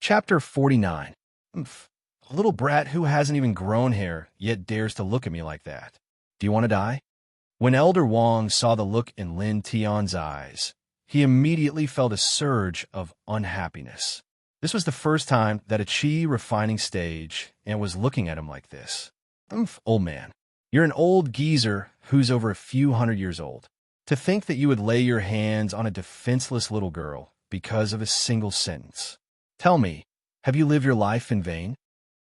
Chapter 49. Oomph. A little brat who hasn't even grown hair, yet dares to look at me like that. Do you want to die? When Elder Wong saw the look in Lin Tian's eyes, he immediately felt a surge of unhappiness. This was the first time that a chi refining stage and was looking at him like this. Oomph, old man. You're an old geezer who's over a few hundred years old. To think that you would lay your hands on a defenseless little girl because of a single sentence. Tell me, have you lived your life in vain?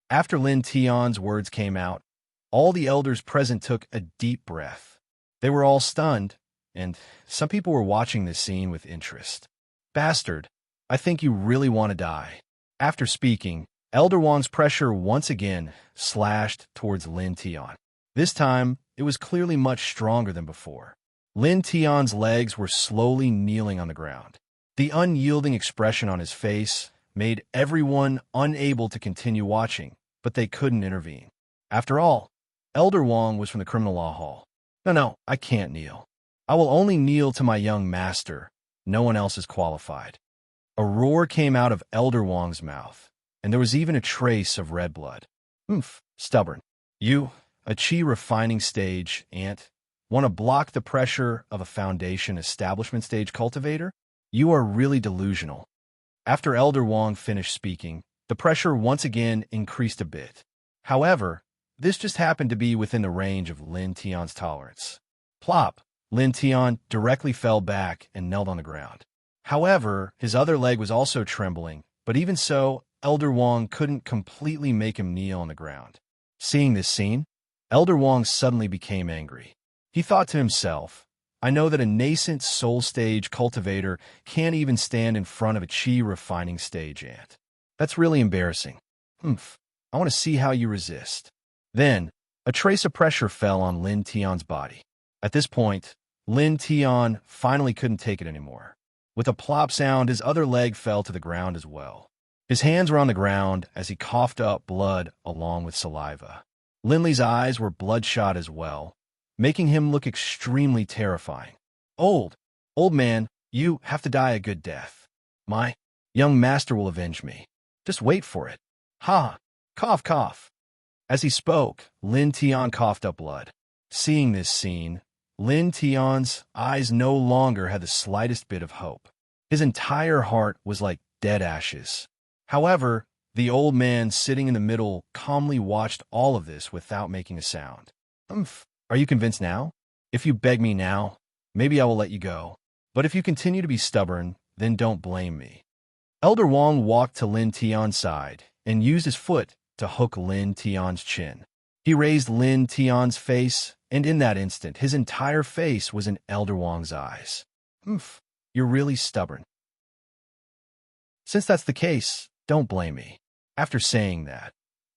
After Lin Tian's words came out, all the elders present took a deep breath. They were all stunned, and some people were watching this scene with interest. Bastard, I think you really want to die. After speaking, Elder Wong's pressure once again slashed towards Lin Tian. This time, it was clearly much stronger than before. Lin Tian's legs were slowly kneeling on the ground. The unyielding expression on his face made everyone unable to continue watching, but they couldn't intervene. After all, Elder Wong was from the criminal law hall. No, I can't kneel. I will only kneel to my young master. No one else is qualified. A roar came out of Elder Wong's mouth, and there was even a trace of red blood. Oomph, stubborn. You, a chi refining stage ant, want to block the pressure of a foundation establishment stage cultivator? You are really delusional. After Elder Wong finished speaking, the pressure once again increased a bit. However, this just happened to be within the range of Lin Tian's tolerance. Plop! Lin Tian directly fell back and knelt on the ground. However, his other leg was also trembling, but even so, Elder Wong couldn't completely make him kneel on the ground. Seeing this scene, Elder Wong suddenly became angry. He thought to himself, I know that a nascent soul stage cultivator can't even stand in front of a chi refining stage ant. That's really embarrassing. Oomph, I want to see how you resist. Then, a trace of pressure fell on Lin Tian's body. At this point, Lin Tian finally couldn't take it anymore. With a plop sound, his other leg fell to the ground as well. His hands were on the ground as he coughed up blood along with saliva. Linley's eyes were bloodshot as well, making him look extremely terrifying. Old man, you have to die a good death. My young master will avenge me. Just wait for it. Ha! Cough, cough. As he spoke, Lin Tian coughed up blood. Seeing this scene, Lin Tian's eyes no longer had the slightest bit of hope. His entire heart was like dead ashes. However, the old man sitting in the middle calmly watched all of this without making a sound. Are you convinced now? If you beg me now, maybe I will let you go. But if you continue to be stubborn, then don't blame me. Elder Wong walked to Lin Tian's side and used his foot to hook Lin Tian's chin. He raised Lin Tian's face, and in that instant, his entire face was in Elder Wong's eyes. You're really stubborn. Since that's the case, don't blame me. After saying that,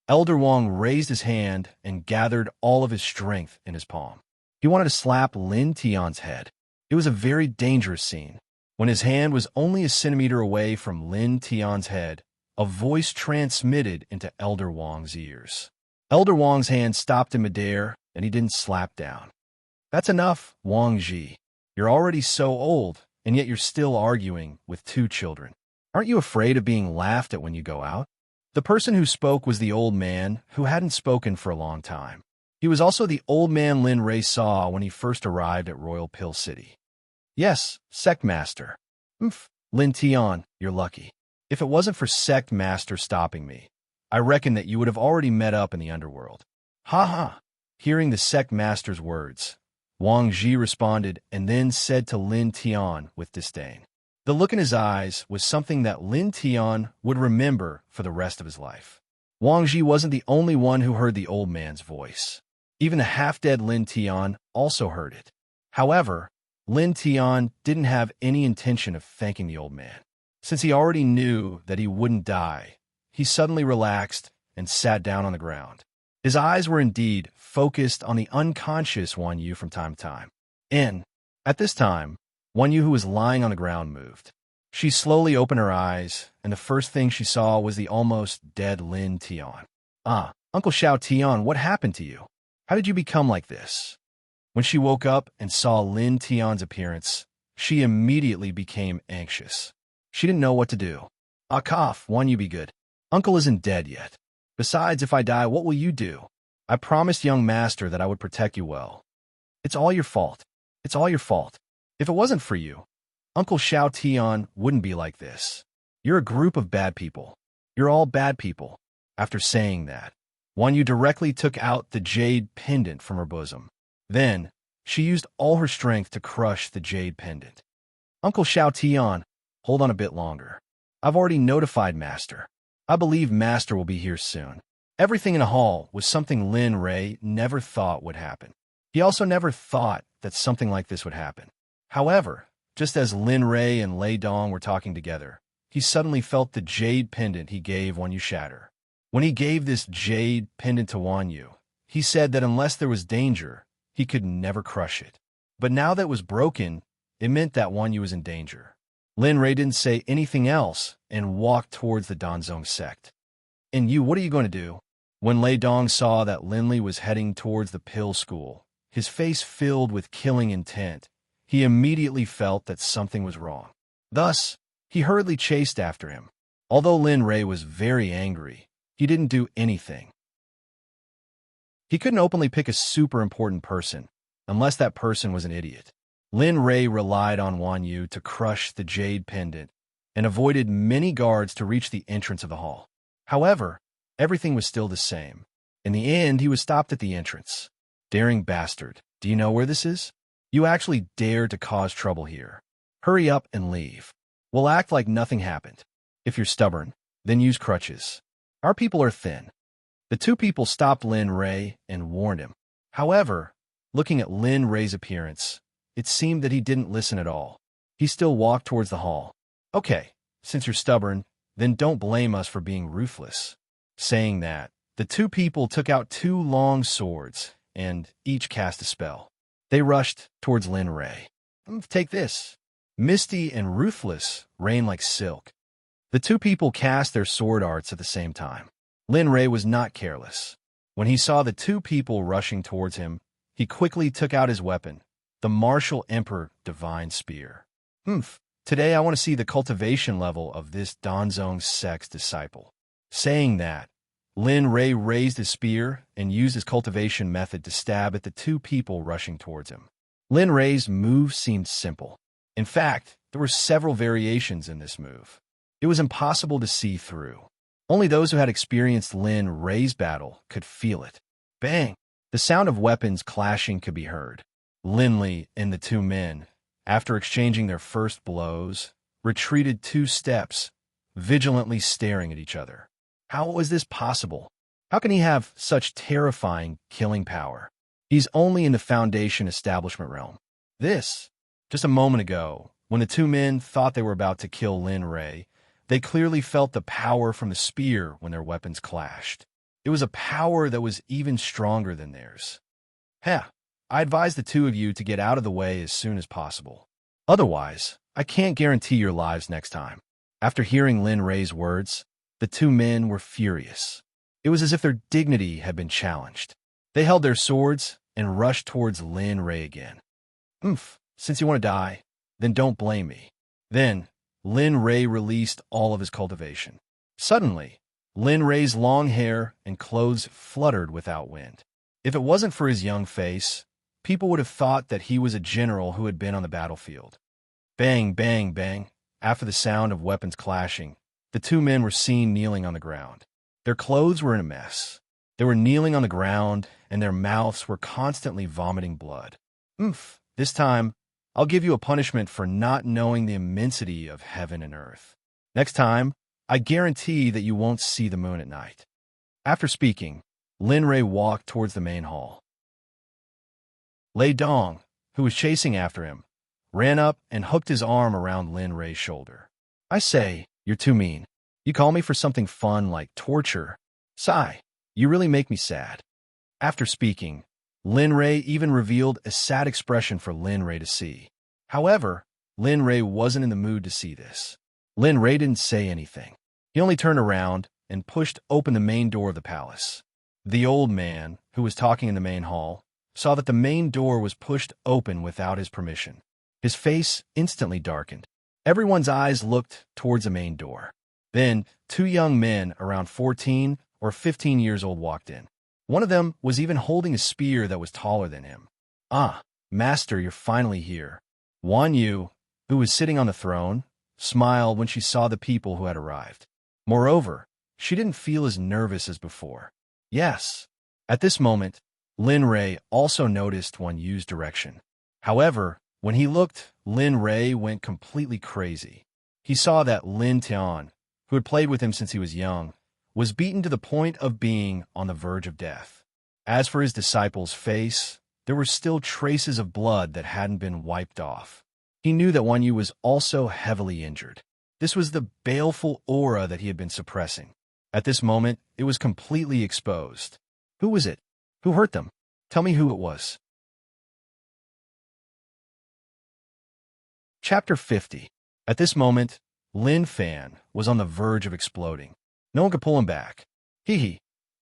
Elder Wong raised his hand and gathered all of his strength in his palm. He wanted to slap Lin Tian's head. It was a very dangerous scene. When his hand was only a centimeter away from Lin Tian's head, a voice transmitted into Elder Wong's ears. Elder Wong's hand stopped in midair, and he didn't slap down. That's enough, Wang Ji. You're already so old, and yet you're still arguing with two children. Aren't you afraid of being laughed at when you go out? The person who spoke was the old man who hadn't spoken for a long time. He was also the old man Lin Ray saw when he first arrived at Royal Pill City. Yes, Sect Master. Lin Tian, you're lucky. If it wasn't for Sect Master stopping me, I reckon that you would have already met up in the underworld. Ha ha! Hearing the Sect Master's words, Wang Ji responded and then said to Lin Tian with disdain. The look in his eyes was something that Lin Tian would remember for the rest of his life. Wang Ji wasn't the only one who heard the old man's voice. Even the half-dead Lin Tian also heard it. However, Lin Tian didn't have any intention of thanking the old man. Since he already knew that he wouldn't die, he suddenly relaxed and sat down on the ground. His eyes were indeed focused on the unconscious Wan Yu from time to time. At this time, Wan Yu, who was lying on the ground, moved. She slowly opened her eyes, and the first thing she saw was the almost dead Lin Tian. Uncle Xiao Tian, what happened to you? How did you become like this? When she woke up and saw Lin Tian's appearance, she immediately became anxious. She didn't know what to do. Ah, cough, one you be good. Uncle isn't dead yet. Besides, if I die, what will you do? I promised young master that I would protect you well. It's all your fault. It's all your fault. If it wasn't for you, Uncle Xiao Tian wouldn't be like this. You're a group of bad people. You're all bad people. After saying that, Wan Yu directly took out the jade pendant from her bosom. Then, she used all her strength to crush the jade pendant. Uncle Xiao Tian, hold on a bit longer. I've already notified Master. I believe Master will be here soon. Everything in the hall was something Lin Rei never thought would happen. He also never thought that something like this would happen. However, just as Lin Rei and Lei Dong were talking together, he suddenly felt the jade pendant he gave Wan Yu shatter. When he gave this jade pendant to Wan Yu, he said that unless there was danger, he could never crush it. But now that it was broken, it meant that Wan Yu was in danger. Lin Rei didn't say anything else and walked towards the Danzong sect. And you, what are you going to do? When Lei Dong saw that Lin Li was heading towards the pill school, his face filled with killing intent, he immediately felt that something was wrong. Thus, he hurriedly chased after him. Although Lin Rei was very angry, he didn't do anything. He couldn't openly pick a super important person, unless that person was an idiot. Lin Rei relied on Wan Yu to crush the jade pendant and avoided many guards to reach the entrance of the hall. However, everything was still the same. In the end, he was stopped at the entrance. Daring bastard, do you know where this is? You actually dared to cause trouble here. Hurry up and leave. We'll act like nothing happened. If you're stubborn, then use crutches. Our people are thin. The two people stopped Lin Rei and warned him. However, looking at Lin Rei's appearance, it seemed that he didn't listen at all. He still walked towards the hall. Okay, since you're stubborn, then don't blame us for being ruthless. Saying that, the two people took out two long swords and each cast a spell. They rushed towards Lin Rei. Take this. Misty and ruthless rain like silk. The two people cast their sword arts at the same time. Lin Rei was not careless. When he saw the two people rushing towards him, he quickly took out his weapon, the Martial Emperor Divine Spear. Today I want to see the cultivation level of this Danzong Sect's disciple. Saying that, Lin Rei raised his spear and used his cultivation method to stab at the two people rushing towards him. Lin Rei's move seemed simple. In fact, there were several variations in this move. It was impossible to see through. Only those who had experienced Lin Rei's battle could feel it. Bang! The sound of weapons clashing could be heard. Lin Li and the two men, after exchanging their first blows, retreated 2 steps, vigilantly staring at each other. How was this possible? How can he have such terrifying killing power? He's only in the Foundation establishment realm. Just a moment ago, when the two men thought they were about to kill Lin Rei, they clearly felt the power from the spear when their weapons clashed. It was a power that was even stronger than theirs. I advise the two of you to get out of the way as soon as possible. Otherwise, I can't guarantee your lives next time. After hearing Lin Rei's words, the two men were furious. It was as if their dignity had been challenged. They held their swords and rushed towards Lin Rei again. Since you want to die, then don't blame me. Then, Lin Rei released all of his cultivation. Suddenly, Lin Rei's long hair and clothes fluttered without wind. If it wasn't for his young face, people would have thought that he was a general who had been on the battlefield. Bang, bang, bang. After the sound of weapons clashing, the two men were seen kneeling on the ground. Their clothes were in a mess. They were kneeling on the ground, and their mouths were constantly vomiting blood. This time, I'll give you a punishment for not knowing the immensity of heaven and earth. Next time, I guarantee that you won't see the moon at night. After speaking, Lin Rei walked towards the main hall. Lei Dong, who was chasing after him, ran up and hooked his arm around Lin Rei's shoulder. I say, you're too mean. You call me for something fun like torture. Sigh, you really make me sad. After speaking, Lin Rei even revealed a sad expression for Lin Rei to see. However, Lin Rei wasn't in the mood to see this. Lin Rei didn't say anything. He only turned around and pushed open the main door of the palace. The old man, who was talking in the main hall, saw that the main door was pushed open without his permission. His face instantly darkened. Everyone's eyes looked towards the main door. Then, two young men around 14 or 15 years old walked in. One of them was even holding a spear that was taller than him. "Ah, Master, you're finally here." Wan Yu, who was sitting on the throne, smiled when she saw the people who had arrived. Moreover, she didn't feel as nervous as before. Yes. At this moment, Lin Rei also noticed Wan Yu's direction. However, when he looked, Lin Rei went completely crazy. He saw that Lin Tian, who had played with him since he was young, was beaten to the point of being on the verge of death. As for his disciple's face, there were still traces of blood that hadn't been wiped off. He knew that Wan Yu was also heavily injured. This was the baleful aura that he had been suppressing. At this moment, it was completely exposed. Who was it? Who hurt them? Tell me who it was. Chapter 50. At this moment, Lin Fan was on the verge of exploding. No one could pull him back. Hee.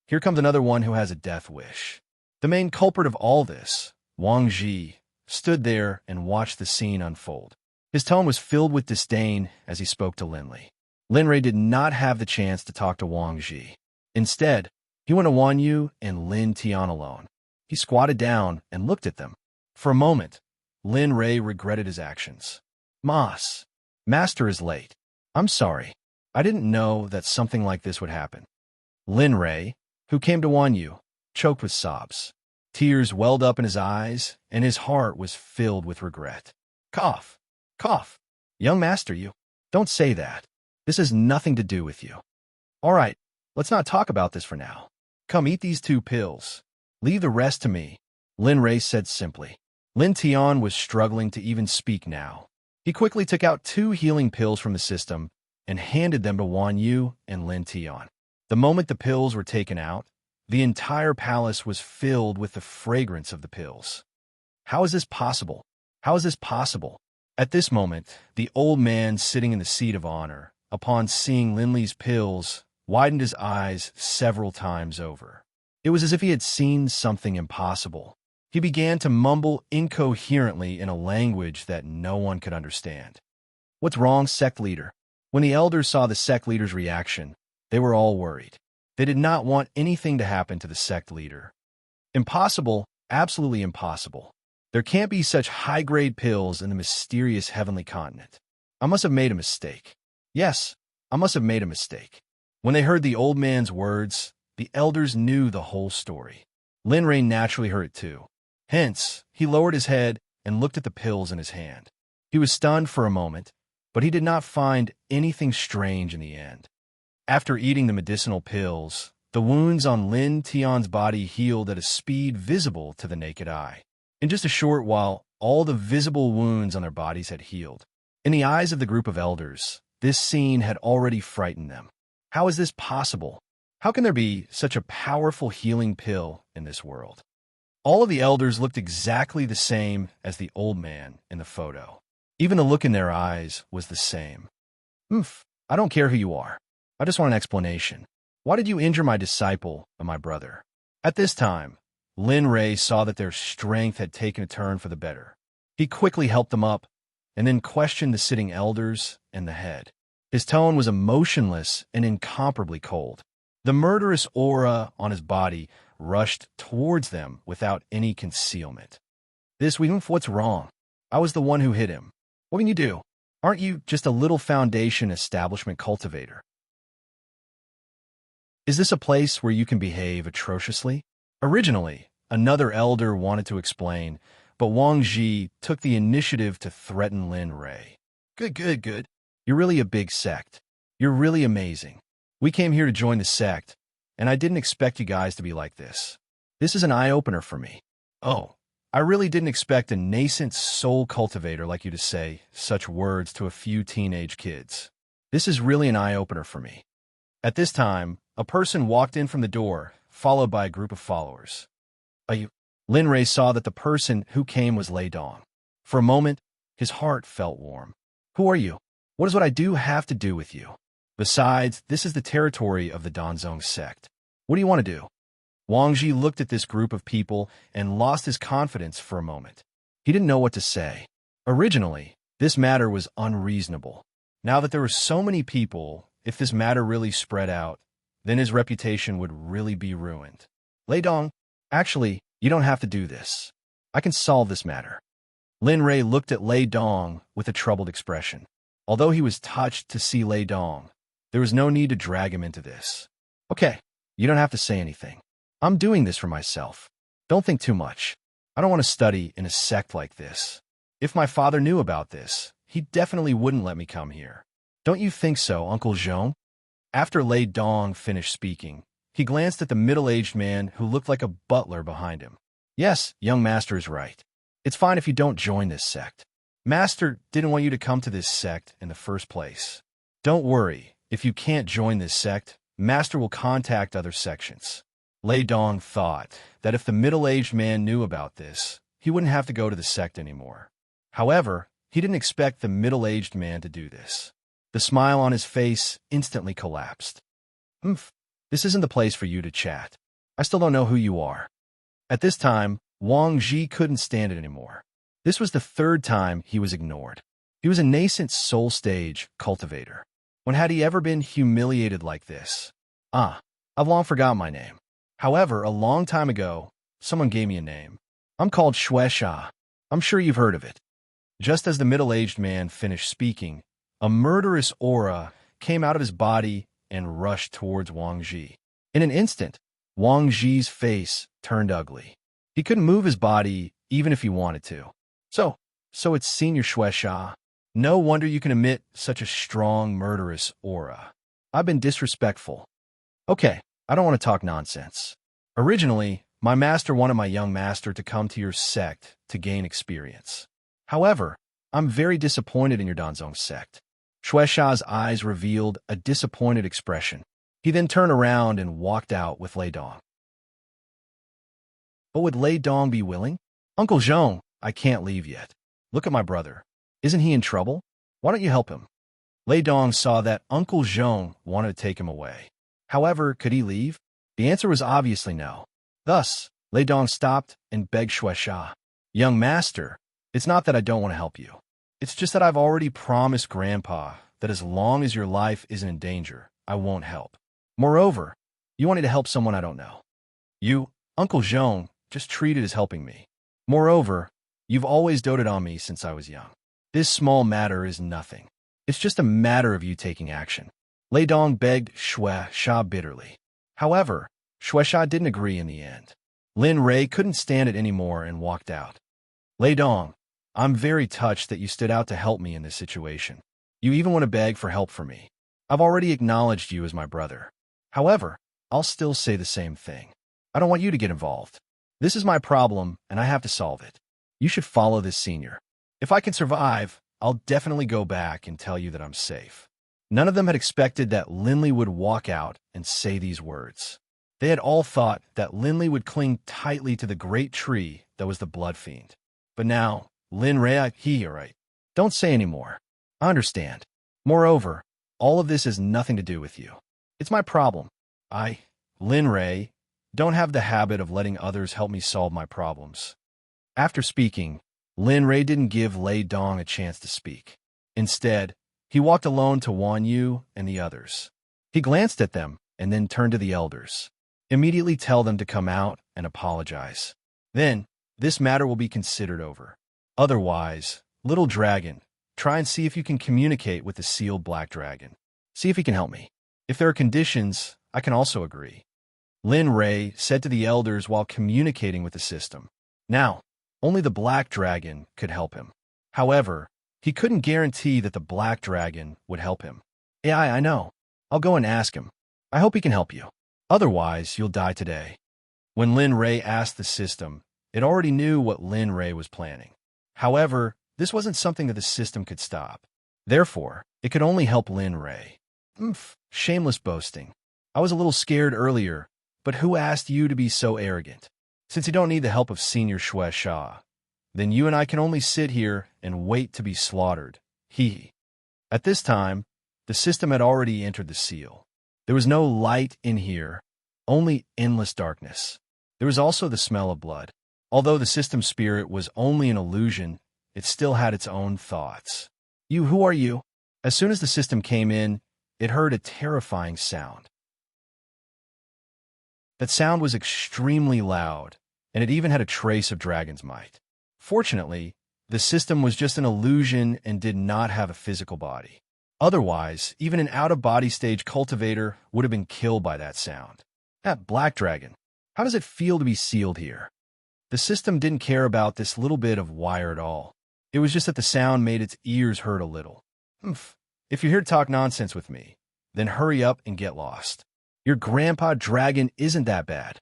Here comes another one who has a death wish. The main culprit of all this, Wang Ji, stood there and watched the scene unfold. His tone was filled with disdain as he spoke to Lin Li. Lin Rei did not have the chance to talk to Wang Ji. Instead, he went to Wan Yu and Lin Tian alone. He squatted down and looked at them. For a moment, Lin Rei regretted his actions. Master is late. I'm sorry. I didn't know that something like this would happen. Lin Rei, who came to Wan Yu, choked with sobs. Tears welled up in his eyes, and his heart was filled with regret. Cough. Young master, you. Don't say that. This has nothing to do with you. All right, let's not talk about this for now. Come eat these 2 pills. Leave the rest to me, Lin Rei said simply. Lin Tian was struggling to even speak now. He quickly took out 2 healing pills from the system and handed them to Wan Yu and Lin Tian. The moment the pills were taken out, the entire palace was filled with the fragrance of the pills. How is this possible? At this moment, the old man sitting in the seat of honor, upon seeing Lin Li's pills, widened his eyes several times over. It was as if he had seen something impossible. He began to mumble incoherently in a language that no one could understand. What's wrong, sect leader? When the elders saw the sect leader's reaction, they were all worried. They did not want anything to happen to the sect leader. Impossible, absolutely impossible. There can't be such high-grade pills in the mysterious heavenly continent. I must have made a mistake. Yes, I must have made a mistake. When they heard the old man's words, the elders knew the whole story. Lin Rei naturally heard it too. Hence, he lowered his head and looked at the pills in his hand. He was stunned for a moment, but he did not find anything strange in the end. After eating the medicinal pills, the wounds on Lin Tian's body healed at a speed visible to the naked eye. In just a short while, all the visible wounds on their bodies had healed. In the eyes of the group of elders, this scene had already frightened them. How is this possible? How can there be such a powerful healing pill in this world? All of the elders looked exactly the same as the old man in the photo. Even the look in their eyes was the same. I don't care who you are. I just want an explanation. Why did you injure my disciple and my brother? At this time, Lin Rei saw that their strength had taken a turn for the better. He quickly helped them up and then questioned the sitting elders and the head. His tone was emotionless and incomparably cold. The murderous aura on his body rushed towards them without any concealment. What's wrong? I was the one who hit him. What can you do? Aren't you just a little foundation establishment cultivator? Is this a place where you can behave atrociously? Originally, another elder wanted to explain, but Wang Ji took the initiative to threaten Lin Rei. Good. You're really a big sect. You're really amazing. We came here to join the sect, and I didn't expect you guys to be like this. This is an eye-opener for me. Oh, I really didn't expect a nascent soul cultivator like you to say such words to a few teenage kids. This is really an eye-opener for me. At this time, a person walked in from the door, followed by a group of followers. Lin Rei saw that the person who came was Lei Dong. For a moment, his heart felt warm. Who are you? What does what I do have to do with you? Besides, this is the territory of the Danzong sect. What do you want to do? Wang Ji looked at this group of people and lost his confidence for a moment. He didn't know what to say. Originally, this matter was unreasonable. Now that there were so many people, if this matter really spread out, then his reputation would really be ruined. Lei Dong, actually, you don't have to do this. I can solve this matter. Lin Rei looked at Lei Dong with a troubled expression. Although he was touched to see Lei Dong, there was no need to drag him into this. Okay, you don't have to say anything. I'm doing this for myself. Don't think too much. I don't want to study in a sect like this. If my father knew about this, he definitely wouldn't let me come here. Don't you think so, Uncle Zhong? After Lei Dong finished speaking, he glanced at the middle-aged man who looked like a butler behind him. Yes, young master is right. It's fine if you don't join this sect. Master didn't want you to come to this sect in the first place. Don't worry, if you can't join this sect, Master will contact other sections. Lei Dong thought that if the middle-aged man knew about this, he wouldn't have to go to the sect anymore. However, he didn't expect the middle-aged man to do this. The smile on his face instantly collapsed. This isn't the place for you to chat. I still don't know who you are. At this time, Wang Ji couldn't stand it anymore. This was the third time he was ignored. He was a nascent soul stage cultivator. When had he ever been humiliated like this? I've long forgotten my name. However, a long time ago, someone gave me a name. I'm called Xue Sha. I'm sure you've heard of it. Just as the middle-aged man finished speaking, a murderous aura came out of his body and rushed towards Wang Ji. In an instant, Wang Ji's face turned ugly. He couldn't move his body even if he wanted to. So it's Senior Xue Sha. No wonder you can emit such a strong, murderous aura. I've been disrespectful. Okay, I don't want to talk nonsense. Originally, my master wanted my young master to come to your sect to gain experience. However, I'm very disappointed in your Danzong sect. Xue Sha's eyes revealed a disappointed expression. He then turned around and walked out with Lei Dong. But would Lei Dong be willing? Uncle Zhong, I can't leave yet. Look at my brother. Isn't he in trouble? Why don't you help him? Lei Dong saw that Uncle Zhong wanted to take him away. However, could he leave? The answer was obviously no. Thus, Lei Dong stopped and begged Xue Sha. Young master, it's not that I don't want to help you. It's just that I've already promised Grandpa that as long as your life isn't in danger, I won't help. Moreover, you wanted to help someone I don't know. You, Uncle Zhong, just treat it as helping me. Moreover, you've always doted on me since I was young. This small matter is nothing. It's just a matter of you taking action. Lei Dong begged Xue Sha bitterly. However, Xue Sha didn't agree in the end. Lin Rei couldn't stand it anymore and walked out. Lei Dong, I'm very touched that you stood out to help me in this situation. You even want to beg for help for me. I've already acknowledged you as my brother. However, I'll still say the same thing. I don't want you to get involved. This is my problem, and I have to solve it. You should follow this senior. If I can survive, I'll definitely go back and tell you that I'm safe. None of them had expected that Linley would walk out and say these words. They had all thought that Linley would cling tightly to the great tree that was the Blood Fiend. But now, Lin Rei, you're right. Don't say any more. I understand. Moreover, all of this has nothing to do with you. It's my problem. Lin Rei, don't have the habit of letting others help me solve my problems. After speaking, Lin Rei didn't give Lei Dong a chance to speak. Instead, he walked alone to Wan Yu and the others. He glanced at them and then turned to the elders. Immediately tell them to come out and apologize. Then, this matter will be considered over. Otherwise, little dragon, try and see if you can communicate with the sealed black dragon. See if he can help me. If there are conditions, I can also agree. Lin Rei said to the elders while communicating with the system. Now, only the black dragon could help him. However, he couldn't guarantee that the black dragon would help him. Yeah, I know. I'll go and ask him. I hope he can help you. Otherwise, you'll die today. When Lin Rei asked the system, it already knew what Lin Rei was planning. However, this wasn't something that the system could stop. Therefore, it could only help Lin Rei. Shameless boasting. I was a little scared earlier, but who asked you to be so arrogant? Since you don't need the help of Senior Xue Sha, then you and I can only sit here and wait to be slaughtered. At this time, the system had already entered the seal. There was no light in here, only endless darkness. There was also the smell of blood. Although the system spirit was only an illusion, it still had its own thoughts. Who are you? As soon as the system came in, it heard a terrifying sound. That sound was extremely loud, and it even had a trace of dragon's might. Fortunately, the system was just an illusion and did not have a physical body. Otherwise, even an out-of-body stage cultivator would have been killed by that sound. That black dragon, how does it feel to be sealed here? The system didn't care about this little bit of wire at all. It was just that the sound made its ears hurt a little. Humph. If you're here to talk nonsense with me, then hurry up and get lost. Your grandpa dragon isn't that bad.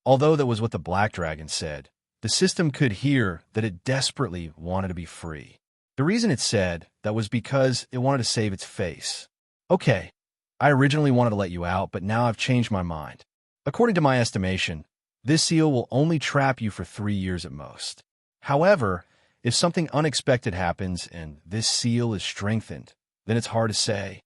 Although that was what the black dragon said, the system could hear that it desperately wanted to be free. The reason it said that was because it wanted to save its face. Okay, I originally wanted to let you out, but now I've changed my mind. According to my estimation, this seal will only trap you for 3 years at most. However, if something unexpected happens and this seal is strengthened, then it's hard to say.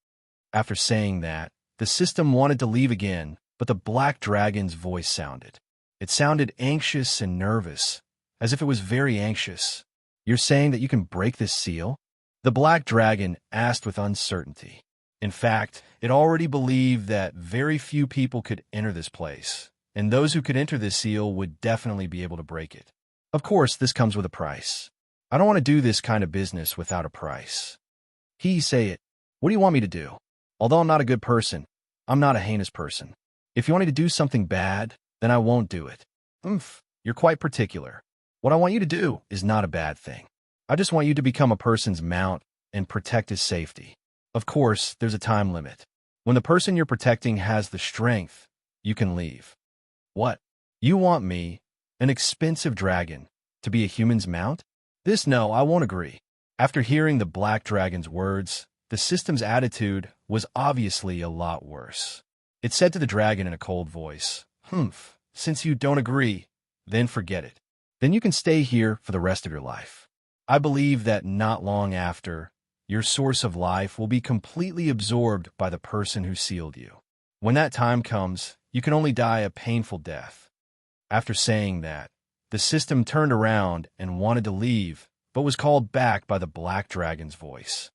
After saying that, the system wanted to leave again, but the black dragon's voice sounded. It sounded anxious and nervous, as if it was very anxious. You're saying that you can break this seal? The black dragon asked with uncertainty. In fact, it already believed that very few people could enter this place, and those who could enter this seal would definitely be able to break it. Of course, this comes with a price. I don't want to do this kind of business without a price. Say it. What do you want me to do? Although I'm not a good person, I'm not a heinous person. If you want me to do something bad, then I won't do it. You're quite particular. What I want you to do is not a bad thing. I just want you to become a person's mount and protect his safety. Of course, there's a time limit. When the person you're protecting has the strength, you can leave. What? You want me, an expensive dragon, to be a human's mount? No, I won't agree. After hearing the black dragon's words, the system's attitude was obviously a lot worse. It said to the dragon in a cold voice, Since you don't agree, then forget it. Then you can stay here for the rest of your life. I believe that not long after, your source of life will be completely absorbed by the person who sealed you. When that time comes, you can only die a painful death. After saying that, the system turned around and wanted to leave, but was called back by the black dragon's voice.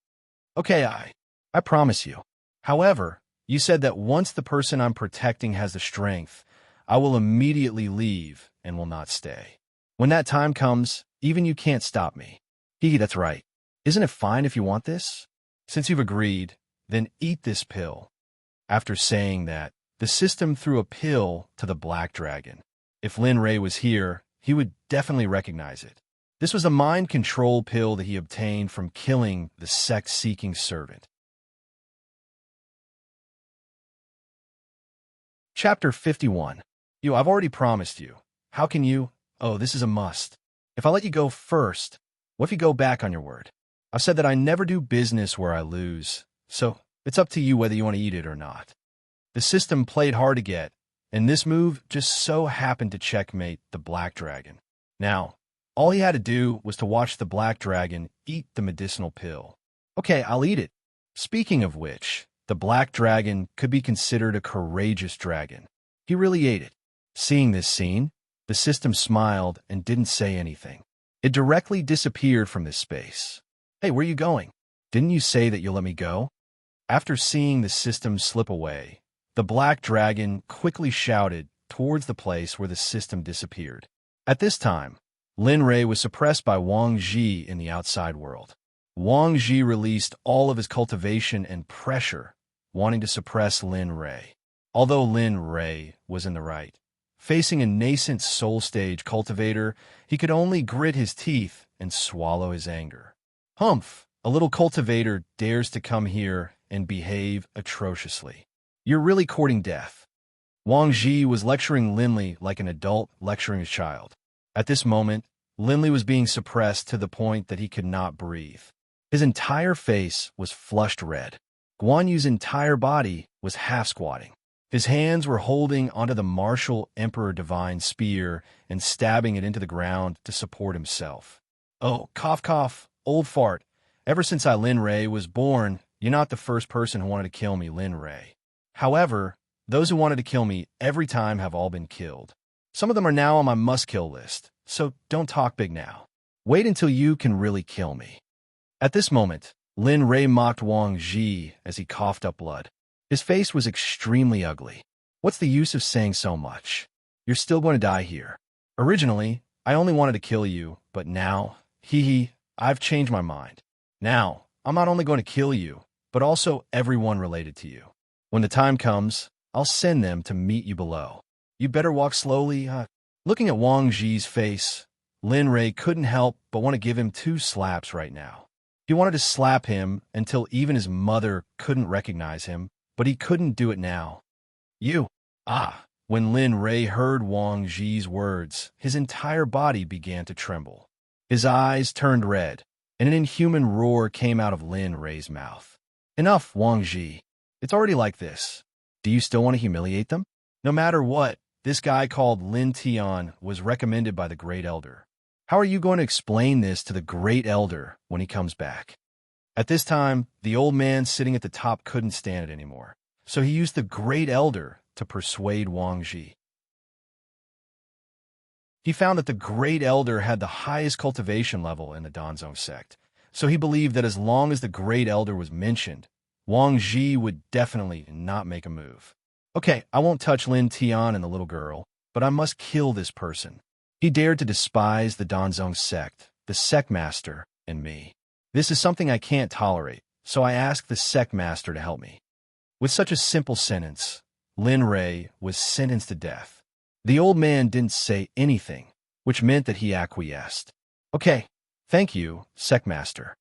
Okay, I promise you. However, you said that once the person I'm protecting has the strength, I will immediately leave and will not stay. When that time comes, even you can't stop me. That's right. Isn't it fine if you want this? Since you've agreed, then eat this pill. After saying that, the system threw a pill to the black dragon. If Lin Ray was here, he would definitely recognize it. This was a mind control pill that he obtained from killing the Sect-seeking servant. Chapter 51. I've already promised you. How can you? Oh, this is a must. If I let you go first, what if you go back on your word? I've said that I never do business where I lose, so it's up to you whether you want to eat it or not. The system played hard to get, and this move just so happened to checkmate the black dragon. Now, all he had to do was to watch the black dragon eat the medicinal pill. Okay, I'll eat it. Speaking of which, the black dragon could be considered a courageous dragon. He really ate it. Seeing this scene, the system smiled and didn't say anything. It directly disappeared from this space. Hey, where are you going? Didn't you say that you'll let me go? After seeing the system slip away, the black dragon quickly shouted towards the place where the system disappeared. At this time, Lin Ray was suppressed by Wang Ji in the outside world. Wang Ji released all of his cultivation and pressure, wanting to suppress Lin Ray. Although Lin Ray was in the right, facing a nascent soul stage cultivator, he could only grit his teeth and swallow his anger. Humph! A little cultivator dares to come here and behave atrociously. You're really courting death. Wang Ji was lecturing Linley like an adult lecturing a child. At this moment, Linley was being suppressed to the point that he could not breathe. His entire face was flushed red. Guan Yu's entire body was half-squatting. His hands were holding onto the martial Emperor Divine spear and stabbing it into the ground to support himself. Oh, cough cough, old fart. Ever since Lin Ray was born, you're not the first person who wanted to kill me, Lin Ray. However, those who wanted to kill me every time have all been killed. Some of them are now on my must-kill list, so don't talk big now. Wait until you can really kill me. At this moment, Lin Rei mocked Wang Ji as he coughed up blood. His face was extremely ugly. What's the use of saying so much? You're still going to die here. Originally, I only wanted to kill you, but now, I've changed my mind. Now, I'm not only going to kill you, but also everyone related to you. When the time comes, I'll send them to meet you below. You better walk slowly. Looking at Wang Ji's face, Lin Rei couldn't help but want to give him 2 slaps right now. He wanted to slap him until even his mother couldn't recognize him, but he couldn't do it now. You. When Lin Rei heard Wang Ji's words, his entire body began to tremble. His eyes turned red, and an inhuman roar came out of Lin Rei's mouth. Enough, Wang Ji. It's already like this. Do you still want to humiliate them? No matter what, this guy called Lin Tian was recommended by the Great Elder. How are you going to explain this to the Great Elder when he comes back? At this time, the old man sitting at the top couldn't stand it anymore, so he used the Great Elder to persuade Wang Ji. He found that the Great Elder had the highest cultivation level in the Danzong sect, so he believed that as long as the Great Elder was mentioned, Wang Ji would definitely not make a move. Okay, I won't touch Lin Tian and the little girl, but I must kill this person. He dared to despise the Danzong sect, the sect master, and me. This is something I can't tolerate, so I asked the sect master to help me. With such a simple sentence, Lin Rei was sentenced to death. The old man didn't say anything, which meant that he acquiesced. Okay, thank you, sect master.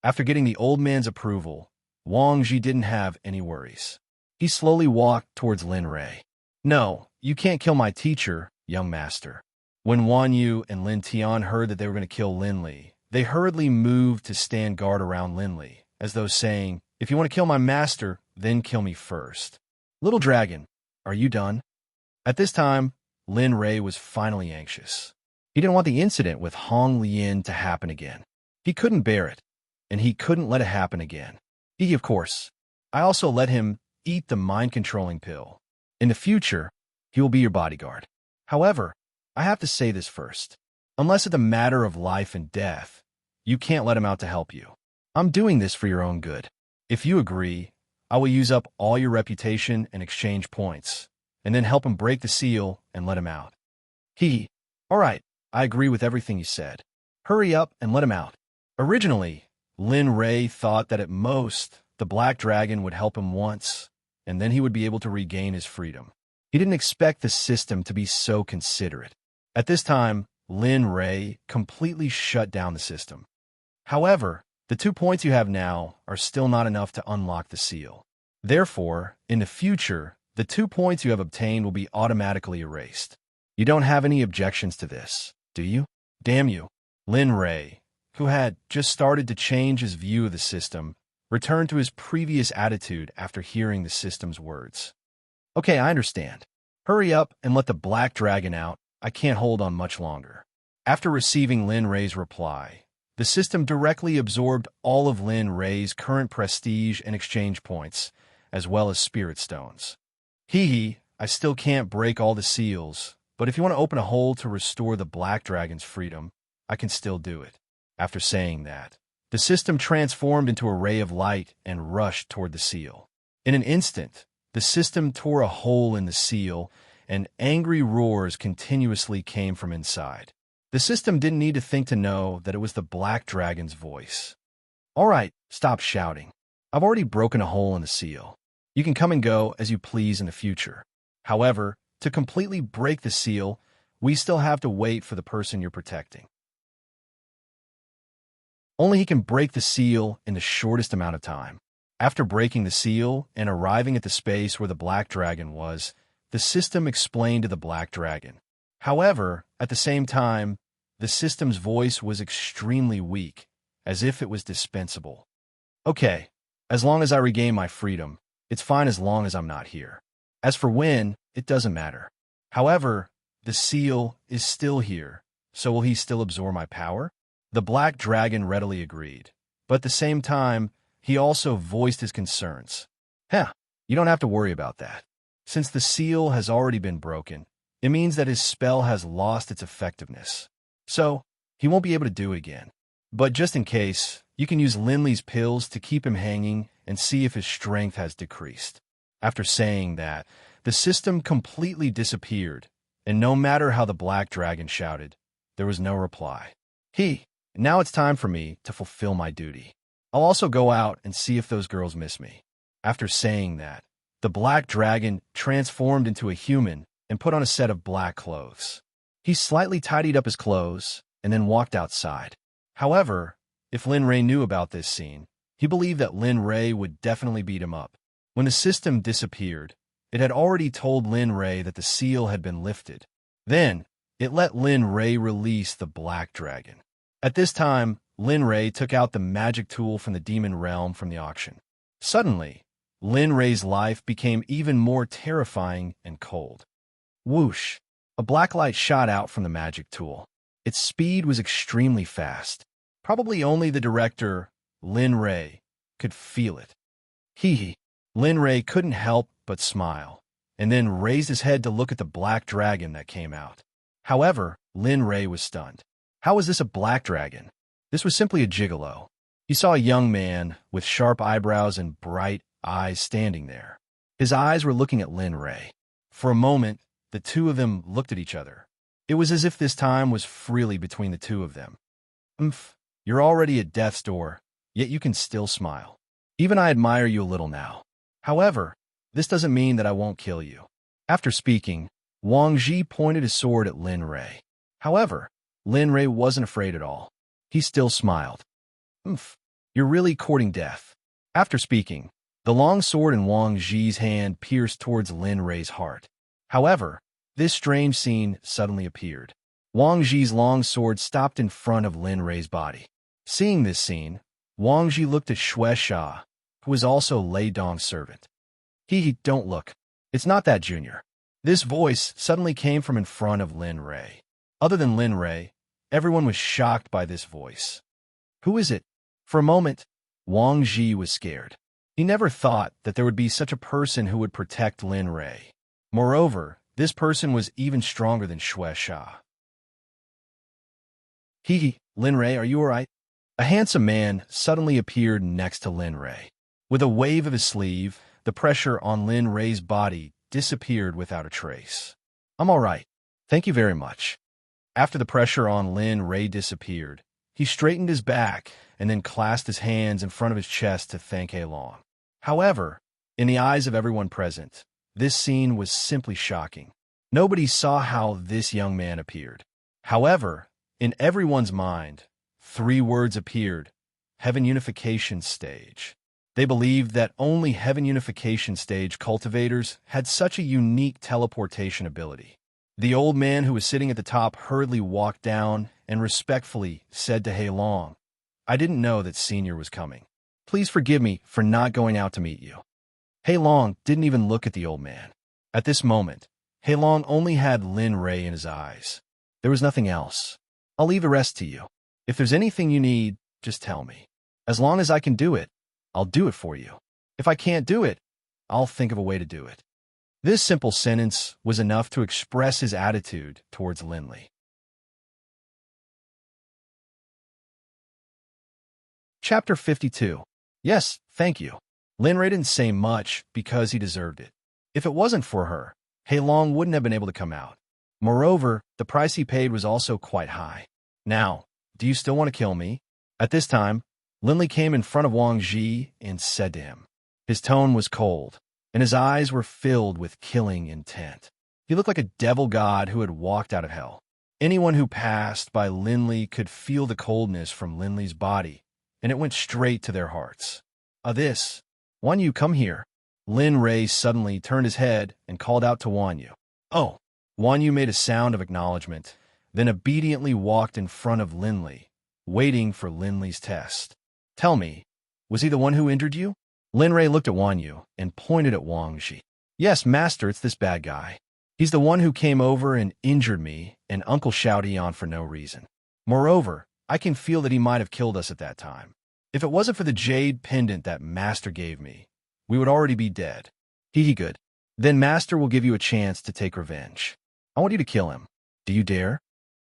After getting the old man's approval, Wang Ji didn't have any worries. He slowly walked towards Lin Rei. No, you can't kill my teacher, young master. When Wan Yu and Lin Tian heard that they were going to kill Lin Li, they hurriedly moved to stand guard around Lin Li, as though saying, if you want to kill my master, then kill me first. Little dragon, are you done? At this time, Lin Rei was finally anxious. He didn't want the incident with Hong Lian to happen again. He couldn't bear it, and he couldn't let it happen again. Of course, I also let him eat the mind-controlling pill. In the future, he will be your bodyguard. However, I have to say this first. Unless it's a matter of life and death, you can't let him out to help you. I'm doing this for your own good. If you agree, I will use up all your reputation and exchange points, and then help him break the seal and let him out. All right, I agree with everything you said. Hurry up and let him out. Originally, Lin Rei thought that at most, the Black Dragon would help him once, and then he would be able to regain his freedom. He didn't expect the system to be so considerate. At this time, Lin Rei completely shut down the system. However, the 2 points you have now are still not enough to unlock the seal. Therefore, in the future, the 2 points you have obtained will be automatically erased. You don't have any objections to this, do you? Damn you. Lin Rei, who had just started to change his view of the system, returned to his previous attitude after hearing the system's words. Okay, I understand. Hurry up and let the Black Dragon out. I can't hold on much longer. After receiving Lin Rei's reply, the system directly absorbed all of Lin Rei's current prestige and exchange points, as well as spirit stones. I still can't break all the seals, but if you want to open a hole to restore the Black Dragon's freedom, I can still do it. After saying that, the system transformed into a ray of light and rushed toward the seal. In an instant, the system tore a hole in the seal, and angry roars continuously came from inside. The system didn't need to think to know that it was the Black Dragon's voice. All right, stop shouting. I've already broken a hole in the seal. You can come and go as you please in the future. However, to completely break the seal, we still have to wait for the person you're protecting. Only he can break the seal in the shortest amount of time. After breaking the seal and arriving at the space where the Black Dragon was, the system explained to the Black Dragon. However, at the same time, the system's voice was extremely weak, as if it was dispensable. Okay, as long as I regain my freedom, it's fine as long as I'm not here. As for when, it doesn't matter. However, the seal is still here, so will he still absorb my power? The Black Dragon readily agreed, but at the same time, he also voiced his concerns. You don't have to worry about that. Since the seal has already been broken, it means that his spell has lost its effectiveness. So, he won't be able to do it again. But just in case, you can use Linley's pills to keep him hanging and see if his strength has decreased. After saying that, the system completely disappeared, and no matter how the black dragon shouted, there was no reply. Now it's time for me to fulfill my duty. I'll also go out and see if those girls miss me. After saying that, the black dragon transformed into a human and put on a set of black clothes. He slightly tidied up his clothes and then walked outside. However, if Lin Ray knew about this scene, he believed that Lin Ray would definitely beat him up. When the system disappeared, it had already told Lin Ray that the seal had been lifted. Then, it let Lin Ray release the black dragon. At this time, Lin Ray took out the magic tool from the demon realm from the auction. Suddenly, Lin Ray's life became even more terrifying and cold. Whoosh! A black light shot out from the magic tool. Its speed was extremely fast. Probably only the director, Lin Ray, could feel it. Lin Ray couldn't help but smile, and then raised his head to look at the black dragon that came out. However, Lin Ray was stunned. How was this a black dragon? This was simply a gigolo. He saw a young man with sharp eyebrows and bright eyes standing there. His eyes were looking at Lin Ray. For a moment, the two of them looked at each other. It was as if this time was freely between the two of them. You're already at death's door, yet you can still smile. Even I admire you a little now. However, this doesn't mean that I won't kill you. After speaking, Wang Ji pointed his sword at Lin Ray. However, Lin Ray wasn't afraid at all. He still smiled. You're really courting death. After speaking, the long sword in Wang Ji's hand pierced towards Lin Ray's heart. However, this strange scene suddenly appeared. Wang Ji's long sword stopped in front of Lin Ray's body. Seeing this scene, Wang Ji looked at Xue Sha, who was also Lei Dong's servant. Don't look. It's not that, Junior. This voice suddenly came from in front of Lin Ray. Other than Lin Ray, everyone was shocked by this voice. Who is it? For a moment, Wang Ji was scared. He never thought that there would be such a person who would protect Lin Ray. Moreover, this person was even stronger than Xue Sha. Lin Ray, are you all right? A handsome man suddenly appeared next to Lin Ray. With a wave of his sleeve, the pressure on Lin Ray's body disappeared without a trace. I'm all right. Thank you very much. After the pressure on Lin Ray disappeared, he straightened his back and then clasped his hands in front of his chest to thank He Long. However, in the eyes of everyone present, this scene was simply shocking. Nobody saw how this young man appeared. However, in everyone's mind, 3 words appeared: Heaven Unification Stage. They believed that only Heaven Unification Stage cultivators had such a unique teleportation ability. The old man who was sitting at the top hurriedly walked down and respectfully said to He Long, I didn't know that Senior was coming. Please forgive me for not going out to meet you. He Long didn't even look at the old man. At this moment, He Long only had Lin Ray in his eyes. There was nothing else. I'll leave the rest to you. If there's anything you need, just tell me. As long as I can do it, I'll do it for you. If I can't do it, I'll think of a way to do it. This simple sentence was enough to express his attitude towards Linley. Chapter 52. Yes, thank you. Lin Ray didn't say much because he deserved it. If it wasn't for her, He Long wouldn't have been able to come out. Moreover, the price he paid was also quite high. Now, do you still want to kill me? At this time, Linley came in front of Wang Ji and said to him. His tone was cold, and his eyes were filled with killing intent. He looked like a devil god who had walked out of hell. Anyone who passed by Linley could feel the coldness from Linley's body, and it went straight to their hearts. Wan Yu, come here. Lin Ray suddenly turned his head and called out to Wan Yu. Oh! Wan Yu made a sound of acknowledgement, then obediently walked in front of Linley, waiting for Linley's test. Tell me, was he the one who injured you? Lin Ray looked at Wan Yu and pointed at Wang Ji. Yes, master, it's this bad guy. He's the one who came over and injured me and Uncle Shouty on for no reason. Moreover, I can feel that he might have killed us at that time. If it wasn't for the jade pendant that master gave me, we would already be dead. Good. Then master will give you a chance to take revenge. I want you to kill him. Do you dare?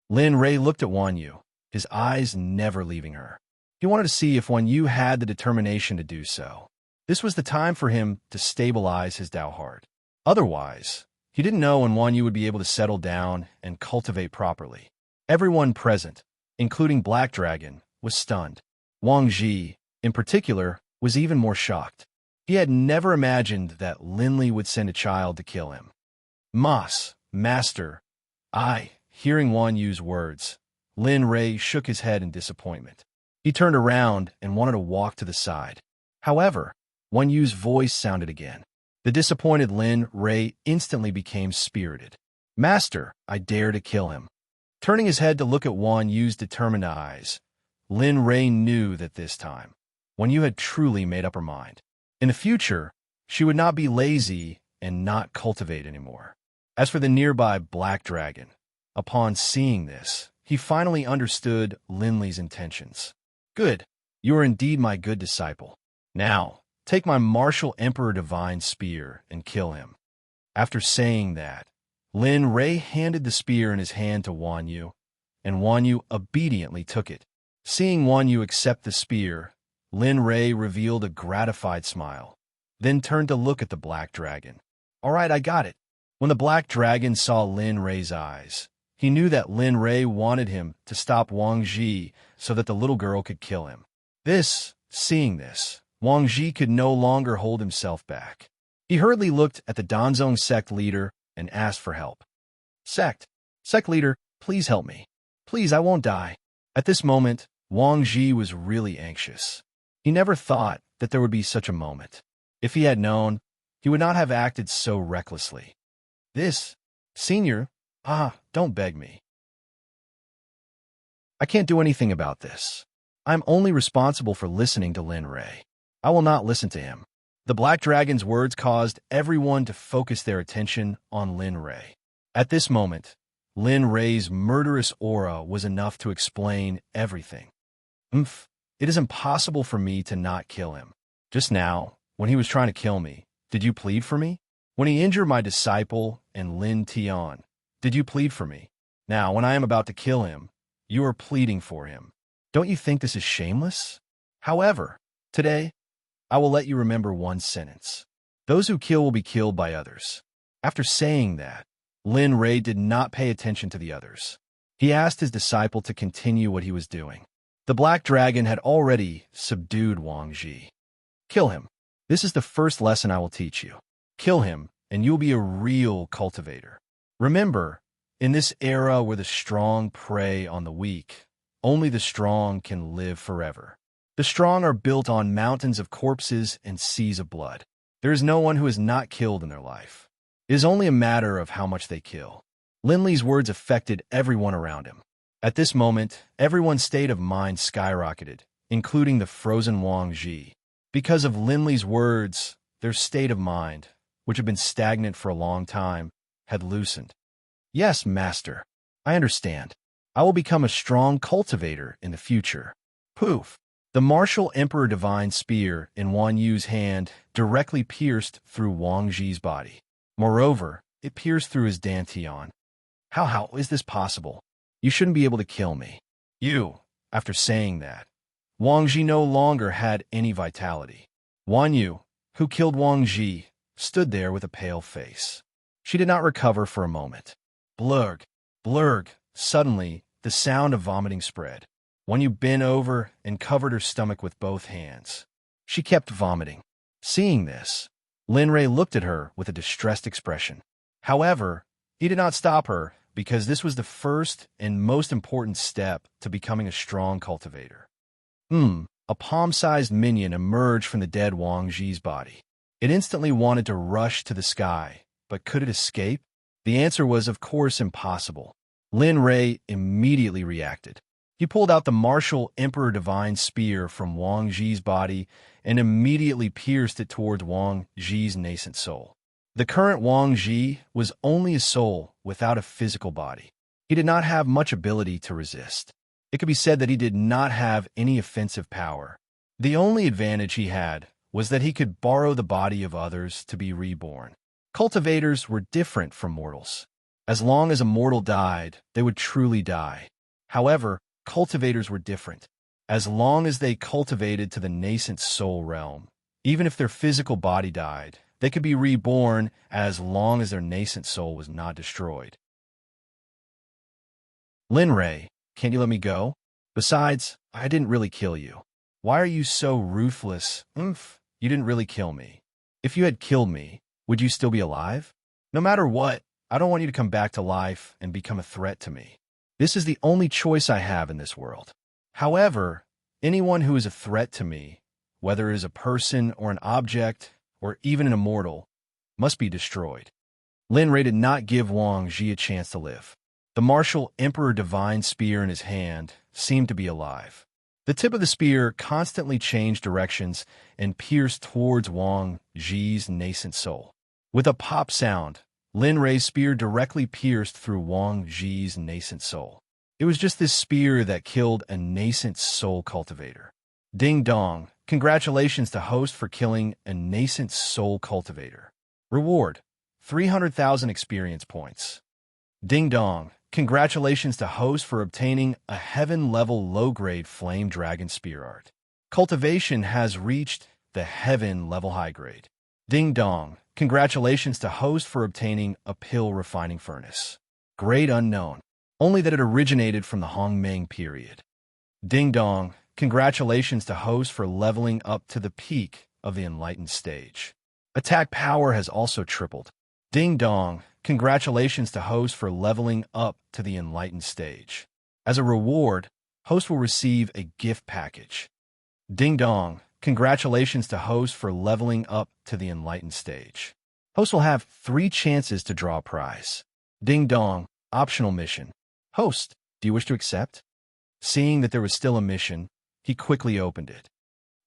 Lin Ray looked at Wan Yu. his eyes never leaving her. He wanted to see if Wan Yu had the determination to do so. This was the time for him to stabilize his Dao heart. Otherwise, he didn't know when Wan Yu would be able to settle down and cultivate properly. Everyone present, including Black Dragon, was stunned. Wang Ji, in particular, was even more shocked. He had never imagined that Linli would send a child to kill him. Master, hearing Wan Yu's words, Lin Rei shook his head in disappointment. He turned around and wanted to walk to the side. However, Wan Yu's voice sounded again. The disappointed Lin Rei instantly became spirited. Master, I dare to kill him. Turning his head to look at Wan Yu's determined eyes, Lin Rei knew that this time, Wan Yu had truly made up her mind. In the future, she would not be lazy and not cultivate anymore. As for the nearby Black Dragon, upon seeing this, he finally understood Linli's intentions. Good, you are indeed my good disciple. Now, take my martial Emperor Divine Spear and kill him. After saying that, Lin Rei handed the spear in his hand to Wan Yu, and Wan Yu obediently took it. Seeing Wan Yu accept the spear, Lin Rei revealed a gratified smile, then turned to look at the Black Dragon. All right, I got it. When the Black Dragon saw Lin Rei's eyes, he knew that Lin Rei wanted him to stop Wang Ji so that the little girl could kill him. Seeing this, Wang Ji could no longer hold himself back. He hurriedly looked at the Danzong Sect leader and asked for help. Sect leader, please help me. Please, I won't die. At this moment, Wang Ji was really anxious. He never thought that there would be such a moment. If he had known, he would not have acted so recklessly. Senior, don't beg me. I can't do anything about this. I'm only responsible for listening to Lin Rei. I will not listen to him. The Black Dragon's words caused everyone to focus their attention on Lin Rei. At this moment, Lin Rei's murderous aura was enough to explain everything. It is impossible for me to not kill him. Just now, when he was trying to kill me, did you plead for me? When he injured my disciple and Lin Tian, did you plead for me? Now, when I am about to kill him, you are pleading for him. Don't you think this is shameless? However, today, I will let you remember one sentence. Those who kill will be killed by others. After saying that, Lin Rei did not pay attention to the others. He asked his disciple to continue what he was doing. The Black Dragon had already subdued Wang Ji. Kill him. This is the first lesson I will teach you. Kill him, and you'll be a real cultivator. Remember, in this era where the strong prey on the weak, only the strong can live forever. The strong are built on mountains of corpses and seas of blood. There is no one who is not killed in their life. It is only a matter of how much they kill. Linli's words affected everyone around him. At this moment, everyone's state of mind skyrocketed, including the frozen Wang Ji. Because of Linli's words, their state of mind, which had been stagnant for a long time, had loosened. Yes, Master, I understand. I will become a strong cultivator in the future. Poof! The martial Emperor Divine Spear in Wan Yu's hand directly pierced through Wang Ji's body. Moreover, it pierced through his dantian. How is this possible? You shouldn't be able to kill me. After saying that, Wang Ji no longer had any vitality. Wan Yu, who killed Wang Ji, stood there with a pale face. She did not recover for a moment. Blurg. Suddenly, the sound of vomiting spread. Wan Yu bent over and covered her stomach with both hands. She kept vomiting. Seeing this, Lin Rei looked at her with a distressed expression. However, he did not stop her because this was the first and most important step to becoming a strong cultivator. A palm-sized minion emerged from the dead Wang Ji's body. It instantly wanted to rush to the sky, but could it escape? The answer was, of course, impossible. Lin Rei immediately reacted. He pulled out the martial Emperor Divine Spear from Wang Ji's body and immediately pierced it towards Wang Ji's nascent soul. The current Wang Ji was only a soul without a physical body. He did not have much ability to resist. It could be said that he did not have any offensive power. The only advantage he had was that he could borrow the body of others to be reborn. Cultivators were different from mortals. As long as a mortal died, they would truly die. However, cultivators were different. As long as they cultivated to the nascent soul realm, even if their physical body died, they could be reborn as long as their nascent soul was not destroyed. Lin Ray, can't you let me go? Besides, I didn't really kill you. Why are you so ruthless? You didn't really kill me. If you had killed me, would you still be alive? No matter what, I don't want you to come back to life and become a threat to me. This is the only choice I have in this world. However, anyone who is a threat to me, whether it is a person or an object or even an immortal, must be destroyed. Lin Ray did not give Wang Ji a chance to live. The martial Emperor Divine Spear in his hand seemed to be alive. The tip of the spear constantly changed directions and pierced towards Wang Ji's nascent soul. With a pop sound, Lin Ray's spear directly pierced through Wang Ji's nascent soul. It was just this spear that killed a nascent soul cultivator. Ding dong, congratulations to host for killing a nascent soul cultivator. Reward, 300,000 experience points. Ding dong, congratulations to host for obtaining a heaven-level low-grade flame dragon spear art. Cultivation has reached the heaven-level high grade. Ding dong, congratulations to host for obtaining a pill refining furnace. Grade unknown, only that it originated from the Hongmeng period. Ding dong, congratulations to host for leveling up to the peak of the enlightened stage. Attack power has also tripled. Ding dong, congratulations to host for leveling up to the enlightened stage. As a reward, host will receive a gift package. Ding dong, congratulations to host for leveling up to the enlightened stage. Host will have 3 chances to draw a prize. Ding dong, optional mission. Host, do you wish to accept? Seeing that there was still a mission, he quickly opened it.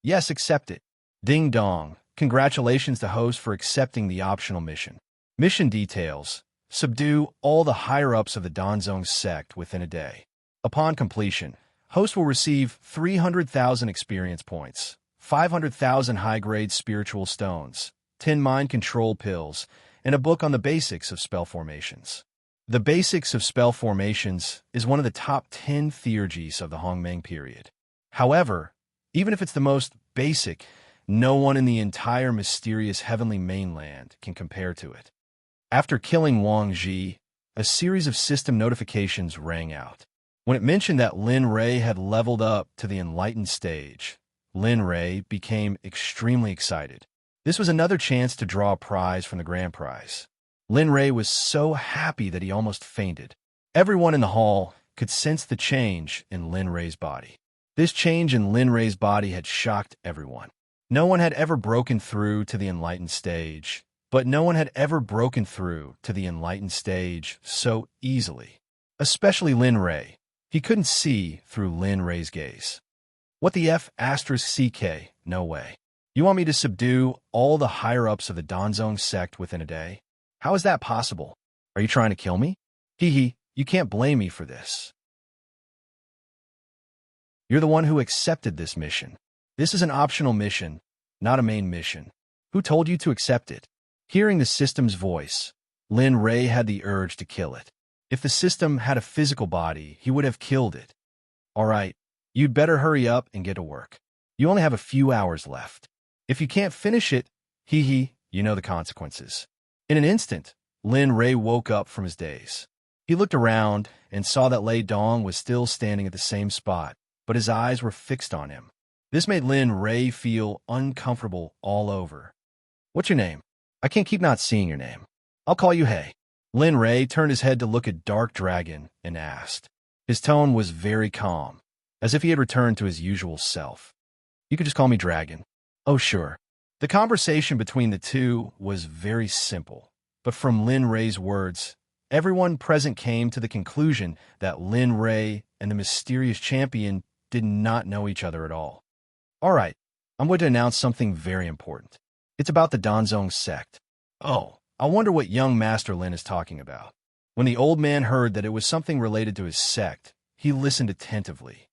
Yes, accept it. Ding dong, congratulations to host for accepting the optional mission. Mission details: subdue all the higher-ups of the Danzong sect within a day. Upon completion, host will receive 300,000 experience points, 500,000 high-grade spiritual stones, 10 mind control pills, and a book on the basics of spell formations. The basics of spell formations is one of the top 10 theurgies of the Hongmeng period. However, even if it's the most basic, no one in the entire mysterious heavenly mainland can compare to it. After killing Wang Ji, a series of system notifications rang out. When it mentioned that Lin Ray had leveled up to the enlightened stage, Lin Ray became extremely excited. This was another chance to draw a prize from the grand prize. Lin Ray was so happy that he almost fainted. Everyone in the hall could sense the change in Lin Ray's body. This change in Lin Ray's body had shocked everyone. No one had ever broken through to the enlightened stage, but no one had ever broken through to the enlightened stage so easily. Especially Lin Ray. He couldn't see through Lin Ray's gaze. What the F***CK? No way. You want me to subdue all the higher-ups of the Danzong sect within a day? How is that possible? Are you trying to kill me? Hee, you can't blame me for this. You're the one who accepted this mission. This is an optional mission, not a main mission. Who told you to accept it? Hearing the system's voice, Lin Ray had the urge to kill it. If the system had a physical body, he would have killed it. All right, you'd better hurry up and get to work. You only have a few hours left. If you can't finish it, you know the consequences. In an instant, Lin Ray woke up from his daze. He looked around and saw that Lei Dong was still standing at the same spot, but his eyes were fixed on him. This made Lin Ray feel uncomfortable all over. What's your name? I can't keep not seeing your name. I'll call you Hey. Lin Ray turned his head to look at Dark Dragon and asked. His tone was very calm, as if he had returned to his usual self. You could just call me Dragon. Oh, sure. The conversation between the two was very simple, but from Lin Ray's words, everyone present came to the conclusion that Lin Ray and the mysterious champion did not know each other at all. All right, I'm going to announce something very important. It's about the Danzong sect. Oh, I wonder what young Master Lin is talking about. When the old man heard that it was something related to his sect, he listened attentively.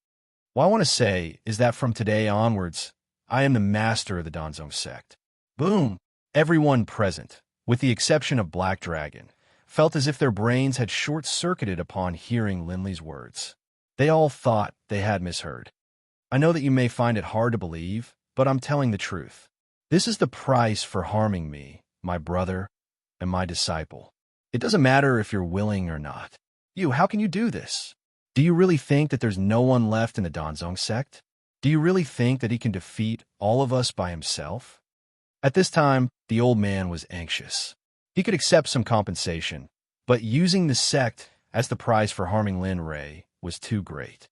What I want to say is that from today onwards, I am the master of the Danzong sect. Boom! Everyone present, with the exception of Black Dragon, felt as if their brains had short-circuited upon hearing Lin Li's words. They all thought they had misheard. I know that you may find it hard to believe, but I'm telling the truth. This is the price for harming me, my brother, and my disciple. It doesn't matter if you're willing or not. How can you do this? Do you really think that there's no one left in the Danzong sect? Do you really think that he can defeat all of us by himself? At this time, the old man was anxious. He could accept some compensation, but using the sect as the price for harming Lin Ray was too great.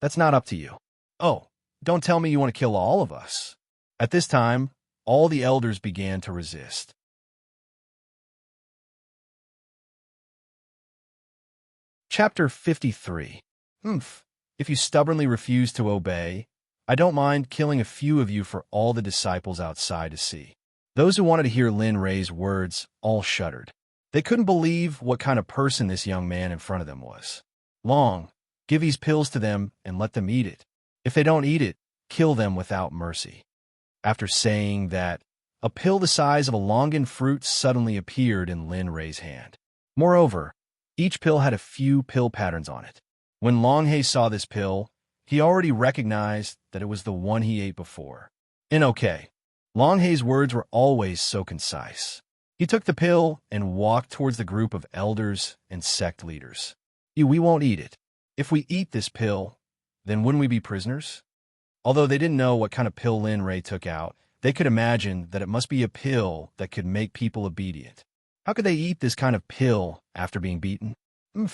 That's not up to you. Oh, don't tell me you want to kill all of us. At this time, all the elders began to resist. Chapter 53. If you stubbornly refuse to obey, I don't mind killing a few of you for all the disciples outside to see. Those who wanted to hear Lin Ray's words all shuddered. They couldn't believe what kind of person this young man in front of them was. Long, give these pills to them and let them eat it. If they don't eat it, kill them without mercy. After saying that, a pill the size of a longan fruit suddenly appeared in Lin Ray's hand. Moreover, each pill had a few pill patterns on it. When Longhae saw this pill, he already recognized that it was the one he ate before. Longhae's words were always so concise. He took the pill and walked towards the group of elders and sect leaders. We won't eat it. If we eat this pill, then wouldn't we be prisoners? Although they didn't know what kind of pill Lin Ray took out, they could imagine that it must be a pill that could make people obedient. How could they eat this kind of pill after being beaten?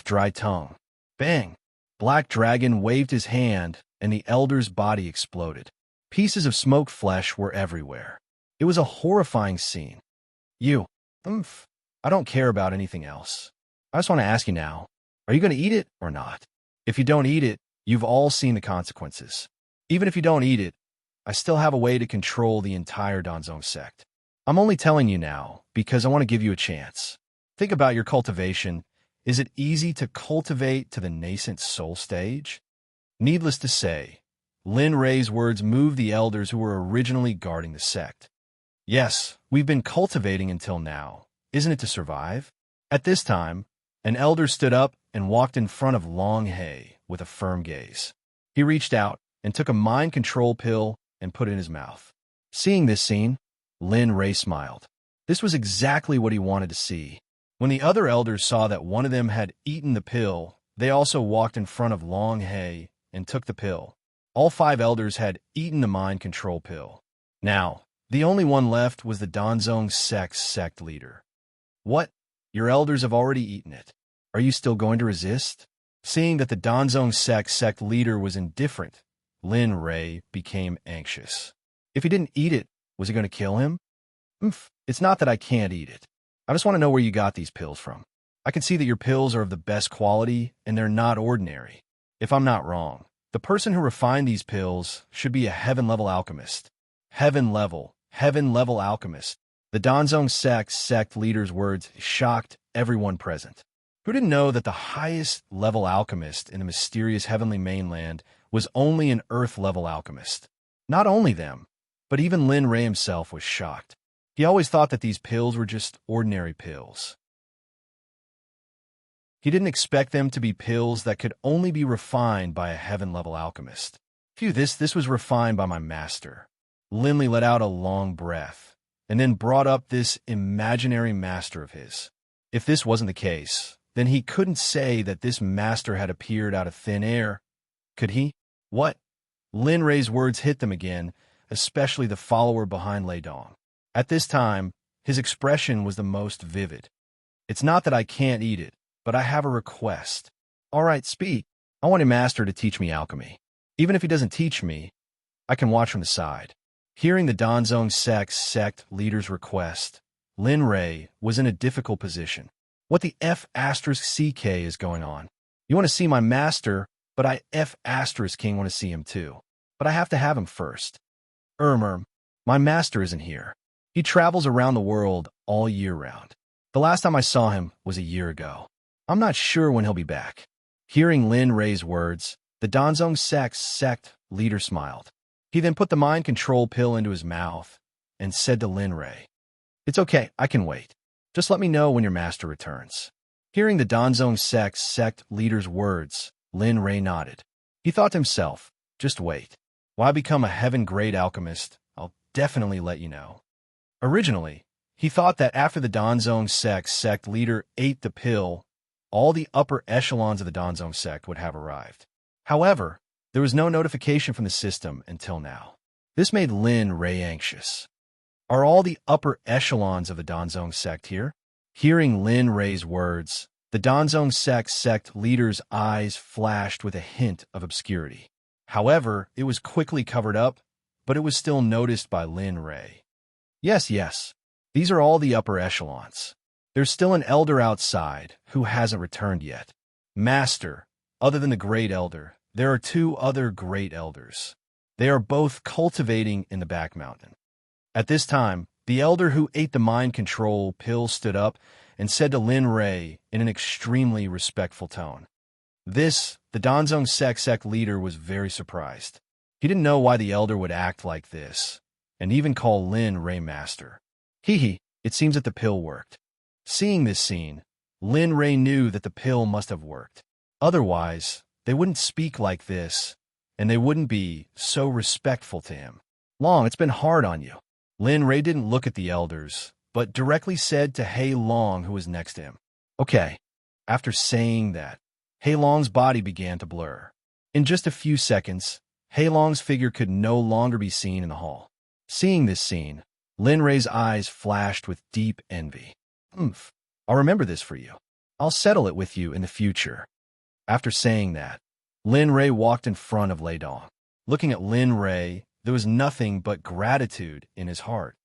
Dry tongue. Bang! Black Dragon waved his hand, and the elder's body exploded. Pieces of smoked flesh were everywhere. It was a horrifying scene. I don't care about anything else. I just want to ask you now, are you going to eat it or not? If you don't eat it, you've all seen the consequences. Even if you don't eat it, I still have a way to control the entire Danzong sect. I'm only telling you now because I want to give you a chance. Think about your cultivation. Is it easy to cultivate to the nascent soul stage? Needless to say, Lin Ray's words moved the elders who were originally guarding the sect. Yes, we've been cultivating until now. Isn't it to survive? At this time, an elder stood up and walked in front of Longhae with a firm gaze. He reached out and took a mind control pill and put it in his mouth. Seeing this scene, Lin Ray smiled. This was exactly what he wanted to see. When the other elders saw that one of them had eaten the pill, they also walked in front of Longhae and took the pill. All 5 elders had eaten the mind control pill. Now, the only one left was the Danzong sect leader. What? Your elders have already eaten it. Are you still going to resist? Seeing that the Danzong sect leader was indifferent, Lin Ray became anxious. If he didn't eat it, was he going to kill him? It's not that I can't eat it. I just want to know where you got these pills from. I can see that your pills are of the best quality, and they're not ordinary. If I'm not wrong, the person who refined these pills should be a heaven-level alchemist. Heaven-level alchemist. The Danzong sect leader's words shocked everyone present. Who didn't know that the highest-level alchemist in the mysterious heavenly mainland was only an earth-level alchemist? Not only them, but even Lin Ray himself was shocked. He always thought that these pills were just ordinary pills. He didn't expect them to be pills that could only be refined by a heaven-level alchemist. This was refined by my master. Linley let out a long breath, and then brought up this imaginary master of his. If this wasn't the case, then he couldn't say that this master had appeared out of thin air. Could he? What? Lin Ray's words hit them again, especially the follower behind Lei Dong. At this time, his expression was the most vivid. It's not that I can't eat it, but I have a request. All right, speak. I want a master to teach me alchemy. Even if he doesn't teach me, I can watch from the side. Hearing the Danzong sect leader's request, Lin Ray was in a difficult position. What the F***ck is going on? You want to see my master, but I F***king want to see him too. But I have to have him first. My master isn't here. He travels around the world all year round. The last time I saw him was a year ago. I'm not sure when he'll be back. Hearing Lin Ray's words, the Danzong sect leader smiled. He then put the mind control pill into his mouth and said to Lin Ray, "It's okay, I can wait. Just let me know when your master returns." Hearing the Danzong sect leader's words, Lin Ray nodded. He thought to himself, just wait. When I become a heaven-grade alchemist, I'll definitely let you know. Originally, he thought that after the Danzong sect leader ate the pill, all the upper echelons of the Danzong sect would have arrived. However, there was no notification from the system until now. This made Lin Ray anxious. Are all the upper echelons of the Danzong sect here? Hearing Lin Ray's words, the Danzong sect leader's eyes flashed with a hint of obscurity. However, it was quickly covered up, but it was still noticed by Lin Ray. Yes. These are all the upper echelons. There's still an elder outside who hasn't returned yet. Master, other than the Great Elder, there are two other Great Elders. They are both cultivating in the back mountain. At this time, the elder who ate the mind control pill stood up and said to Lin Ray in an extremely respectful tone. The Danzong sect leader was very surprised. He didn't know why the elder would act like this, and even call Lin Ray master. It seems that the pill worked. Seeing this scene, Lin Ray knew that the pill must have worked. Otherwise, they wouldn't speak like this, and they wouldn't be so respectful to him. Long, it's been hard on you. Lin Ray didn't look at the elders, but directly said to Hei Long, who was next to him. Okay. After saying that, Hei Long's body began to blur. In just a few seconds, Hei Long's figure could no longer be seen in the hall. Seeing this scene, Lin Ray's eyes flashed with deep envy. I'll remember this for you. I'll settle it with you in the future. After saying that, Lin Ray walked in front of Lei Dong. Looking at Lin Ray, there was nothing but gratitude in his heart.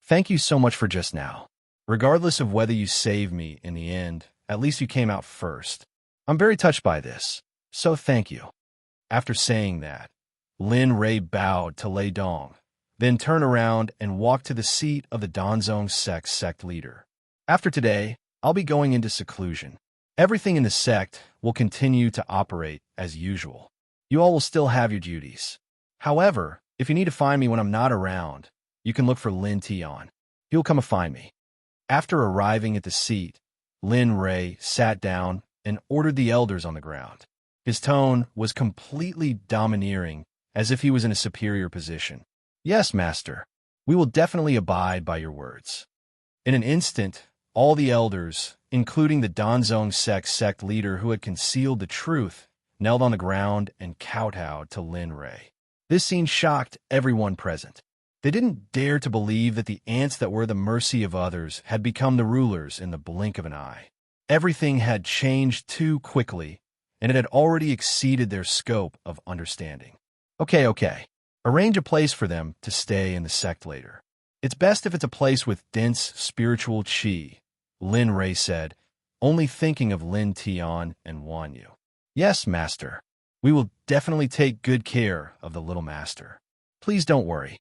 Thank you so much for just now. Regardless of whether you saved me in the end, at least you came out first. I'm very touched by this, so thank you. After saying that, Lin Ray bowed to Lei Dong, then turned around and walked to the seat of the Danzong sect leader. After today, I'll be going into seclusion. Everything in the sect will continue to operate as usual. You all will still have your duties. However, if you need to find me when I'm not around, you can look for Lin Tian. He'll come and find me. After arriving at the seat, Lin Ray sat down and ordered the elders on the ground. His tone was completely domineering, as if he was in a superior position. Yes, master. We will definitely abide by your words. In an instant, all the elders, including the Danzong sect leader who had concealed the truth, knelt on the ground and kowtowed to Lin Ray. This scene shocked everyone present. They didn't dare to believe that the ants that were the mercy of others had become the rulers in the blink of an eye. Everything had changed too quickly, and it had already exceeded their scope of understanding. Okay. Arrange a place for them to stay in the sect later. It's best if it's a place with dense spiritual qi, Lin Ray said, only thinking of Lin Tian and Wan Yu. Yes, master. We will definitely take good care of the little master. Please don't worry.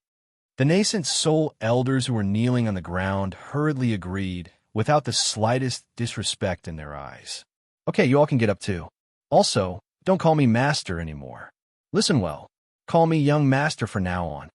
The nascent soul elders who were kneeling on the ground hurriedly agreed, without the slightest disrespect in their eyes. Okay, you all can get up too. Also, don't call me master anymore. Listen well. Call me young master from now on.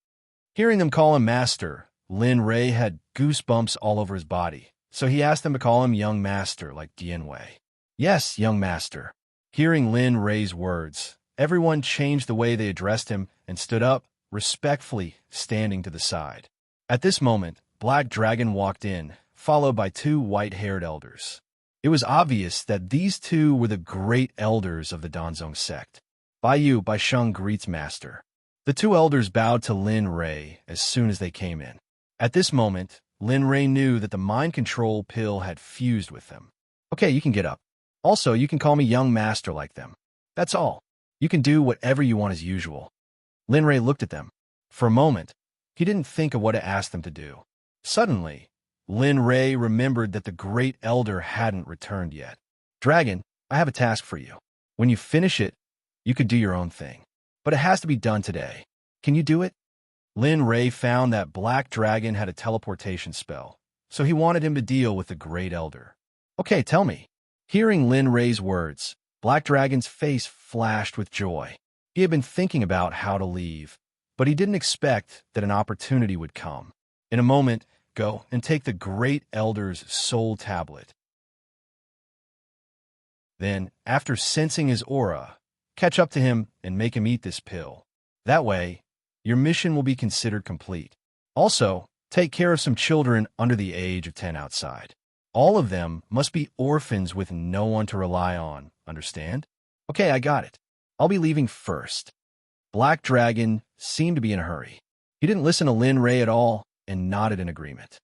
Hearing them call him master, Lin Ray had goosebumps all over his body, so he asked them to call him young master like Dian Wei. Yes, young master. Hearing Lin Ray's words, everyone changed the way they addressed him and stood up, respectfully standing to the side. At this moment, Black Dragon walked in, followed by two white-haired elders. It was obvious that these two were the great elders of the Danzong sect. Bai Sheng greets master. The two elders bowed to Lin Ray as soon as they came in. At this moment, Lin Ray knew that the mind control pill had fused with them. Okay, you can get up. Also, you can call me young master like them. That's all. You can do whatever you want as usual. Lin Ray looked at them. For a moment, he didn't think of what to ask them to do. Suddenly, Lin Ray remembered that the great elder hadn't returned yet. Dragon, I have a task for you. When you finish it, you can do your own thing. But it has to be done today. Can you do it? Lin Ray found that Black Dragon had a teleportation spell, so he wanted him to deal with the great elder. Okay, tell me. Hearing Lin Ray's words, Black Dragon's face flashed with joy. He had been thinking about how to leave, but he didn't expect that an opportunity would come. In a moment, go and take the great elder's soul tablet. Then, after sensing his aura, catch up to him and make him eat this pill. That way, your mission will be considered complete. Also, take care of some children under the age of 10 outside. All of them must be orphans with no one to rely on, understand? Okay, I got it. I'll be leaving first. Black Dragon seemed to be in a hurry. He didn't listen to Lin Ray at all and nodded in agreement.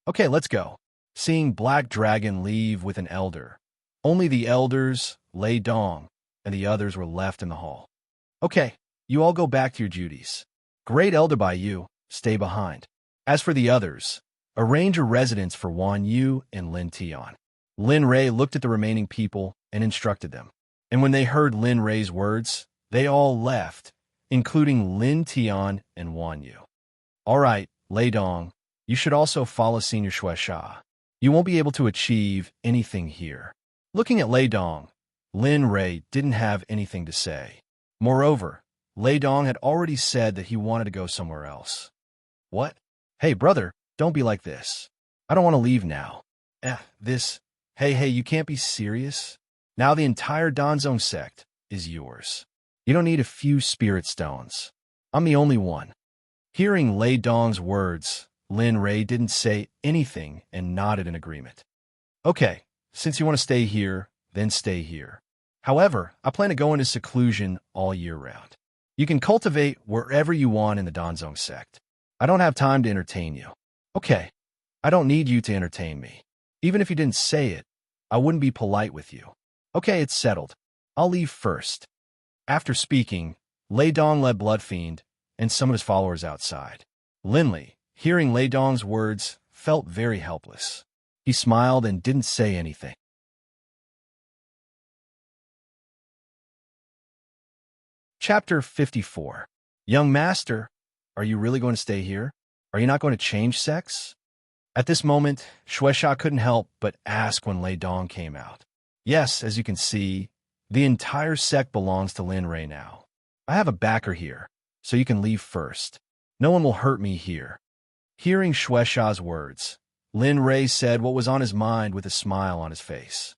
Okay, let's go. Seeing Black Dragon leave with an elder. Only the elders, Lei Dong, and the others were left in the hall. Okay, you all go back to your duties. Great elder by you, stay behind. As for the others, arrange a residence for Wan Yu and Lin Tian. Lin Ray looked at the remaining people and instructed them. And when they heard Lin Ray's words, they all left, including Lin Tian and Wan Yu. All right, Lei Dong, you should also follow Senior Shueisha. You won't be able to achieve anything here. Looking at Lei Dong, Lin Ray didn't have anything to say. Moreover, Lei Dong had already said that he wanted to go somewhere else. What? Hey, brother, don't be like this. I don't want to leave now. Hey, you can't be serious. Now the entire Danzong sect is yours. You don't need a few spirit stones. I'm the only one. Hearing Lei Dong's words, Lin Ray didn't say anything and nodded in agreement. Okay, since you want to stay here, then stay here. However, I plan to go into seclusion all year round. You can cultivate wherever you want in the Danzong sect. I don't have time to entertain you. Okay, I don't need you to entertain me. Even if you didn't say it, I wouldn't be polite with you. Okay, it's settled. I'll leave first. After speaking, Lei Dong led Bloodfiend and some of his followers outside. Linley, hearing Lei Dong's words, felt very helpless. He smiled and didn't say anything. Chapter 54. Young Master, are you really going to stay here? Are you not going to change sex? At this moment, Shueisha couldn't help but ask when Lei Dong came out. Yes, as you can see, the entire sect belongs to Lin Ray now. I have a backer here, so you can leave first. No one will hurt me here. Hearing Shueisha's words, Lin Ray said what was on his mind with a smile on his face.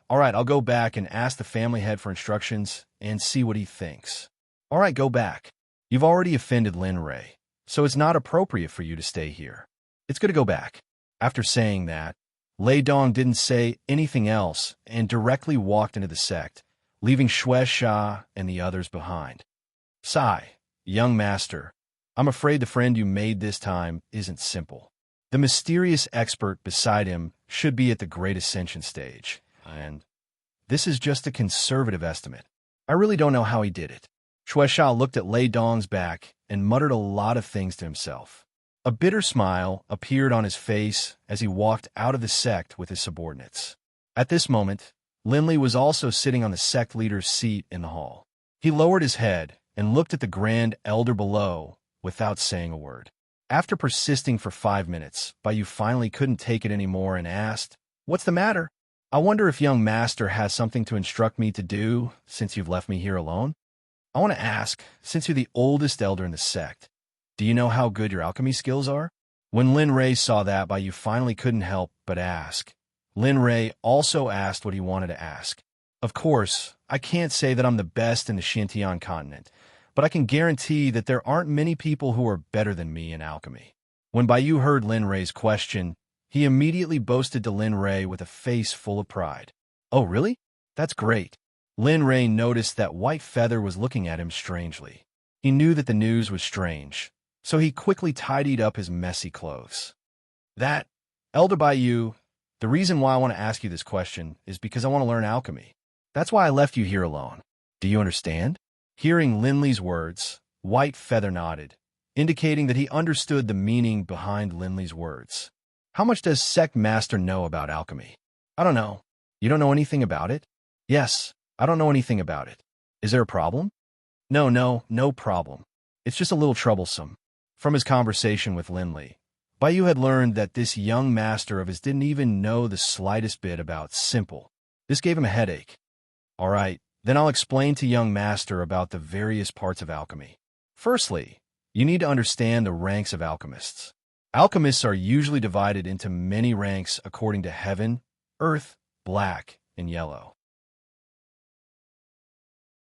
All right, I'll go back and ask the family head for instructions and see what he thinks. All right, go back. You've already offended Lin Ray, so it's not appropriate for you to stay here. It's good to go back. After saying that, Lei Dong didn't say anything else and directly walked into the sect, leaving Shueisha and the others behind. Young master, I'm afraid the friend you made this time isn't simple. The mysterious expert beside him should be at the Great Ascension stage, and this is just a conservative estimate. I really don't know how he did it. Shueisha looked at Lei Dong's back and muttered a lot of things to himself. A bitter smile appeared on his face as he walked out of the sect with his subordinates. At this moment, Linley was also sitting on the sect leader's seat in the hall. He lowered his head and looked at the Grand Elder below without saying a word. After persisting for 5 minutes, Bayu finally couldn't take it anymore and asked, "What's the matter? I wonder if young master has something to instruct me to do since you've left me here alone? I want to ask, since you're the oldest elder in the sect, do you know how good your alchemy skills are?" When Lin Ray saw that, Bayu finally couldn't help but ask. Lin Ray also asked what he wanted to ask. Of course, I can't say that I'm the best in the Xintian continent, but I can guarantee that there aren't many people who are better than me in alchemy. When Bayu heard Lin Ray's question, he immediately boasted to Lin Ray with a face full of pride. "Oh, really? That's great." Lin Ray noticed that White Feather was looking at him strangely. He knew that the news was strange, so he quickly tidied up his messy clothes. Elder Bayu, the reason why I want to ask you this question is because I want to learn alchemy. That's why I left you here alone. Do you understand?" Hearing Linley's words, White Feather nodded, indicating that he understood the meaning behind Linley's words. "How much does Sect Master know about alchemy?" "I don't know." "You don't know anything about it?" "Yes, I don't know anything about it." "Is there a problem?" No problem. It's just a little troublesome." From his conversation with Linley, Bayu had learned that this young master of his didn't even know the slightest bit about simple. This gave him a headache. "All right, then I'll explain to young master about the various parts of alchemy. Firstly, you need to understand the ranks of alchemists. Alchemists are usually divided into many ranks according to heaven, earth, black, and yellow.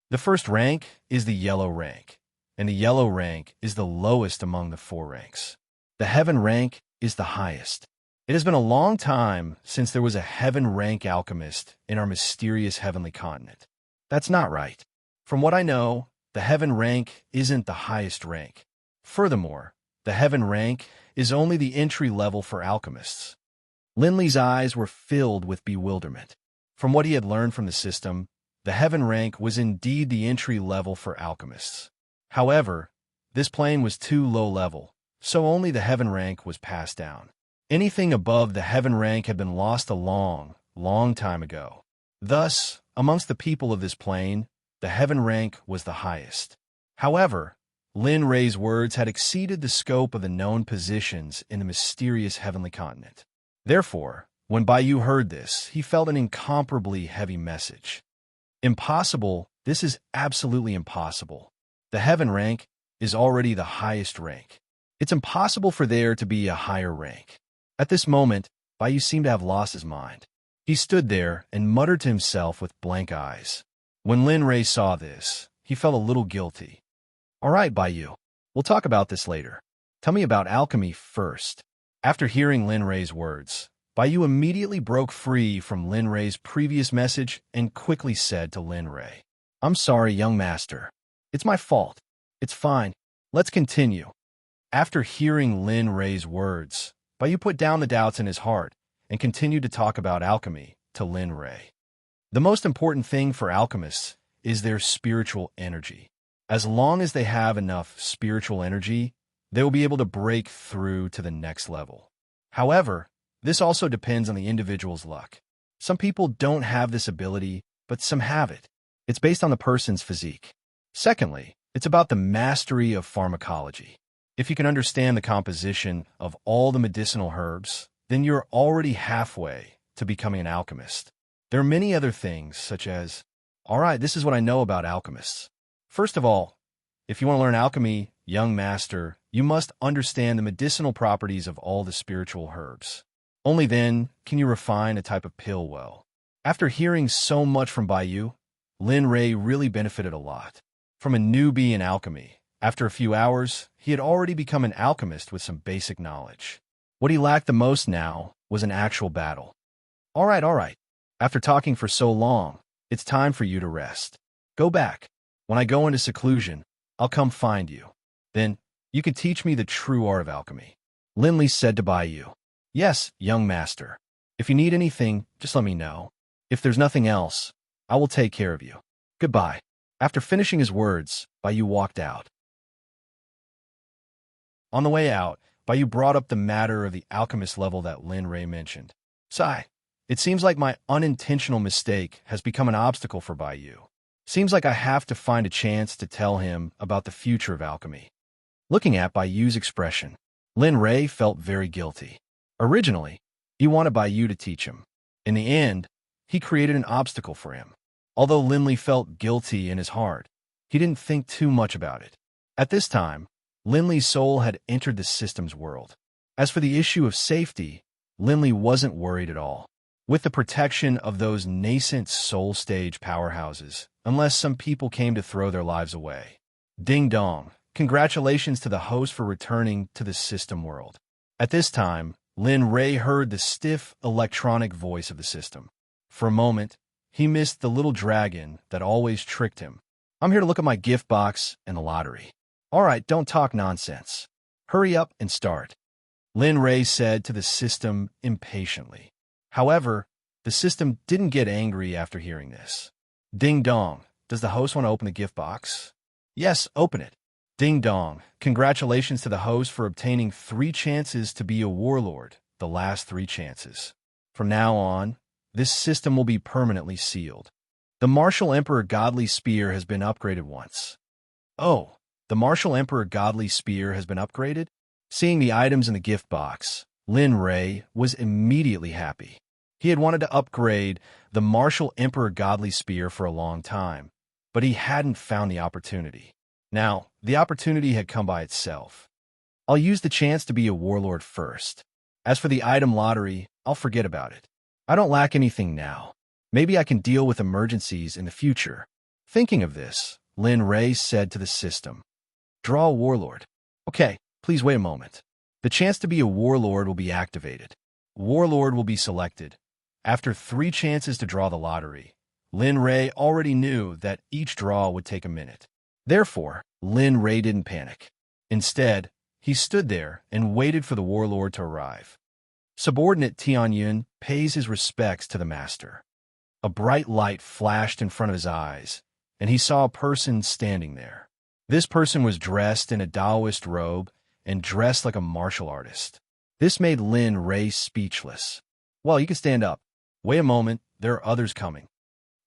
The first rank is the yellow rank, and the yellow rank is the lowest among the 4 ranks. The heaven rank is the highest. It has been a long time since there was a heaven rank alchemist in our mysterious heavenly continent. That's not right. From what I know, the heaven rank isn't the highest rank. Furthermore, the heaven rank is only the entry level for alchemists. Linley's eyes were filled with bewilderment. From what he had learned from the system, the heaven rank was indeed the entry level for alchemists. However, this plane was too low level, so only the heaven rank was passed down. Anything above the heaven rank had been lost a long, long time ago. Thus, amongst the people of this plane, the heaven rank was the highest. However, Lin Ray's words had exceeded the scope of the known positions in the mysterious heavenly continent. Therefore, when Baiyu heard this, he felt an incomparably heavy message. Impossible, this is absolutely impossible. The heaven rank is already the highest rank. It's impossible for there to be a higher rank. At this moment, Baiyu seemed to have lost his mind. He stood there and muttered to himself with blank eyes. When Lin Ray saw this, he felt a little guilty. All right, Baiyu, we'll talk about this later. Tell me about alchemy first. After hearing Lin Ray's words, Baiyu immediately broke free from Lin Ray's previous message and quickly said to Lin Ray, I'm sorry, young master. It's my fault. It's fine. Let's continue. After hearing Lin Ray's words, Baiyu put down the doubts in his heart and continued to talk about alchemy to Lin Ray. The most important thing for alchemists is their spiritual energy. As long as they have enough spiritual energy, they will be able to break through to the next level. However, this also depends on the individual's luck. Some people don't have this ability, but some have it. It's based on the person's physique. Secondly, it's about the mastery of pharmacology. If you can understand the composition of all the medicinal herbs, then you're already halfway to becoming an alchemist. There are many other things, such as, all right, this is what I know about alchemists. First of all, if you want to learn alchemy, young master, you must understand the medicinal properties of all the spiritual herbs. Only then can you refine a type of pill well. After hearing so much from Baiyu, Lin Ray really benefited a lot. From a newbie in alchemy, after a few hours, he had already become an alchemist with some basic knowledge. What he lacked the most now was an actual battle. All right. After talking for so long, it's time for you to rest. Go back. When I go into seclusion, I'll come find you. Then, you can teach me the true art of alchemy. Linley said to Baiyu. Yes, young master. If you need anything, just let me know. If there's nothing else, I will take care of you. Goodbye. After finishing his words, Baiyu walked out. On the way out, Baiyu brought up the matter of the alchemist level that Lin Ray mentioned. Sigh. It seems like my unintentional mistake has become an obstacle for Baiyu. Seems like I have to find a chance to tell him about the future of alchemy. Looking at Baiyu's expression, Lin Ray felt very guilty. Originally, he wanted Baiyu to teach him. In the end, he created an obstacle for him. Although Linley felt guilty in his heart, he didn't think too much about it. At this time, Linley's soul had entered the system's world. As for the issue of safety, Linley wasn't worried at all. With the protection of those nascent soul stage powerhouses, unless some people came to throw their lives away. Ding dong, congratulations to the host for returning to the system world. At this time, Lin Ray heard the stiff, electronic voice of the system. For a moment, he missed the little dragon that always tricked him. I'm here to look at my gift box and the lottery. All right, don't talk nonsense. Hurry up and start. Lin Ray said to the system impatiently. However, the system didn't get angry after hearing this. Ding dong, does the host want to open the gift box? Yes, open it. Ding dong, congratulations to the host for obtaining 3 chances to be a warlord, the last 3 chances. From now on, this system will be permanently sealed. The Martial Emperor Godly Spear has been upgraded once. Oh, the Martial Emperor Godly Spear has been upgraded? Seeing the items in the gift box, Lin Ray was immediately happy. He had wanted to upgrade the Martial Emperor Godly Spear for a long time, but he hadn't found the opportunity. Now, the opportunity had come by itself. I'll use the chance to be a warlord first. As for the item lottery, I'll forget about it. I don't lack anything now. Maybe I can deal with emergencies in the future. Thinking of this, Lin Ray said to the system, "Draw a warlord." "Okay, please wait a moment. The chance to be a warlord will be activated. Warlord will be selected. After 3 chances to draw the lottery, Lin Ray already knew that each draw would take a minute. Therefore, Lin Ray didn't panic. Instead, he stood there and waited for the warlord to arrive. Subordinate Tianyun pays his respects to the master. A bright light flashed in front of his eyes, and he saw a person standing there. This person was dressed in a Taoist robe and dressed like a martial artist. This made Lin Ray speechless. "Well, you can stand up. Wait a moment, there are others coming."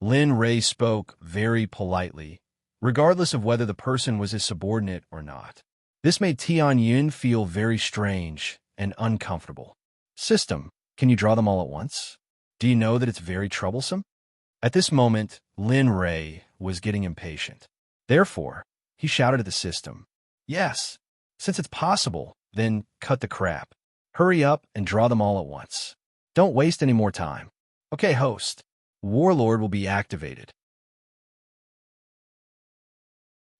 Lin Ray spoke very politely, regardless of whether the person was his subordinate or not. This made Tianyun feel very strange and uncomfortable. "System, can you draw them all at once? Do you know that it's very troublesome?" At this moment, Lin Ray was getting impatient. Therefore, he shouted at the system, "Yes, since it's possible, then cut the crap. Hurry up and draw them all at once. Don't waste any more time." "Okay, host. Warlord will be activated.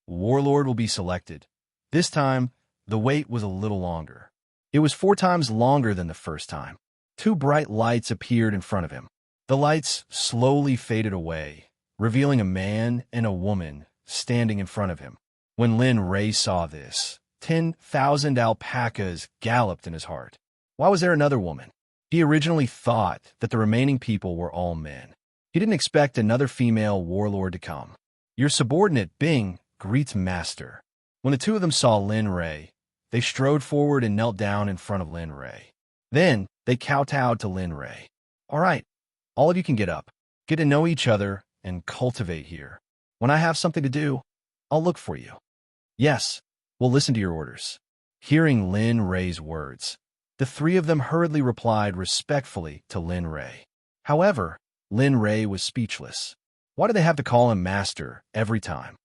Warlord will be selected." This time, the wait was a little longer. It was 4 times longer than the first time. 2 bright lights appeared in front of him. The lights slowly faded away, revealing a man and a woman standing in front of him. When Lin Ray saw this, 10,000 alpacas galloped in his heart. Why was there another woman? He originally thought that the remaining people were all men. He didn't expect another female warlord to come. Your subordinate, Bing, greets master. When the 2 of them saw Lin Ray, they strode forward and knelt down in front of Lin Ray. Then they kowtowed to Lin Ray. "All right, all of you can get up. Get to know each other and cultivate here. When I have something to do, I'll look for you." "Yes, we'll listen to your orders." Hearing Lin Ray's words, the 3 of them hurriedly replied respectfully to Lin Ray. However, Lin Ray was speechless. Why do they have to call him master every time?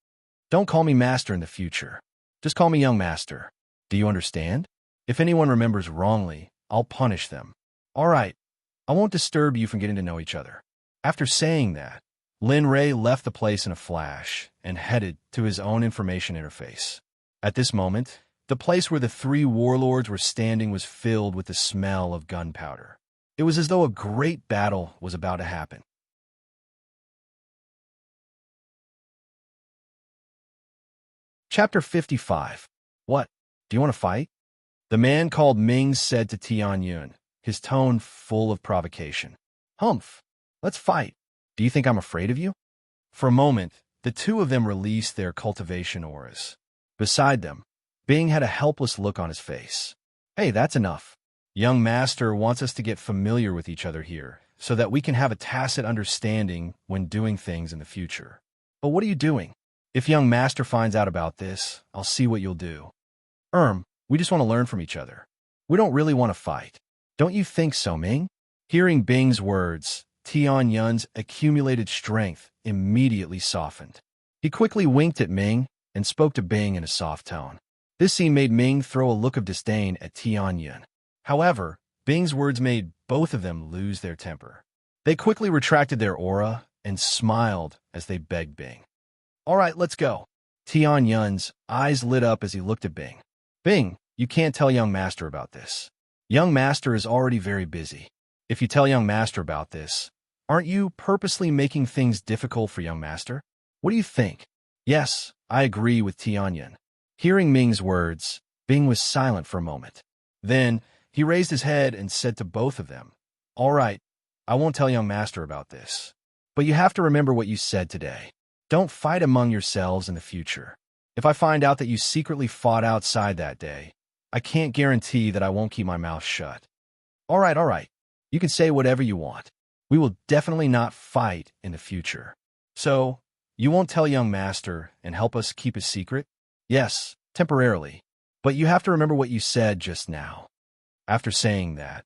"Don't call me master in the future. Just call me young master. Do you understand? If anyone remembers wrongly, I'll punish them." "All right, I won't disturb you from getting to know each other." After saying that, Lin Ray left the place in a flash and headed to his own information interface. At this moment, the place where the 3 warlords were standing was filled with the smell of gunpowder. It was as though a great battle was about to happen. Chapter 55. "What? Do you want to fight?" The man called Ming said to Tianyun, his tone full of provocation. "Humph, let's fight. Do you think I'm afraid of you?" For a moment, the 2 of them released their cultivation auras. Beside them, Bing had a helpless look on his face. "Hey, that's enough. Young master wants us to get familiar with each other here, so that we can have a tacit understanding when doing things in the future. But what are you doing? If young master finds out about this, I'll see what you'll do." We just want to learn from each other. We don't really want to fight. Don't you think so, Ming?" Hearing Bing's words, Tianyun's accumulated strength immediately softened. He quickly winked at Ming and spoke to Bing in a soft tone. This scene made Ming throw a look of disdain at Tianyun. However, Bing's words made both of them lose their temper. They quickly retracted their aura and smiled as they begged Bing. "All right, let's go." Tianyun's eyes lit up as he looked at Bing. "Bing, you can't tell young master about this. Young master is already very busy. If you tell young master about this, aren't you purposely making things difficult for young master? What do you think?" "Yes, I agree with Tianyun." Hearing Ming's words, Bing was silent for a moment. Then he raised his head and said to both of them, "All right, I won't tell young master about this. But you have to remember what you said today. Don't fight among yourselves in the future. If I find out that you secretly fought outside that day, I can't guarantee that I won't keep my mouth shut." All right. You can say whatever you want. We will definitely not fight in the future. So, you won't tell young master and help us keep a secret?" "Yes, temporarily. But you have to remember what you said just now." After saying that,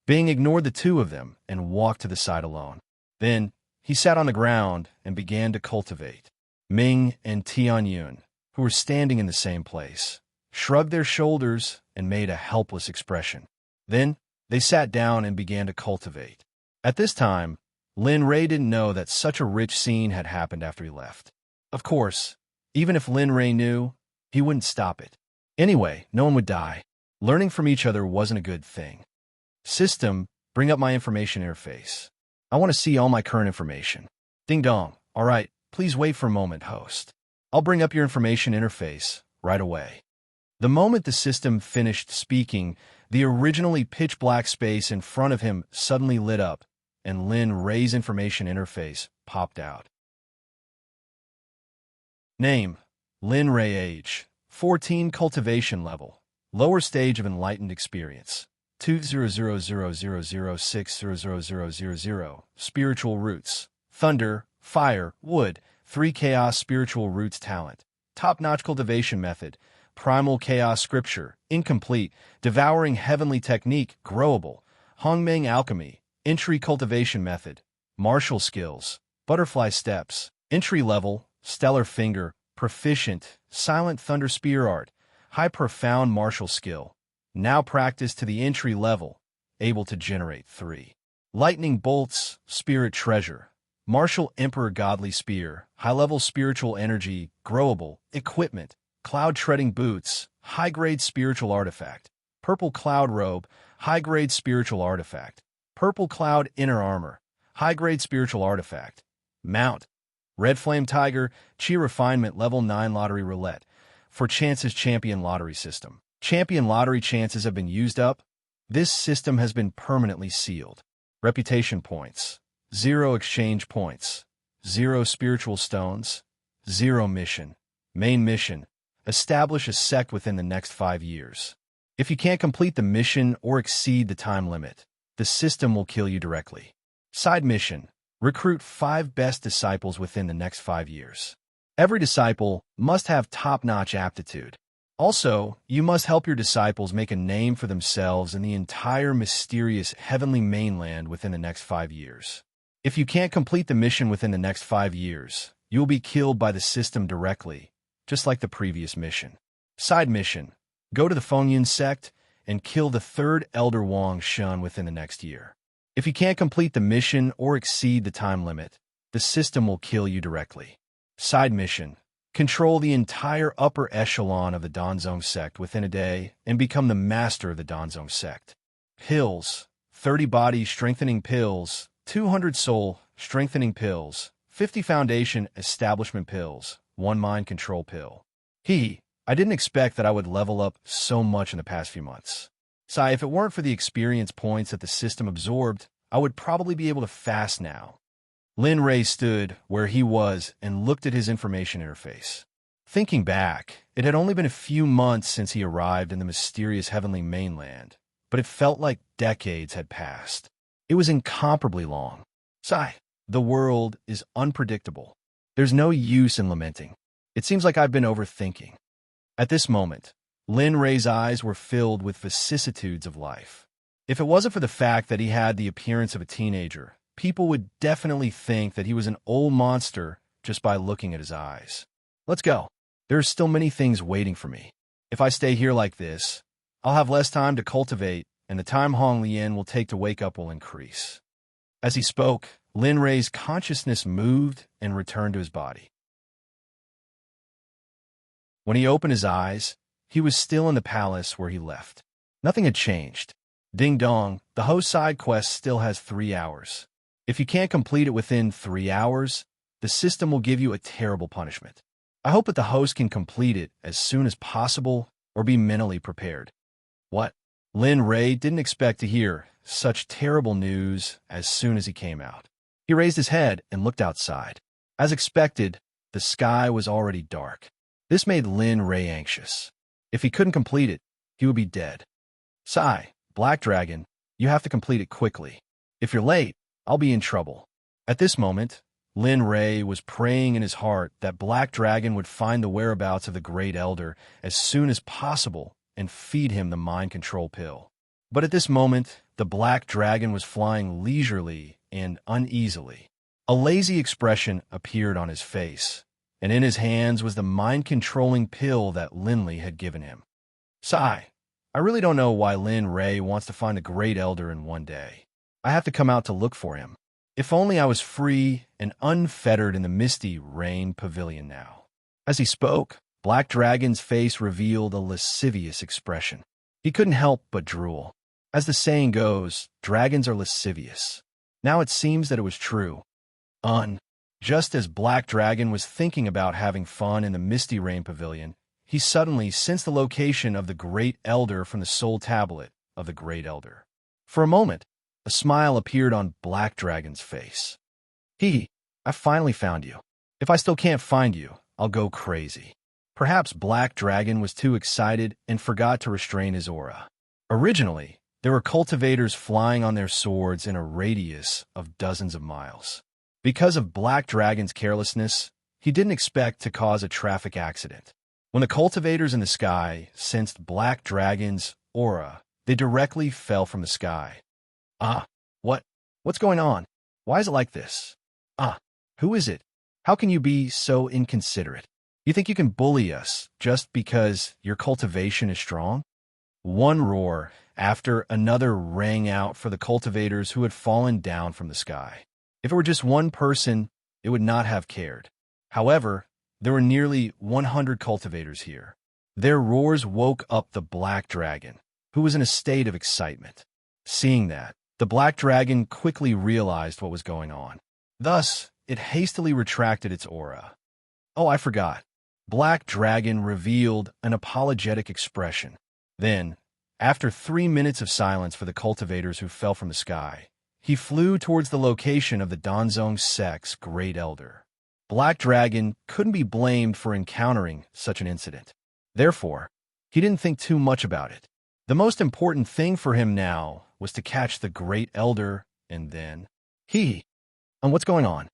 Bing ignored the 2 of them and walked to the side alone. Then, he sat on the ground and began to cultivate. Ming and Tianyun, who were standing in the same place, shrugged their shoulders and made a helpless expression. Then, they sat down and began to cultivate. At this time, Lin Ray didn't know that such a rich scene had happened after he left. Of course, even if Lin Ray knew, he wouldn't stop it. Anyway, no one would die. Learning from each other wasn't a good thing. System, bring up my information interface. I want to see all my current information. Ding dong. All right, please wait for a moment, host. I'll bring up your information interface right away. The moment the system finished speaking, the originally pitch-black space in front of him suddenly lit up, and Lin Ray's information interface popped out. Name: Lin Ray. Age: 14. Cultivation level: lower stage of enlightened experience. 2000006000000. Spiritual roots: thunder, fire, wood. 3 chaos spiritual roots talent. Top-notch cultivation method: primal chaos scripture, incomplete. Devouring heavenly technique, growable. Hongmeng alchemy, entry cultivation method. Martial skills: butterfly steps. Entry level: stellar finger, proficient. Silent thunder spear art, high profound martial skill. Now practice to the entry level, able to generate 3. Lightning bolts, spirit treasure. Martial emperor godly spear, high-level spiritual energy, growable. Equipment: cloud treading boots, high-grade spiritual artifact. Purple cloud robe, high-grade spiritual artifact. Purple cloud inner armor, high-grade spiritual artifact. Mount: red flame tiger, chi refinement level 9 lottery roulette. For chances champion lottery system. Champion lottery chances have been used up. This system has been permanently sealed. Reputation points: 0 exchange points. 0 spiritual stones. 0 mission. Main mission: establish a sect within the next 5 years. If you can't complete the mission or exceed the time limit, the system will kill you directly. Side mission: recruit 5 best disciples within the next 5 years. Every disciple must have top-notch aptitude. Also, you must help your disciples make a name for themselves in the entire mysterious heavenly mainland within the next 5 years. If you can't complete the mission within the next 5 years, you will be killed by the system directly, just like the previous mission. Side mission: go to the Fengyun Sect and kill the 3rd Elder Wang Shun within the next year. If you can't complete the mission or exceed the time limit, the system will kill you directly. Side mission: control the entire upper echelon of the Danzong Sect within a day and become the master of the Danzong Sect. Pills: 30 body strengthening pills, 200 soul strengthening pills, 50 foundation establishment pills, 1 mind control pill. I didn't expect that I would level up so much in the past few months. If it weren't for the experience points that the system absorbed, I would probably be able to fast now. Lin Ray stood where he was and looked at his information interface. Thinking back, it had only been a few months since he arrived in the mysterious heavenly mainland, but it felt like decades had passed. It was incomparably long. The world is unpredictable. There's no use in lamenting. It seems like I've been overthinking. At this moment, Lin Ray's eyes were filled with vicissitudes of life. If it wasn't for the fact that he had the appearance of a teenager, people would definitely think that he was an old monster just by looking at his eyes. Let's go. There are still many things waiting for me. If I stay here like this, I'll have less time to cultivate, and the time Hong Lian will take to wake up will increase. As he spoke, Lin Ray's consciousness moved and returned to his body. When he opened his eyes, he was still in the palace where he left. Nothing had changed. Ding dong, the host side quest still has 3 hours. If you can't complete it within 3 hours, the system will give you a terrible punishment. I hope that the host can complete it as soon as possible or be mentally prepared. What? Lin Ray didn't expect to hear such terrible news as soon as he came out. He raised his head and looked outside. As expected, the sky was already dark. This made Lin Ray anxious. If he couldn't complete it, he would be dead. Black Dragon, you have to complete it quickly. If you're late, I'll be in trouble. At this moment, Lin Ray was praying in his heart that Black Dragon would find the whereabouts of the Great Elder as soon as possible and feed him the mind control pill. But at this moment, the Black Dragon was flying leisurely and uneasily. A lazy expression appeared on his face, and in his hands was the mind-controlling pill that Linley had given him. I really don't know why Lin Ray wants to find the Great Elder in one day. I have to come out to look for him. If only I was free and unfettered in the misty rain pavilion now. As he spoke, Black Dragon's face revealed a lascivious expression. He couldn't help but drool. As the saying goes, dragons are lascivious. Now it seems that it was true. Just as Black Dragon was thinking about having fun in the misty rain pavilion, he suddenly sensed the location of the Great Elder from the soul tablet of the Great Elder. For a moment, a smile appeared on Black Dragon's face. I finally found you. If I still can't find you, I'll go crazy. Perhaps Black Dragon was too excited and forgot to restrain his aura. Originally, there were cultivators flying on their swords in a radius of dozens of miles. Because of Black Dragon's carelessness, he didn't expect to cause a traffic accident. When the cultivators in the sky sensed Black Dragon's aura, they directly fell from the sky. What's going on? Why is it like this? Who is it? How can you be so inconsiderate? You think you can bully us just because your cultivation is strong? One roar after another rang out for the cultivators who had fallen down from the sky. If it were just one person, it would not have cared. However, there were nearly 100 cultivators here. Their roars woke up the Black Dragon, who was in a state of excitement. Seeing that, the Black Dragon quickly realized what was going on. Thus, it hastily retracted its aura. I forgot. Black Dragon revealed an apologetic expression. Then, after 3 minutes of silence for the cultivators who fell from the sky, he flew towards the location of the Danzong Sect's Great Elder. Black Dragon couldn't be blamed for encountering such an incident. Therefore, he didn't think too much about it. The most important thing for him now was to catch the Great Elder, and then... what's going on?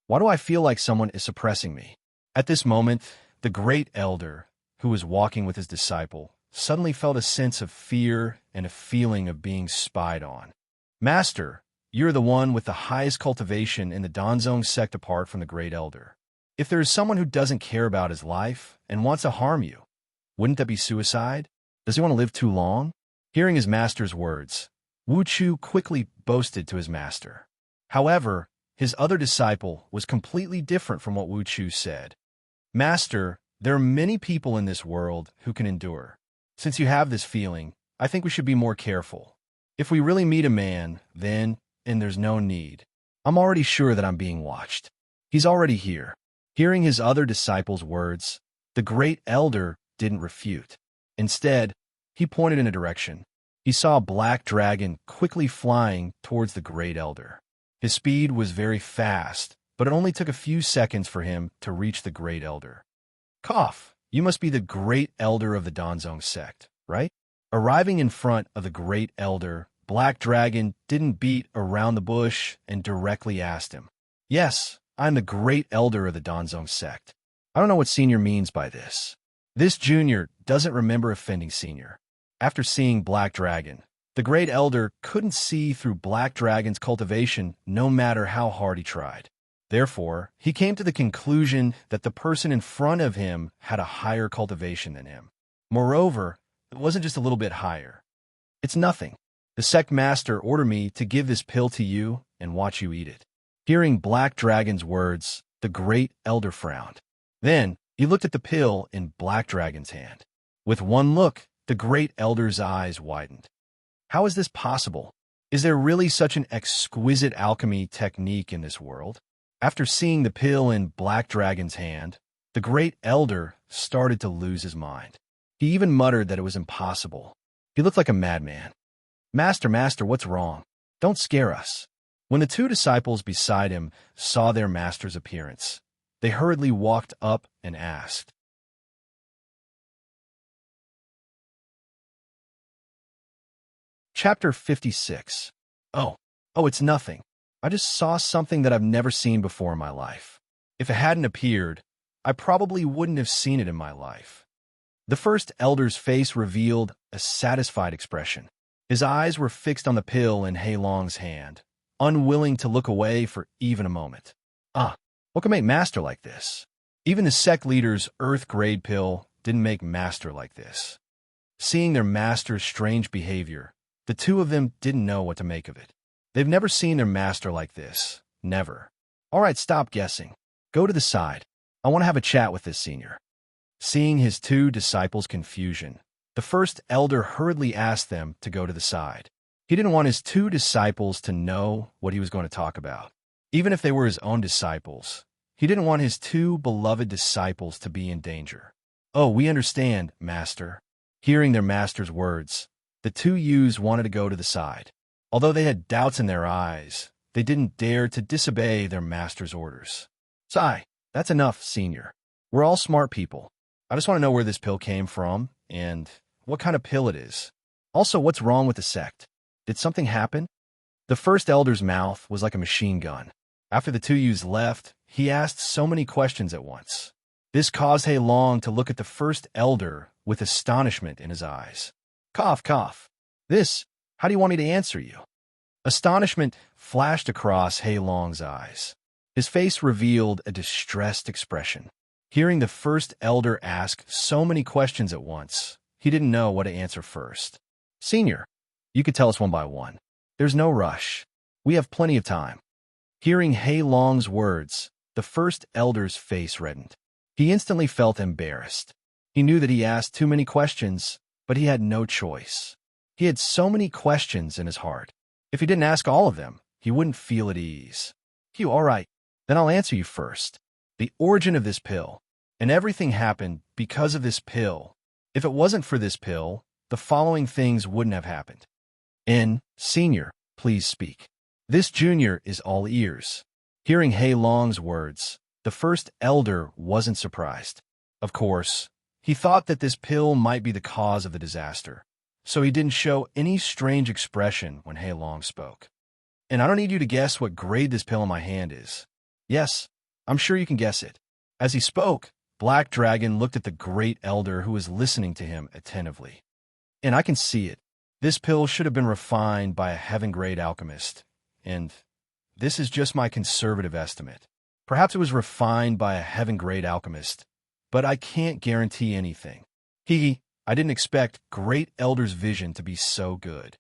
Why do I feel like someone is suppressing me? At this moment, the Great Elder, who was walking with his disciple, suddenly felt a sense of fear and a feeling of being spied on. Master, you're the one with the highest cultivation in the Danzong Sect apart from the Great Elder. If there is someone who doesn't care about his life and wants to harm you, wouldn't that be suicide? Does he want to live too long? Hearing his master's words, Wu Chu quickly boasted to his master. However, his other disciple was completely different from what Wu Chu said. Master, there are many people in this world who can endure. Since you have this feeling, I think we should be more careful. If we really meet a man, then there's no need. I'm already sure that I'm being watched. He's already here. Hearing his other disciple's words, the Great Elder didn't refute. Instead, he pointed in a direction. He saw a Black Dragon quickly flying towards the Great Elder. His speed was very fast, but it only took a few seconds for him to reach the Great Elder. Cough, you must be the Great Elder of the Danzong Sect, right? Arriving in front of the Great Elder, Black Dragon didn't beat around the bush and directly asked him. Yes, I'm the Great Elder of the Danzong Sect. I don't know what Senior means by this. This Junior doesn't remember offending Senior. After seeing Black Dragon, the Great Elder couldn't see through Black Dragon's cultivation no matter how hard he tried. Therefore, he came to the conclusion that the person in front of him had a higher cultivation than him. Moreover, it wasn't just a little bit higher. It's nothing. The sect master ordered me to give this pill to you and watch you eat it. Hearing Black Dragon's words, the Great Elder frowned. Then, he looked at the pill in Black Dragon's hand. With one look, the Great Elder's eyes widened. How is this possible? Is there really such an exquisite alchemy technique in this world? After seeing the pill in Black Dragon's hand, the Great Elder started to lose his mind. He even muttered that it was impossible. He looked like a madman. Master, what's wrong? Don't scare us. When the two disciples beside him saw their master's appearance, they hurriedly walked up and asked. Chapter 56. Oh, it's nothing. I just saw something that I've never seen before in my life. If it hadn't appeared, I probably wouldn't have seen it in my life. The first elder's face revealed a satisfied expression. His eyes were fixed on the pill in Hei Long's hand, unwilling to look away for even a moment. What can make Master like this? Even the sect leader's Earth-grade pill didn't make Master like this. Seeing their master's strange behavior, the two of them didn't know what to make of it. They've never seen their master like this. Never. All right, stop guessing. Go to the side. I want to have a chat with this senior. Seeing his two disciples' confusion, the first elder hurriedly asked them to go to the side. He didn't want his two disciples to know what he was going to talk about. Even if they were his own disciples, he didn't want his two beloved disciples to be in danger. Oh, we understand, Master. Hearing their master's words, the two youths wanted to go to the side. Although they had doubts in their eyes, they didn't dare to disobey their master's orders. Sigh, that's enough, senior. We're all smart people. I just want to know where this pill came from and what kind of pill it is. Also, what's wrong with the sect? Did something happen? The first elder's mouth was like a machine gun. After the two youths left, he asked so many questions at once. This caused Hei Long to look at the first elder with astonishment in his eyes. Cough, cough. How do you want me to answer you? Astonishment flashed across Hei Long's eyes. His face revealed a distressed expression. Hearing the first elder ask so many questions at once, he didn't know what to answer first. Senior, you could tell us one by one. There's no rush. We have plenty of time. Hearing Hei Long's words, the first elder's face reddened. He instantly felt embarrassed. He knew that he asked too many questions, but he had no choice. He had so many questions in his heart. If he didn't ask all of them, he wouldn't feel at ease. All right, then I'll answer you first. The origin of this pill, and everything happened because of this pill. If it wasn't for this pill, the following things wouldn't have happened. Senior, please speak. This junior is all ears. Hearing Hei Long's words, the first elder wasn't surprised. Of course, he thought that this pill might be the cause of the disaster, so he didn't show any strange expression when Hei Long spoke. And I don't need you to guess what grade this pill in my hand is. Yes, I'm sure you can guess it. As he spoke, Black Dragon looked at the great elder who was listening to him attentively. And I can see it. This pill should have been refined by a heaven-grade alchemist, and this is just my conservative estimate. Perhaps it was refined by a heaven-grade alchemist, but I can't guarantee anything. I didn't expect Great Elder's vision to be so good.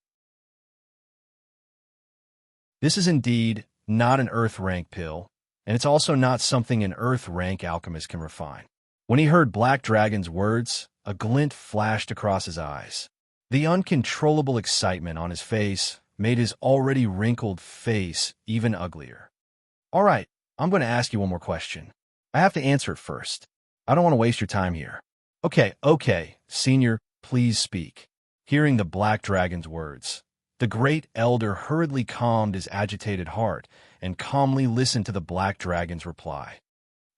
This is indeed not an Earth-rank pill, and it's also not something an Earth-rank alchemist can refine. When he heard Black Dragon's words, a glint flashed across his eyes. The uncontrollable excitement on his face made his already wrinkled face even uglier. All right, I'm going to ask you one more question. I have to answer it first. I don't want to waste your time here. Okay, senior, please speak. Hearing the Black Dragon's words, the great elder hurriedly calmed his agitated heart and calmly listened to the Black Dragon's reply.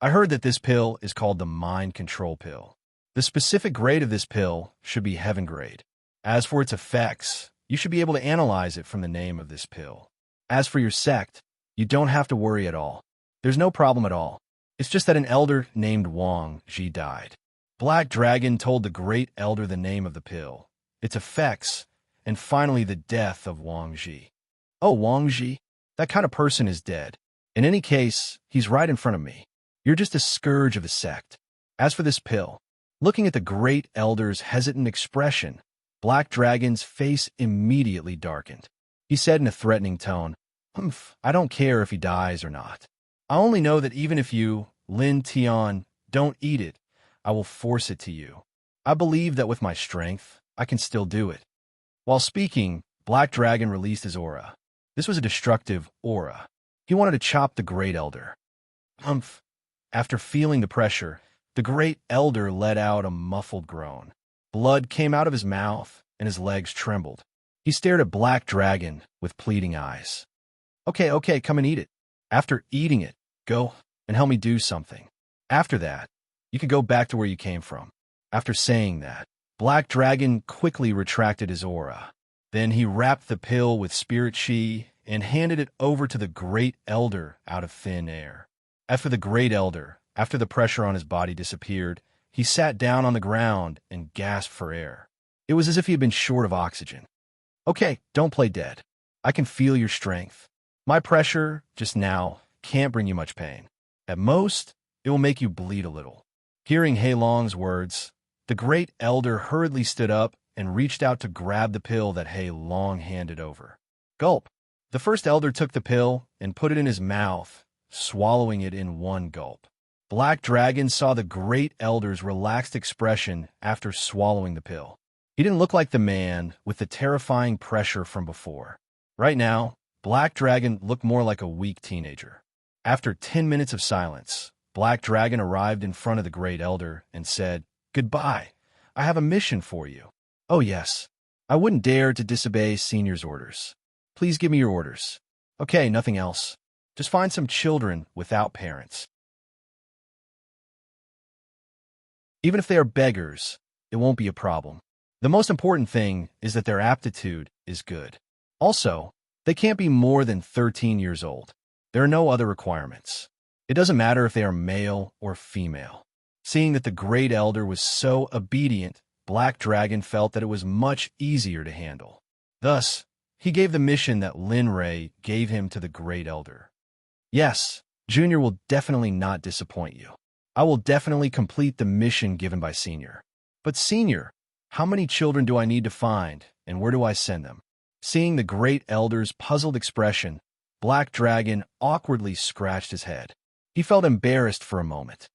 I heard that this pill is called the mind control pill. The specific grade of this pill should be heaven grade. As for its effects, you should be able to analyze it from the name of this pill. As for your sect, you don't have to worry at all. There's no problem at all. It's just that an elder named Wang Ji died. Black Dragon told the great elder the name of the pill, its effects, and finally the death of Wang Ji. Oh, Wang Ji? That kind of person is dead. In any case, he's right in front of me. You're just a scourge of the sect. As for this pill, looking at the great elder's hesitant expression, Black Dragon's face immediately darkened. He said in a threatening tone, I don't care if he dies or not. I only know that even if you, Lin Tian, don't eat it, I will force it to you. I believe that with my strength, I can still do it. While speaking, Black Dragon released his aura. This was a destructive aura. He wanted to chop the great elder. After feeling the pressure, the great elder let out a muffled groan. Blood came out of his mouth, and his legs trembled. He stared at Black Dragon with pleading eyes. Okay, come and eat it. After eating it, go and help me do something. After that, you can go back to where you came from. After saying that, Black Dragon quickly retracted his aura. Then he wrapped the pill with spirit chi and handed it over to the great elder out of thin air. After the great elder, after the pressure on his body disappeared, he sat down on the ground and gasped for air. It was as if he had been short of oxygen. Okay, don't play dead. I can feel your strength. My pressure, just now, can't bring you much pain. At most, it will make you bleed a little. Hearing Hei Long's words, the great elder hurriedly stood up and reached out to grab the pill that Hei Long handed over. Gulp! The first elder took the pill and put it in his mouth, swallowing it in one gulp. Black Dragon saw the great elder's relaxed expression after swallowing the pill. He didn't look like the man with the terrifying pressure from before. Right now, Black Dragon looked more like a weak teenager. After 10 minutes of silence, Black Dragon arrived in front of the great elder and said, "Goodbye. I have a mission for you." "Oh yes. I wouldn't dare to disobey Senior's orders. Please give me your orders." "Okay, nothing else. Just find some children without parents. Even if they are beggars, it won't be a problem. The most important thing is that their aptitude is good. Also, they can't be more than 13 years old. There are no other requirements. It doesn't matter if they are male or female." Seeing that the great elder was so obedient, Black Dragon felt that it was much easier to handle. Thus, he gave the mission that Lin Ray gave him to the great elder. "Yes, Junior will definitely not disappoint you. I will definitely complete the mission given by Senior. But Senior, how many children do I need to find, and where do I send them?" Seeing the great elder's puzzled expression, Black Dragon awkwardly scratched his head. He felt embarrassed for a moment.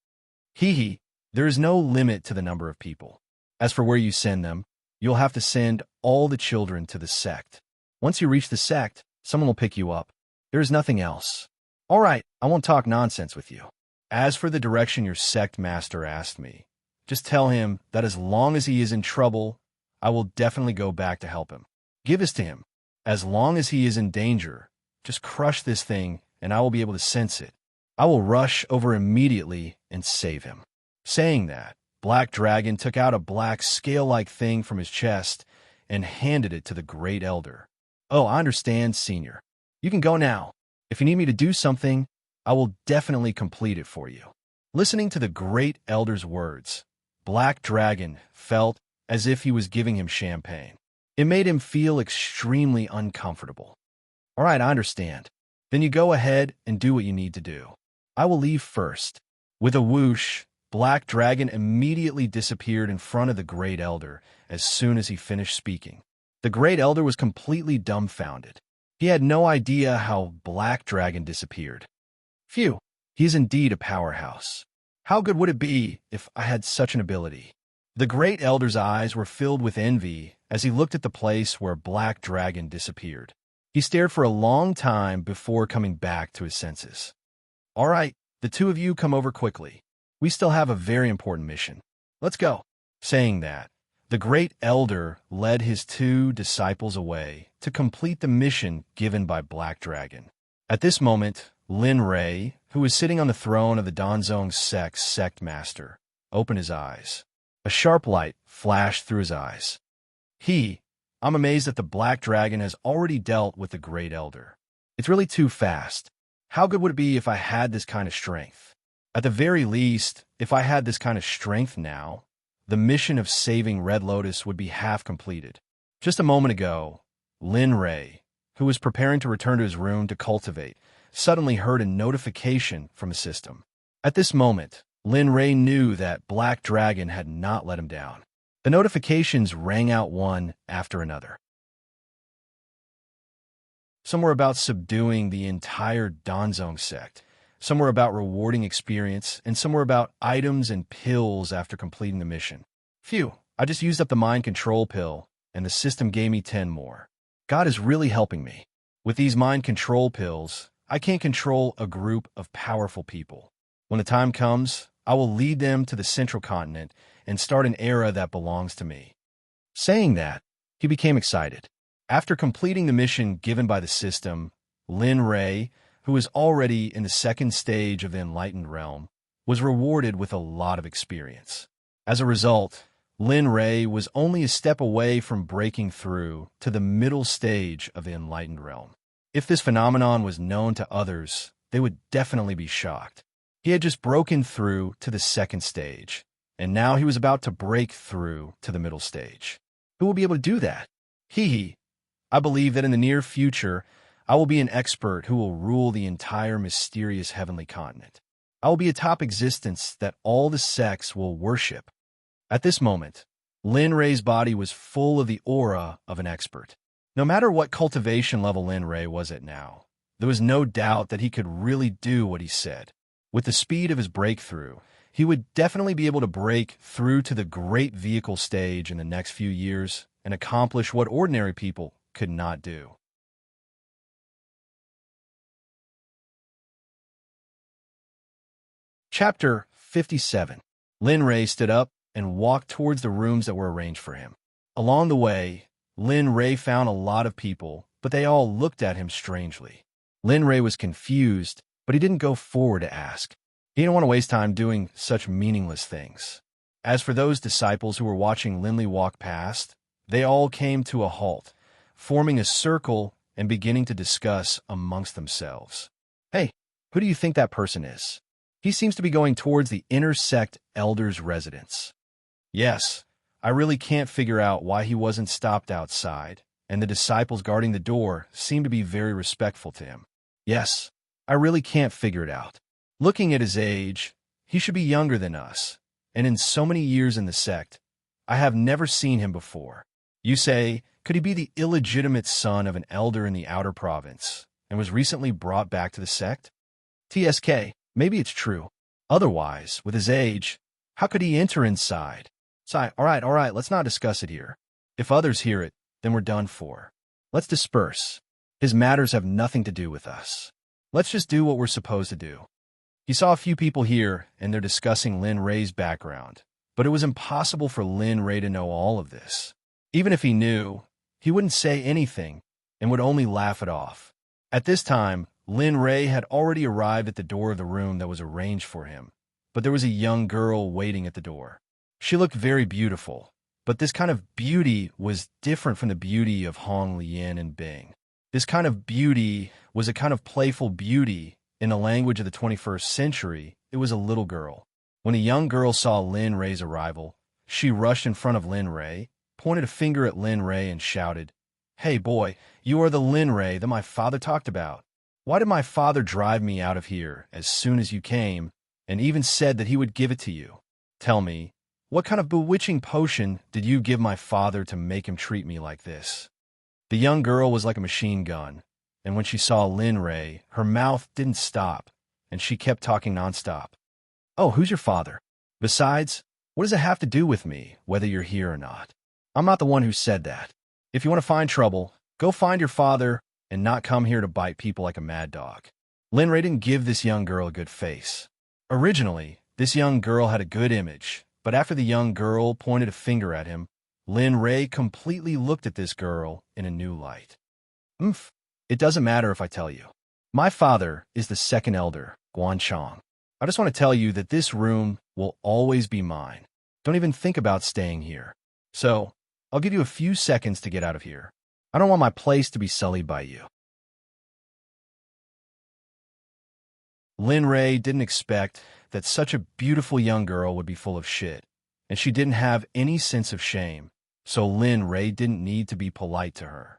There is no limit to the number of people. As for where you send them, you'll have to send all the children to the Sect. Once you reach the Sect, someone will pick you up. There is nothing else. All right, I won't talk nonsense with you. As for the direction your Sect master asked me, just tell him that as long as he is in trouble, I will definitely go back to help him. Give this to him. As long as he is in danger, just crush this thing and I will be able to sense it. I will rush over immediately and save him." Saying that, Black Dragon took out a black scale-like thing from his chest and handed it to the great elder. "Oh, I understand, Senior. You can go now. If you need me to do something, I will definitely complete it for you." Listening to the great elder's words, Black Dragon felt as if he was giving him champagne. It made him feel extremely uncomfortable. "All right, I understand. Then you go ahead and do what you need to do. I will leave first." With a whoosh, Black Dragon immediately disappeared in front of the great elder as soon as he finished speaking. The great elder was completely dumbfounded. He had no idea how Black Dragon disappeared. Phew, he is indeed a powerhouse. How good would it be if I had such an ability? The great elder's eyes were filled with envy as he looked at the place where Black Dragon disappeared. He stared for a long time before coming back to his senses. "All right, the two of you come over quickly. We still have a very important mission. Let's go." Saying that, the great elder led his two disciples away to complete the mission given by Black Dragon. At this moment, Lin Ray, who was sitting on the throne of the Danzong Sect's Sect Master, opened his eyes. A sharp light flashed through his eyes. I'm amazed that the Black Dragon has already dealt with the great elder. It's really too fast. How good would it be if I had this kind of strength? At the very least, if I had this kind of strength now, the mission of saving Red Lotus would be half completed. Just a moment ago, Lin Ray, who was preparing to return to his room to cultivate, suddenly heard a notification from the system. At this moment, Lin Ray knew that Black Dragon had not let him down. The notifications rang out one after another. Some were about subduing the entire Danzong sect, some were about rewarding experience, and some were about items and pills after completing the mission. Phew, I just used up the mind control pill, and the system gave me 10 more. God is really helping me. With these mind control pills, I can control a group of powerful people. When the time comes, I will lead them to the central continent and start an era that belongs to me. Saying that, he became excited. After completing the mission given by the system, Lin Ray, who was already in the second stage of the enlightened realm, was rewarded with a lot of experience. As a result, Lin Ray was only a step away from breaking through to the middle stage of the enlightened realm. If this phenomenon was known to others, they would definitely be shocked. He had just broken through to the second stage, and now he was about to break through to the middle stage. Who will be able to do that? I believe that in the near future, I will be an expert who will rule the entire mysterious heavenly continent. I will be a top existence that all the sects will worship. At this moment, Lin Ray's body was full of the aura of an expert. No matter what cultivation level Lin Ray was at now, there was no doubt that he could really do what he said. With the speed of his breakthrough, he would definitely be able to break through to the great vehicle stage in the next few years and accomplish what ordinary people could not do. Chapter 57. Lin Ray stood up and walked towards the rooms that were arranged for him. Along the way, Lin Ray found a lot of people, but they all looked at him strangely. Lin Ray was confused, but he didn't go forward to ask. He didn't want to waste time doing such meaningless things. As for those disciples who were watching Lin Ray walk past, they all came to a halt, forming a circle and beginning to discuss amongst themselves. Hey, who do you think that person is? He seems to be going towards the inner sect elder's residence. Yes, I really can't figure out why he wasn't stopped outside, and the disciples guarding the door seem to be very respectful to him. Yes, I really can't figure it out. Looking at his age, he should be younger than us, and in so many years in the sect, I have never seen him before. You say, could he be the illegitimate son of an elder in the outer province, and was recently brought back to the sect? TSK, maybe it's true. Otherwise, with his age, how could he enter inside? All right, let's not discuss it here. If others hear it, then we're done for. Let's disperse. His matters have nothing to do with us. Let's just do what we're supposed to do. He saw a few people here, and they're discussing Lin Ray's background, but it was impossible for Lin Ray to know all of this. Even if he knew, he wouldn't say anything and would only laugh it off. At this time, Lin Ray had already arrived at the door of the room that was arranged for him, but there was a young girl waiting at the door. She looked very beautiful, but this kind of beauty was different from the beauty of Hong Lian and Bing. This kind of beauty was a kind of playful beauty. In the language of the 21st century, it was a little girl. When a young girl saw Lin Ray's arrival, she rushed in front of Lin Ray, pointed a finger at Lin Ray, and shouted, "Hey boy, you are the Lin Ray that my father talked about. Why did my father drive me out of here as soon as you came, and even said that he would give it to you? Tell me, what kind of bewitching potion did you give my father to make him treat me like this?" The young girl was like a machine gun, and when she saw Lin Ray, her mouth didn't stop, and she kept talking nonstop. "Oh, who's your father? Besides, what does it have to do with me, whether you're here or not? I'm not the one who said that. If you want to find trouble, go find your father and not come here to bite people like a mad dog." Lin Ray didn't give this young girl a good face. Originally, this young girl had a good image, but after the young girl pointed a finger at him, Lin Ray completely looked at this girl in a new light. It doesn't matter if I tell you. My father is the second elder, Guan Chong. I just want to tell you that this room will always be mine. Don't even think about staying here. So, I'll give you a few seconds to get out of here. I don't want my place to be sullied by you. Lin Ray didn't expect that such a beautiful young girl would be full of shit, and she didn't have any sense of shame, so Lin Ray didn't need to be polite to her.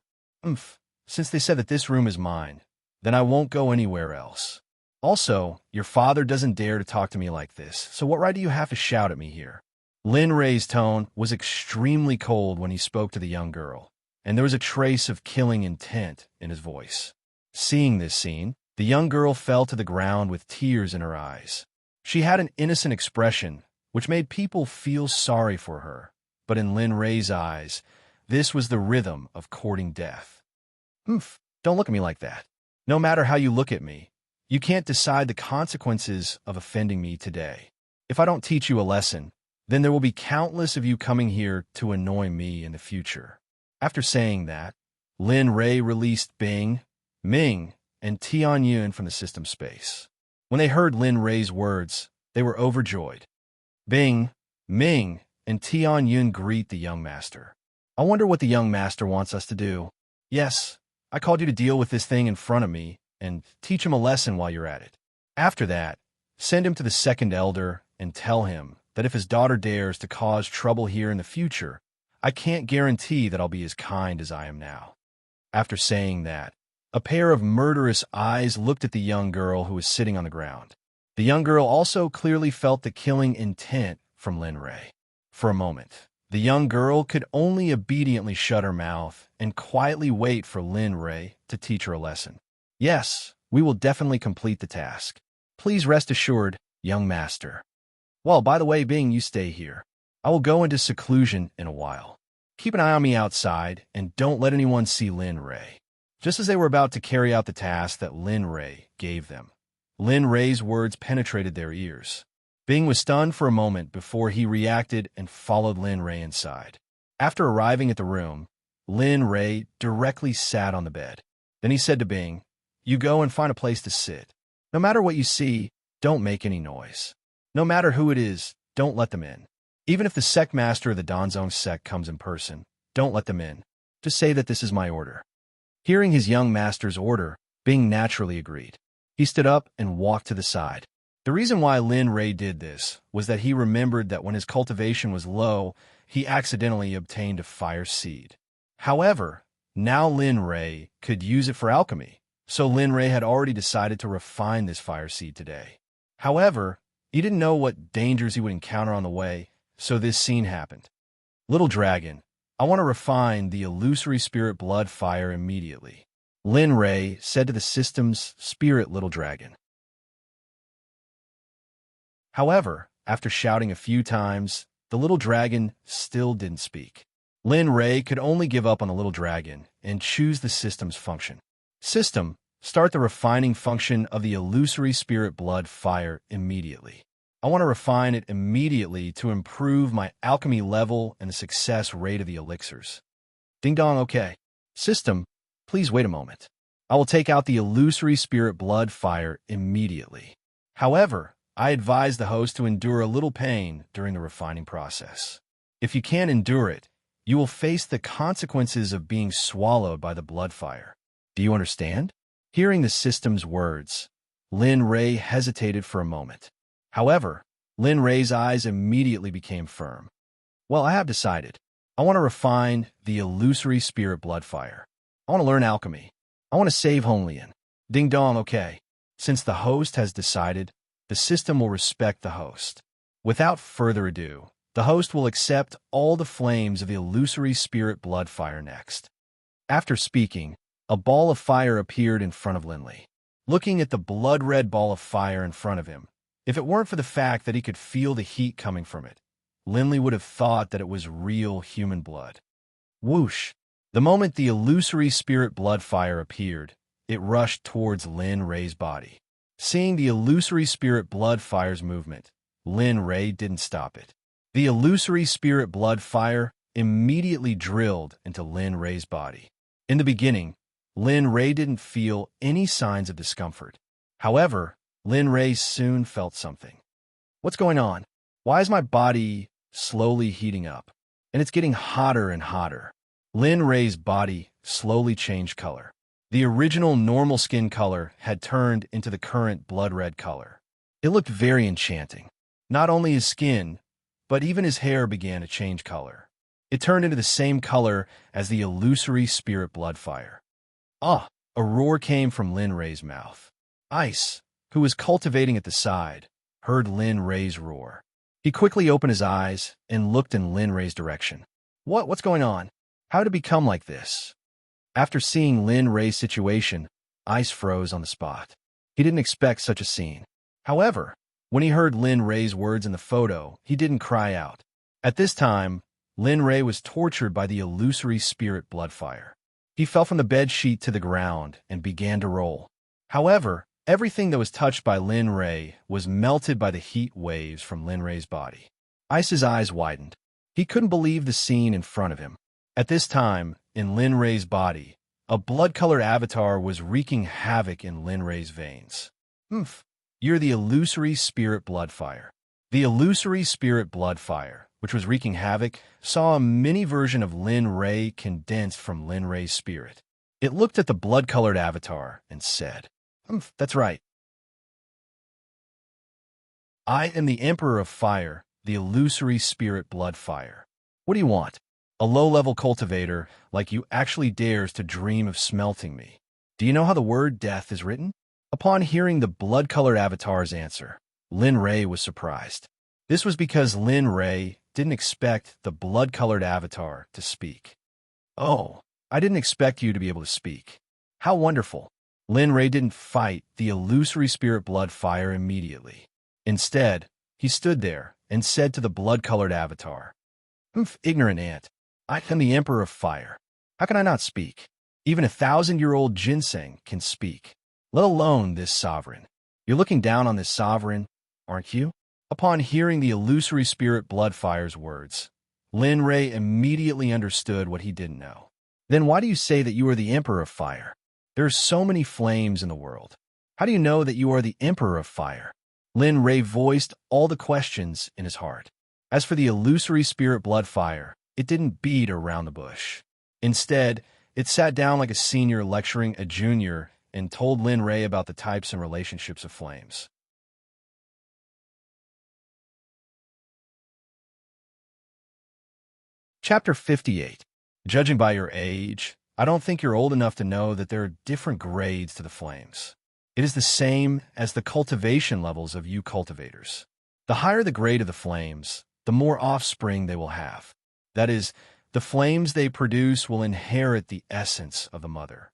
Since they said that this room is mine, then I won't go anywhere else. Also, your father doesn't dare to talk to me like this, so what right do you have to shout at me here? Lin Ray's tone was extremely cold when he spoke to the young girl, and there was a trace of killing intent in his voice. Seeing this scene, the young girl fell to the ground with tears in her eyes. She had an innocent expression, which made people feel sorry for her, but in Lin Ray's eyes, this was the rhythm of courting death. Don't look at me like that. No matter how you look at me, you can't decide the consequences of offending me today. If I don't teach you a lesson, then there will be countless of you coming here to annoy me in the future. After saying that, Lin Ray released Bing, Ming, and Tianyun from the system space. When they heard Lin Ray's words, they were overjoyed. Bing, Ming, and Tianyun greet the young master. I wonder what the young master wants us to do. Yes, I called you to deal with this thing in front of me and teach him a lesson while you're at it. After that, send him to the second elder and tell him that if his daughter dares to cause trouble here in the future, I can't guarantee that I'll be as kind as I am now. After saying that, a pair of murderous eyes looked at the young girl who was sitting on the ground. The young girl also clearly felt the killing intent from Lin Ray. For a moment, The young girl could only obediently shut her mouth and quietly wait for Lin Ray to teach her a lesson. Yes, we will definitely complete the task. Please rest assured, young master. Well, by the way, being you stay here. I will go into seclusion in a while. Keep an eye on me outside, and don't let anyone see Lin Ray. Just as they were about to carry out the task that Lin Ray gave them, Lin Ray's words penetrated their ears. Bing was stunned for a moment before he reacted and followed Lin Ray inside. After arriving at the room, Lin Ray directly sat on the bed. Then he said to Bing, "You go and find a place to sit. No matter what you see, don't make any noise. No matter who it is, don't let them in. Even if the sect master of the Danzong sect comes in person, don't let them in. Just say that this is my order." Hearing his young master's order, Bing naturally agreed. He stood up and walked to the side. The reason why Lin Ray did this was that he remembered that when his cultivation was low, he accidentally obtained a fire seed. However, now Lin Ray could use it for alchemy, so Lin Ray had already decided to refine this fire seed today. However, he didn't know what dangers he would encounter on the way, so this scene happened. "Little dragon, I want to refine the illusory spirit blood fire immediately," Lin Ray said to the system's spirit little dragon. However, after shouting a few times, the little dragon still didn't speak. Lin Ray could only give up on the little dragon and choose the system's function. System, start the refining function of the illusory spirit blood fire immediately. I want to refine it immediately to improve my alchemy level and the success rate of the elixirs. Ding dong, okay. System, please wait a moment. I will take out the illusory spirit blood fire immediately. However, I advise the host to endure a little pain during the refining process. If you can't endure it, you will face the consequences of being swallowed by the blood fire. Do you understand? Hearing the system's words, Lin Ray hesitated for a moment. However, Lin Ray's eyes immediately became firm. Well, I have decided. I want to refine the illusory spirit blood fire. I want to learn alchemy. I want to save Honglian. Ding dong, okay. Since the host has decided, the system will respect the host. Without further ado, the host will accept all the flames of the illusory spirit blood fire next. After speaking, a ball of fire appeared in front of Linley. Looking at the blood-red ball of fire in front of him, if it weren't for the fact that he could feel the heat coming from it, Linley would have thought that it was real human blood. Whoosh! The moment the illusory spirit blood fire appeared, it rushed towards Lin Ray's body. Seeing the illusory spirit blood fire's movement, Lin Ray didn't stop it. The illusory spirit blood fire immediately drilled into Lin Ray's body. In the beginning, Lin Ray didn't feel any signs of discomfort. However, Lin Ray soon felt something. What's going on? Why is my body slowly heating up? And it's getting hotter and hotter. Lin Ray's body slowly changed color. The original normal skin color had turned into the current blood-red color. It looked very enchanting. Not only his skin, but even his hair began to change color. It turned into the same color as the illusory spirit blood fire. Ah! A roar came from Lin Ray's mouth. Ice, who was cultivating at the side, heard Lin Ray's roar. He quickly opened his eyes and looked in Lin Ray's direction. What's going on? How did it become like this? After seeing Lin Ray's situation, Ice froze on the spot. He didn't expect such a scene. However, when he heard Lin Ray's words in the photo, he didn't cry out. At this time, Lin Ray was tortured by the illusory spirit blood fire. He fell from the bed sheet to the ground and began to roll. However, everything that was touched by Lin Ray was melted by the heat waves from Lin Ray's body. Ice's eyes widened. He couldn't believe the scene in front of him. At this time, in Lin Ray's body, a blood-colored avatar was wreaking havoc in Lin Ray's veins. You're the illusory spirit blood fire. The illusory spirit blood fire, which was wreaking havoc, saw a mini version of Lin Ray condensed from Lin Ray's spirit. It looked at the blood-colored avatar and said, That's right. I am the Emperor of Fire, the illusory spirit blood fire. What do you want? A low-level cultivator like you actually dares to dream of smelting me. Do you know how the word death is written? Upon hearing the blood-colored avatar's answer, Lin Ray was surprised. This was because Lin Ray didn't expect the blood-colored avatar to speak. "Oh, I didn't expect you to be able to speak. How wonderful." Lin Ray didn't fight the illusory spirit blood fire immediately. Instead, he stood there and said to the blood-colored avatar, Ignorant ant, I am the Emperor of Fire. How can I not speak? Even a 1,000-year-old ginseng can speak, let alone this sovereign. You're looking down on this sovereign, aren't you?" Upon hearing the illusory spirit blood fire's words, Lin Ray immediately understood what he didn't know. "Then why do you say that you are the Emperor of Fire? There are so many flames in the world. How do you know that you are the Emperor of Fire?" Lin Ray voiced all the questions in his heart. As for the illusory spirit blood fire, it didn't beat around the bush. Instead, it sat down like a senior lecturing a junior and told Lin Ray about the types and relationships of flames. Chapter 58. Judging by your age, I don't think you're old enough to know that there are different grades to the flames. It is the same as the cultivation levels of you cultivators. The higher the grade of the flames, the more offspring they will have. That is, the flames they produce will inherit the essence of the mother.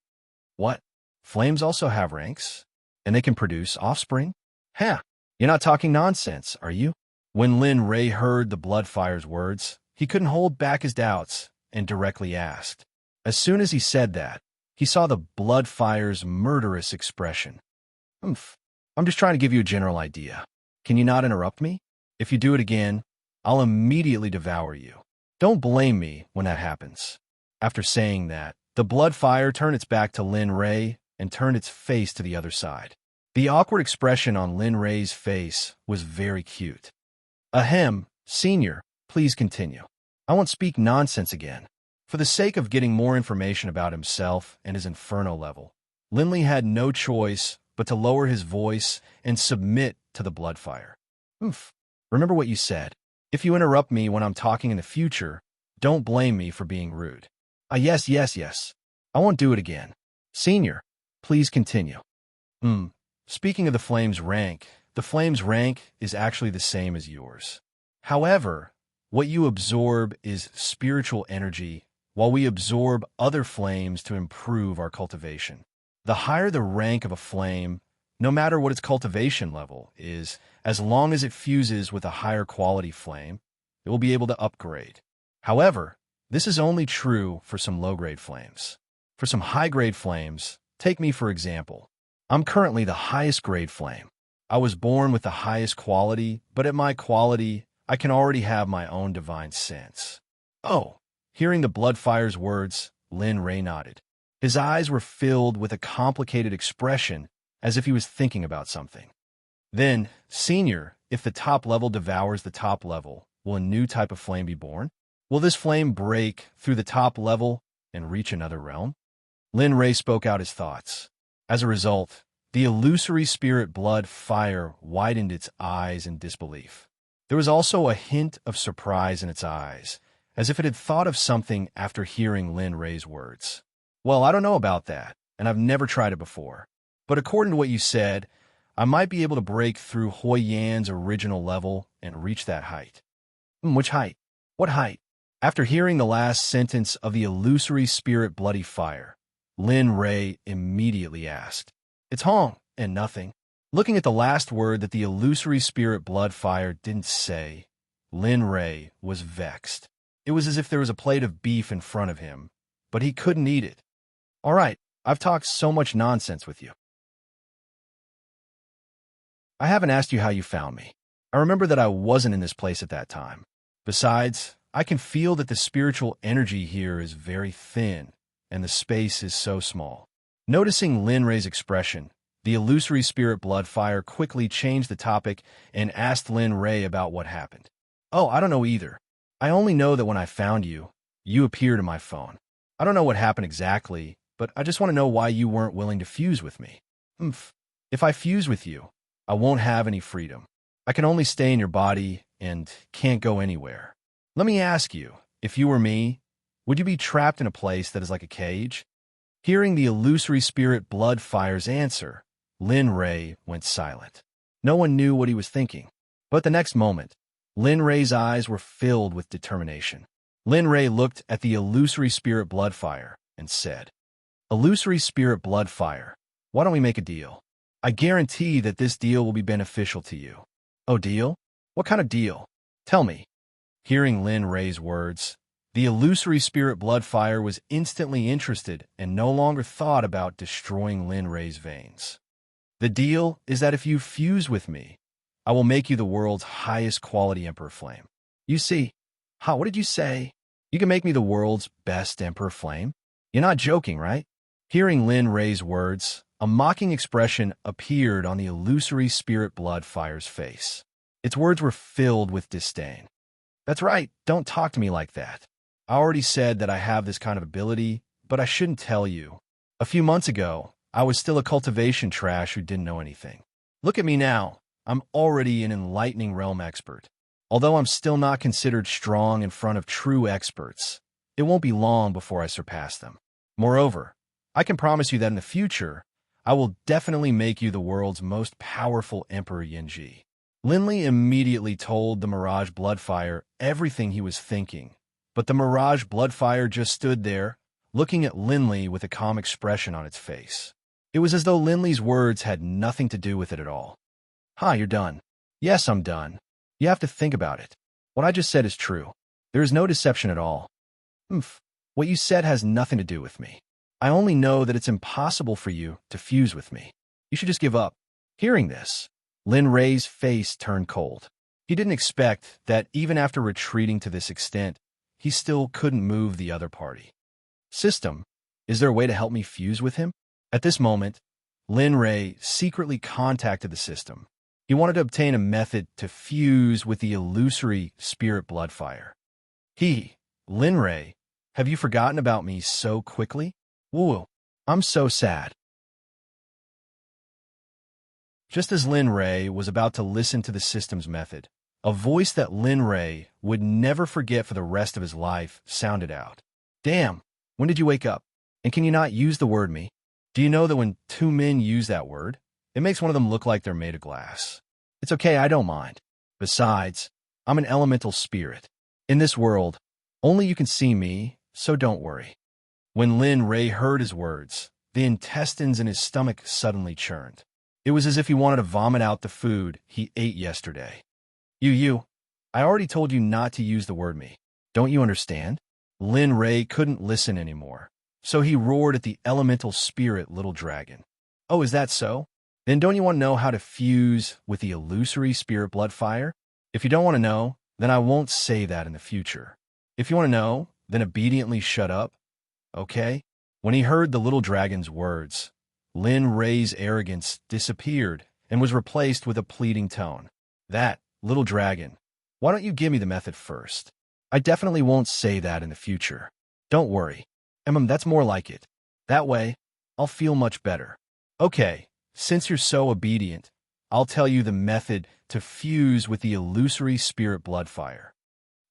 What? Flames also have ranks? And they can produce offspring? Ha! You're not talking nonsense, are you? When Lin Ray heard the blood fire's words, he couldn't hold back his doubts and directly asked. As soon as he said that, he saw the blood fire's murderous expression. I'm just trying to give you a general idea. Can you not interrupt me? If you do it again, I'll immediately devour you. Don't blame me when that happens." After saying that, the blood fire turned its back to Lin Ray and turned its face to the other side. The awkward expression on Lin Ray's face was very cute. "Ahem, senior, please continue. I won't speak nonsense again." For the sake of getting more information about himself and his inferno level, Linley had no choice but to lower his voice and submit to the blood fire. Remember what you said. If you interrupt me when I'm talking in the future, don't blame me for being rude." Yes. I won't do it again. Senior, please continue." Speaking of the flame's rank is actually the same as yours. However, what you absorb is spiritual energy, while we absorb other flames to improve our cultivation. The higher the rank of a flame, no matter what its cultivation level is, as long as it fuses with a higher quality flame, it will be able to upgrade. However, this is only true for some low-grade flames. For some high-grade flames, take me for example. I'm currently the highest grade flame. I was born with the highest quality, but at my quality, I can already have my own divine sense. Oh, hearing the blood fire's words, Lin Ray nodded. His eyes were filled with a complicated expression, as if he was thinking about something. Then, senior, if the top level devours the top level, will a new type of flame be born? Will this flame break through the top level and reach another realm? Lin Ray spoke out his thoughts. As a result, the illusory spirit blood fire widened its eyes in disbelief. There was also a hint of surprise in its eyes, as if it had thought of something after hearing Lin Ray's words. "Well, I don't know about that, and I've never tried it before. But according to what you said, I might be able to break through Hoi Yan's original level and reach that height." Which height? What height? After hearing the last sentence of the illusory spirit bloody fire, Lin Ray immediately asked. "It's Hong, and nothing." Looking at the last word that the illusory spirit blood fire didn't say, Lin Ray was vexed. It was as if there was a plate of beef in front of him, but he couldn't eat it. "All right, I've talked so much nonsense with you. I haven't asked you how you found me. I remember that I wasn't in this place at that time. Besides, I can feel that the spiritual energy here is very thin, and the space is so small." Noticing Lin Ray's expression, the illusory spirit blood fire quickly changed the topic and asked Lin Ray about what happened. "Oh, I don't know either. I only know that when I found you, you appeared in my phone. I don't know what happened exactly, but I just want to know why you weren't willing to fuse with me." If I fuse with you, I won't have any freedom. I can only stay in your body and can't go anywhere. Let me ask you, if you were me, would you be trapped in a place that is like a cage?" Hearing the illusory spirit blood fire's answer, Lin Ray went silent. No one knew what he was thinking. But the next moment, Lin Ray's eyes were filled with determination. Lin Ray looked at the illusory spirit bloodfire and said, "Illusory spirit bloodfire, why don't we make a deal? I guarantee that this deal will be beneficial to you." "Oh, deal? What kind of deal? Tell me." Hearing Lin Ray's words, the illusory spirit bloodfire was instantly interested and no longer thought about destroying Lin Ray's veins. "The deal is that if you fuse with me, I will make you the world's highest quality Emperor Flame." "You see?" "Ha, what did you say? You can make me the world's best Emperor Flame? You're not joking, right?" Hearing Lin Ray's words, a mocking expression appeared on the illusory spirit bloodfire's face. Its words were filled with disdain. "That's right, don't talk to me like that. I already said that I have this kind of ability, but I shouldn't tell you. A few months ago, I was still a cultivation trash who didn't know anything. Look at me now. I'm already an enlightening realm expert. Although I'm still not considered strong in front of true experts, it won't be long before I surpass them. Moreover, I can promise you that in the future, I will definitely make you the world's most powerful Emperor Yinji." Linley immediately told the Mirage Bloodfire everything he was thinking, but the Mirage Bloodfire just stood there, looking at Linley with a calm expression on its face. It was as though Linley's words had nothing to do with it at all. "Ha, you're done." "Yes, I'm done. You have to think about it. What I just said is true. There is no deception at all." What you said has nothing to do with me. I only know that it's impossible for you to fuse with me. You should just give up." Hearing this, Lin Ray's face turned cold. He didn't expect that even after retreating to this extent, he still couldn't move the other party. "System, is there a way to help me fuse with him?" At this moment, Lin Ray secretly contacted the system. He wanted to obtain a method to fuse with the illusory spirit bloodfire. "Lin Ray, have you forgotten about me so quickly? Woo, I'm so sad." Just as Lin Ray was about to listen to the system's method, a voice that Lin Ray would never forget for the rest of his life sounded out. "Damn, when did you wake up? And can you not use the word me? Do you know that when two men use that word, it makes one of them look like they're made of glass? It's okay, I don't mind. Besides, I'm an elemental spirit. In this world, only you can see me, so don't worry." When Lin Ray heard his words, the intestines in his stomach suddenly churned. It was as if he wanted to vomit out the food he ate yesterday. I already told you not to use the word me. Don't you understand?" Lin Ray couldn't listen anymore, so he roared at the elemental spirit little dragon. "Oh, is that so? Then don't you want to know how to fuse with the illusory spirit bloodfire? If you don't want to know, then I won't say that in the future. If you want to know, then obediently shut up. Okay?" When he heard the little dragon's words, Lin Ray's arrogance disappeared and was replaced with a pleading tone. "That, little dragon, why don't you give me the method first? I definitely won't say that in the future. Don't worry. That's more like it. That way, I'll feel much better. Okay, since you're so obedient, I'll tell you the method to fuse with the illusory spirit bloodfire."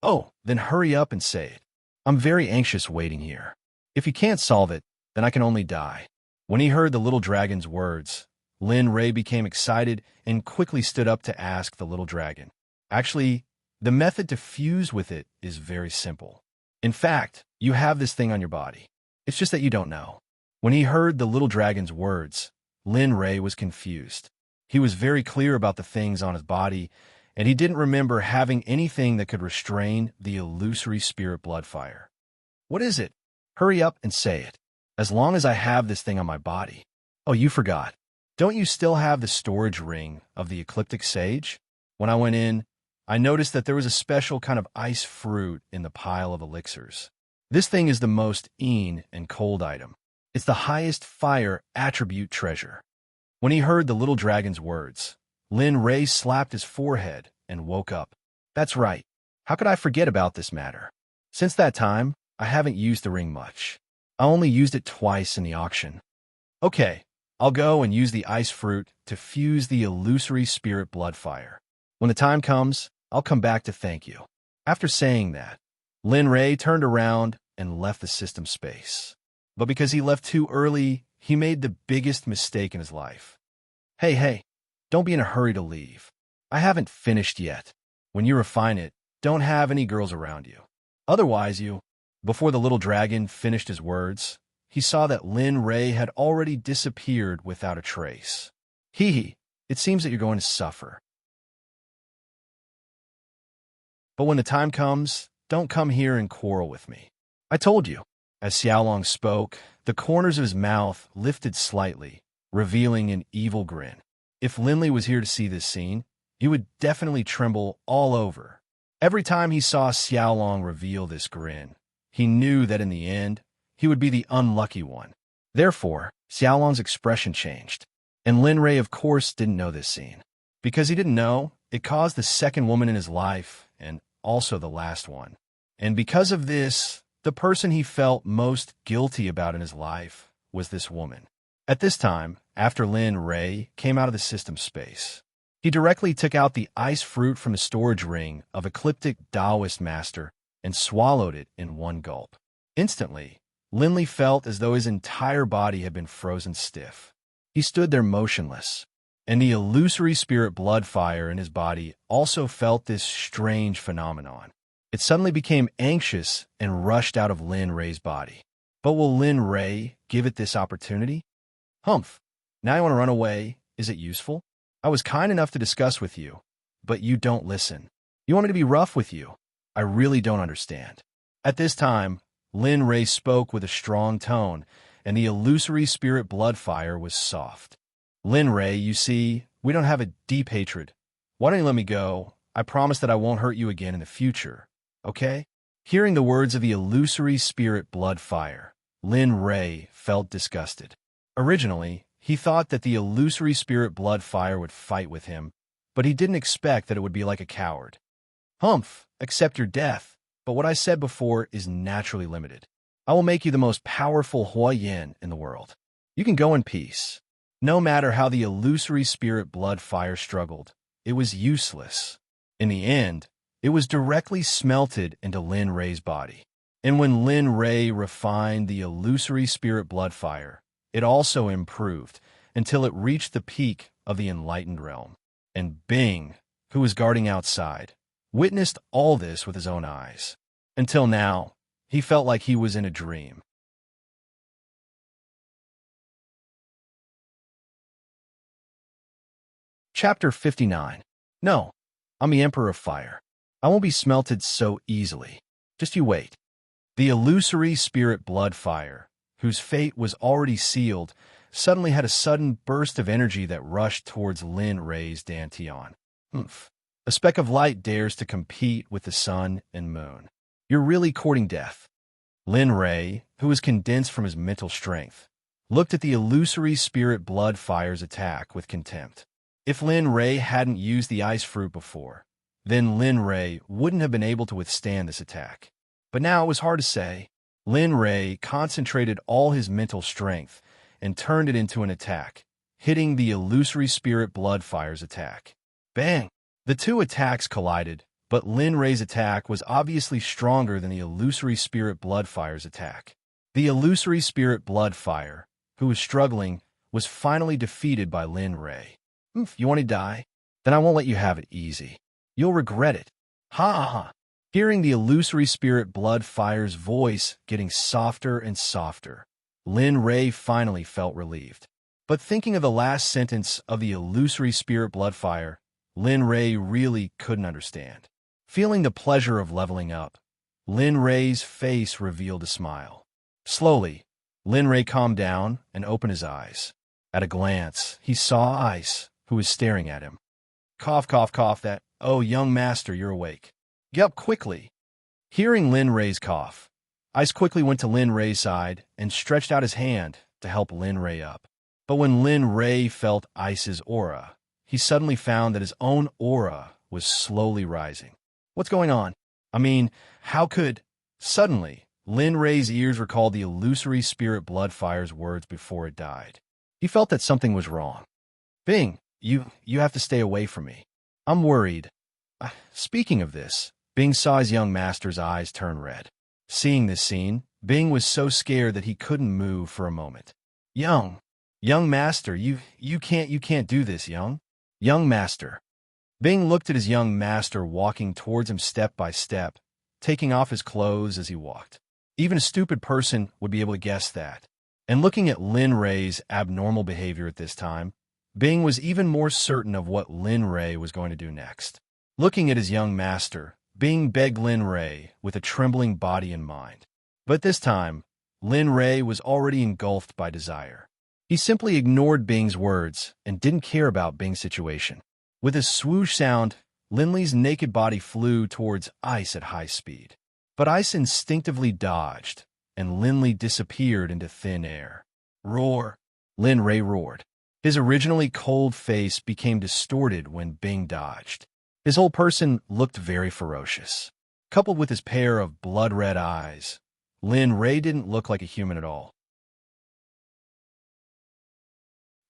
"Oh, then hurry up and say it. I'm very anxious waiting here. If you can't solve it, then I can only die." When he heard the little dragon's words, Lin Ray became excited and quickly stood up to ask the little dragon. "Actually, the method to fuse with it is very simple. In fact, you have this thing on your body. It's just that you don't know." When he heard the little dragon's words, Lin Ray was confused. He was very clear about the things on his body, and he didn't remember having anything that could restrain the illusory spirit bloodfire. "What is it? Hurry up and say it. As long as I have this thing on my body." "Oh, you forgot. Don't you still have the storage ring of the ecliptic sage? When I went in, I noticed that there was a special kind of ice fruit in the pile of elixirs. This thing is the most and cold item. It's the highest fire attribute treasure." When he heard the little dragon's words, Lin Ray slapped his forehead and woke up. "That's right. How could I forget about this matter? Since that time, I haven't used the ring much. I only used it twice in the auction. Okay, I'll go and use the ice fruit to fuse the illusory spirit bloodfire. When the time comes, I'll come back to thank you." After saying that, Lin Ray turned around and left the system space. But because he left too early, he made the biggest mistake in his life. Hey, don't be in a hurry to leave. I haven't finished yet. When you refine it, don't have any girls around you. Otherwise you... Before the little dragon finished his words, he saw that Lin Ray had already disappeared without a trace. Hee hee, it seems that you're going to suffer. But when the time comes, don't come here and quarrel with me. I told you. As Xiaolong spoke, the corners of his mouth lifted slightly, revealing an evil grin. If Linley was here to see this scene, he would definitely tremble all over. Every time he saw Xiaolong reveal this grin, he knew that in the end, he would be the unlucky one. Therefore, Xiaolong's expression changed. And Lin Ray, of course, didn't know this scene. Because he didn't know, it caused the second woman in his life, and also the last one. And because of this, the person he felt most guilty about in his life was this woman. At this time, after Lin Ray came out of the system space, he directly took out the ice fruit from the storage ring of Ecliptic Taoist Master and swallowed it in one gulp. Instantly, Linley felt as though his entire body had been frozen stiff. He stood there motionless, and the illusory spirit blood fire in his body also felt this strange phenomenon. It suddenly became anxious and rushed out of Lin Ray's body. But will Lin Ray give it this opportunity? Humph. Now you want to run away? Is it useful? I was kind enough to discuss with you, but you don't listen. You want me to be rough with you? I really don't understand. At this time, Lin Ray spoke with a strong tone, and the illusory spirit blood fire was soft. Lin Ray, you see, we don't have a deep hatred. Why don't you let me go? I promise that I won't hurt you again in the future, okay? Hearing the words of the illusory spirit blood fire, Lin Ray felt disgusted. Originally, he thought that the illusory spirit blood fire would fight with him, but he didn't expect that it would be like a coward. Humph, accept your death, but what I said before is naturally limited. I will make you the most powerful Hua Yin in the world. You can go in peace. No matter how the illusory spirit blood fire struggled, it was useless. In the end, it was directly smelted into Lin Ray's body. And when Lin Ray refined the illusory spirit blood fire, it also improved until it reached the peak of the enlightened realm. And Bing, who was guarding outside, witnessed all this with his own eyes. Until now, he felt like he was in a dream. Chapter 59. No, I'm the Emperor of Fire. I won't be smelted so easily. Just you wait. The illusory spirit blood fire, whose fate was already sealed, suddenly had a sudden burst of energy that rushed towards Lin Ray's Dantian. Humph. A speck of light dares to compete with the sun and moon. You're really courting death. Lin Ray, who was condensed from his mental strength, looked at the illusory spirit blood fire's attack with contempt. If Lin Ray hadn't used the ice fruit before, then Lin Ray wouldn't have been able to withstand this attack. But now it was hard to say. Lin Ray concentrated all his mental strength and turned it into an attack, hitting the illusory spirit blood fire's attack. Bang! The two attacks collided, but Lin Ray's attack was obviously stronger than the illusory spirit blood fire's attack. The illusory spirit blood fire, who was struggling, was finally defeated by Lin Ray. You want to die? Then I won't let you have it easy. You'll regret it. Ha ha ha. Hearing the illusory spirit blood fire's voice getting softer and softer, Lin Ray finally felt relieved. But thinking of the last sentence of the illusory spirit blood fire, Lin Ray really couldn't understand. Feeling the pleasure of leveling up, Lin Ray's face revealed a smile. Slowly, Lin Ray calmed down and opened his eyes. At a glance, he saw Ice, who was staring at him. Cough, cough, cough, that, oh, young master, you're awake. Get up quickly. Hearing Lin Ray's cough, Ice quickly went to Lin Ray's side and stretched out his hand to help Lin Ray up. But when Lin Ray felt Ice's aura, he suddenly found that his own aura was slowly rising. What's going on? I mean, how could... Suddenly, Lin Ray's ears recalled the illusory spirit blood fire's words before it died. He felt that something was wrong. Bing, you have to stay away from me. I'm worried. Speaking of this, Bing saw his young master's eyes turn red. Seeing this scene, Bing was so scared that he couldn't move for a moment. Young master, you can't do this, young master. Bing looked at his young master walking towards him step by step, taking off his clothes as he walked. Even a stupid person would be able to guess that. And looking at Lin Ray's abnormal behavior at this time, Bing was even more certain of what Lin Ray was going to do next. Looking at his young master, Bing begged Lin Ray with a trembling body and mind. But this time, Lin Ray was already engulfed by desire. He simply ignored Bing's words and didn't care about Bing's situation. With a swoosh sound, Linley's naked body flew towards Ice at high speed. But Ice instinctively dodged, and Linley disappeared into thin air. Roar! Lin Ray roared. His originally cold face became distorted when Bing dodged. His whole person looked very ferocious. Coupled with his pair of blood-red eyes, Lin Ray didn't look like a human at all.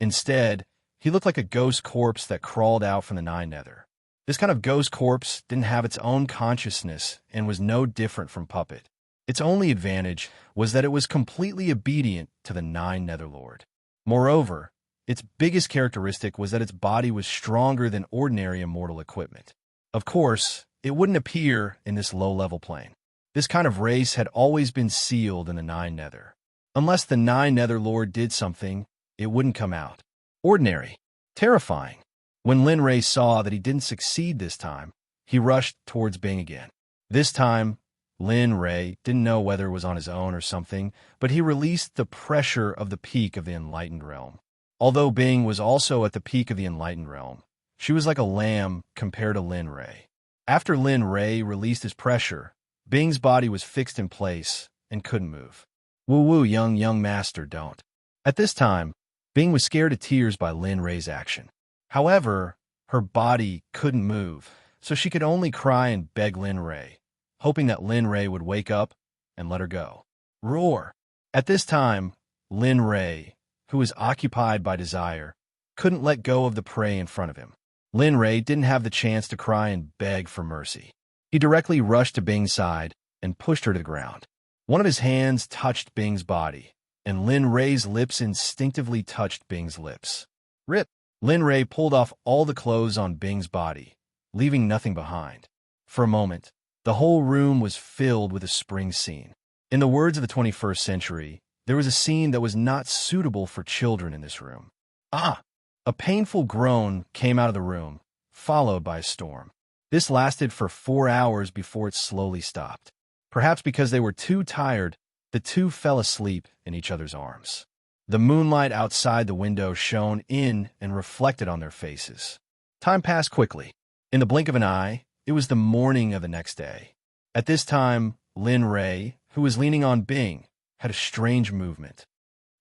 Instead, he looked like a ghost corpse that crawled out from the Nine Nether. This kind of ghost corpse didn't have its own consciousness and was no different from Puppet. Its only advantage was that it was completely obedient to the Nine Netherlord. Moreover, its biggest characteristic was that its body was stronger than ordinary immortal equipment. Of course, it wouldn't appear in this low-level plane. This kind of race had always been sealed in the Nine Nether. Unless the Nine Netherlord did something, it wouldn't come out. Ordinary. Terrifying. When Lin Ray saw that he didn't succeed this time, he rushed towards Bing again. This time, Lin Ray didn't know whether it was on his own or something, but he released the pressure of the peak of the Enlightened Realm. Although Bing was also at the peak of the Enlightened Realm, she was like a lamb compared to Lin Ray. After Lin Ray released his pressure, Bing's body was fixed in place and couldn't move. Woo-woo, young master, don't. At this time, Bing was scared to tears by Lin Ray's action. However, her body couldn't move, so she could only cry and beg Lin Ray, hoping that Lin Ray would wake up and let her go. Roar! At this time, Lin Ray, who was occupied by desire, couldn't let go of the prey in front of him. Lin Ray didn't have the chance to cry and beg for mercy. He directly rushed to Bing's side and pushed her to the ground. One of his hands touched Bing's body, and Lin Ray's lips instinctively touched Bing's lips. Rip! Lin Ray pulled off all the clothes on Bing's body, leaving nothing behind. For a moment, the whole room was filled with a spring scene. In the words of the 21st century, there was a scene that was not suitable for children in this room. Ah! A painful groan came out of the room, followed by a storm. This lasted for 4 hours before it slowly stopped. Perhaps because they were too tired, the two fell asleep in each other's arms. The moonlight outside the window shone in and reflected on their faces. Time passed quickly. In the blink of an eye, it was the morning of the next day. At this time, Lin Ray, who was leaning on Bing, had a strange movement.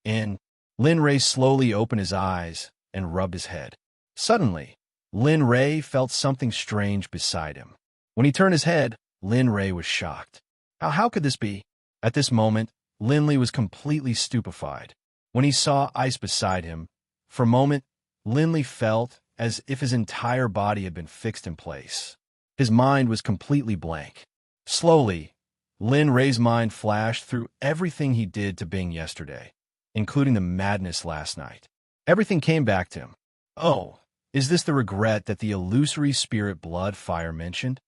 Lin Ray slowly opened his eyes and rubbed his head. Suddenly, Lin Ray felt something strange beside him. When he turned his head, Lin Ray was shocked. How could this be? At this moment, Linley was completely stupefied. When he saw Ice beside him, for a moment, Linley felt as if his entire body had been fixed in place. His mind was completely blank. Slowly, Lin Ray's mind flashed through everything he did to Bing yesterday, including the madness last night. Everything came back to him. Oh, is this the regret that the illusory spirit blood fire mentioned?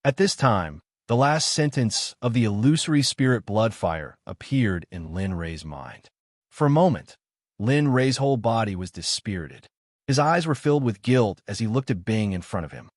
At this time, the last sentence of the illusory spirit blood fire appeared in Lin Ray's mind. For a moment, Lin Ray's whole body was dispirited. His eyes were filled with guilt as he looked at Bing in front of him.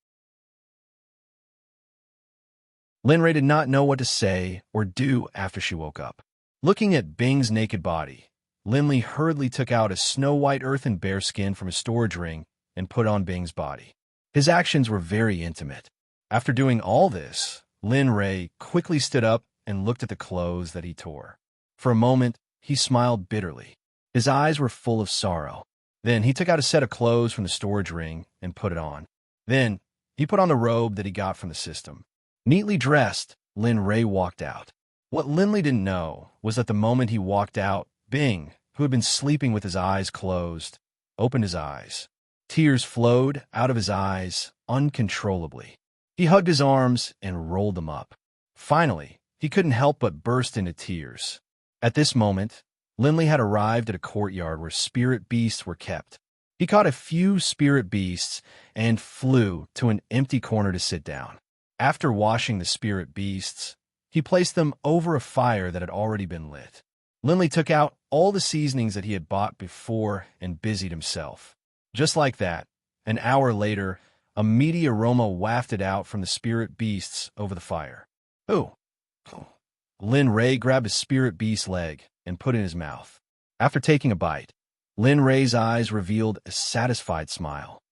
Lin Ray did not know what to say or do after she woke up. Looking at Bing's naked body, Linley hurriedly took out a snow-white earthen bear skin from his storage ring and put on Bing's body. His actions were very intimate. After doing all this, Lin Ray quickly stood up and looked at the clothes that he tore. For a moment, he smiled bitterly. His eyes were full of sorrow. Then he took out a set of clothes from the storage ring and put it on. Then he put on the robe that he got from the system. Neatly dressed, Lin Ray walked out. What Linley didn't know was that the moment he walked out, Bing, who had been sleeping with his eyes closed, opened his eyes. Tears flowed out of his eyes uncontrollably. He hugged his arms and rolled them up. Finally, he couldn't help but burst into tears. At this moment, Linley had arrived at a courtyard where spirit beasts were kept. He caught a few spirit beasts and flew to an empty corner to sit down. After washing the spirit beasts, he placed them over a fire that had already been lit. Linley took out all the seasonings that he had bought before and busied himself. Just like that, an hour later, a meaty aroma wafted out from the spirit beasts over the fire. "Ooh." Lin Ray grabbed a spirit beast's leg and put it in his mouth. After taking a bite, Lin Ray's eyes revealed a satisfied smile.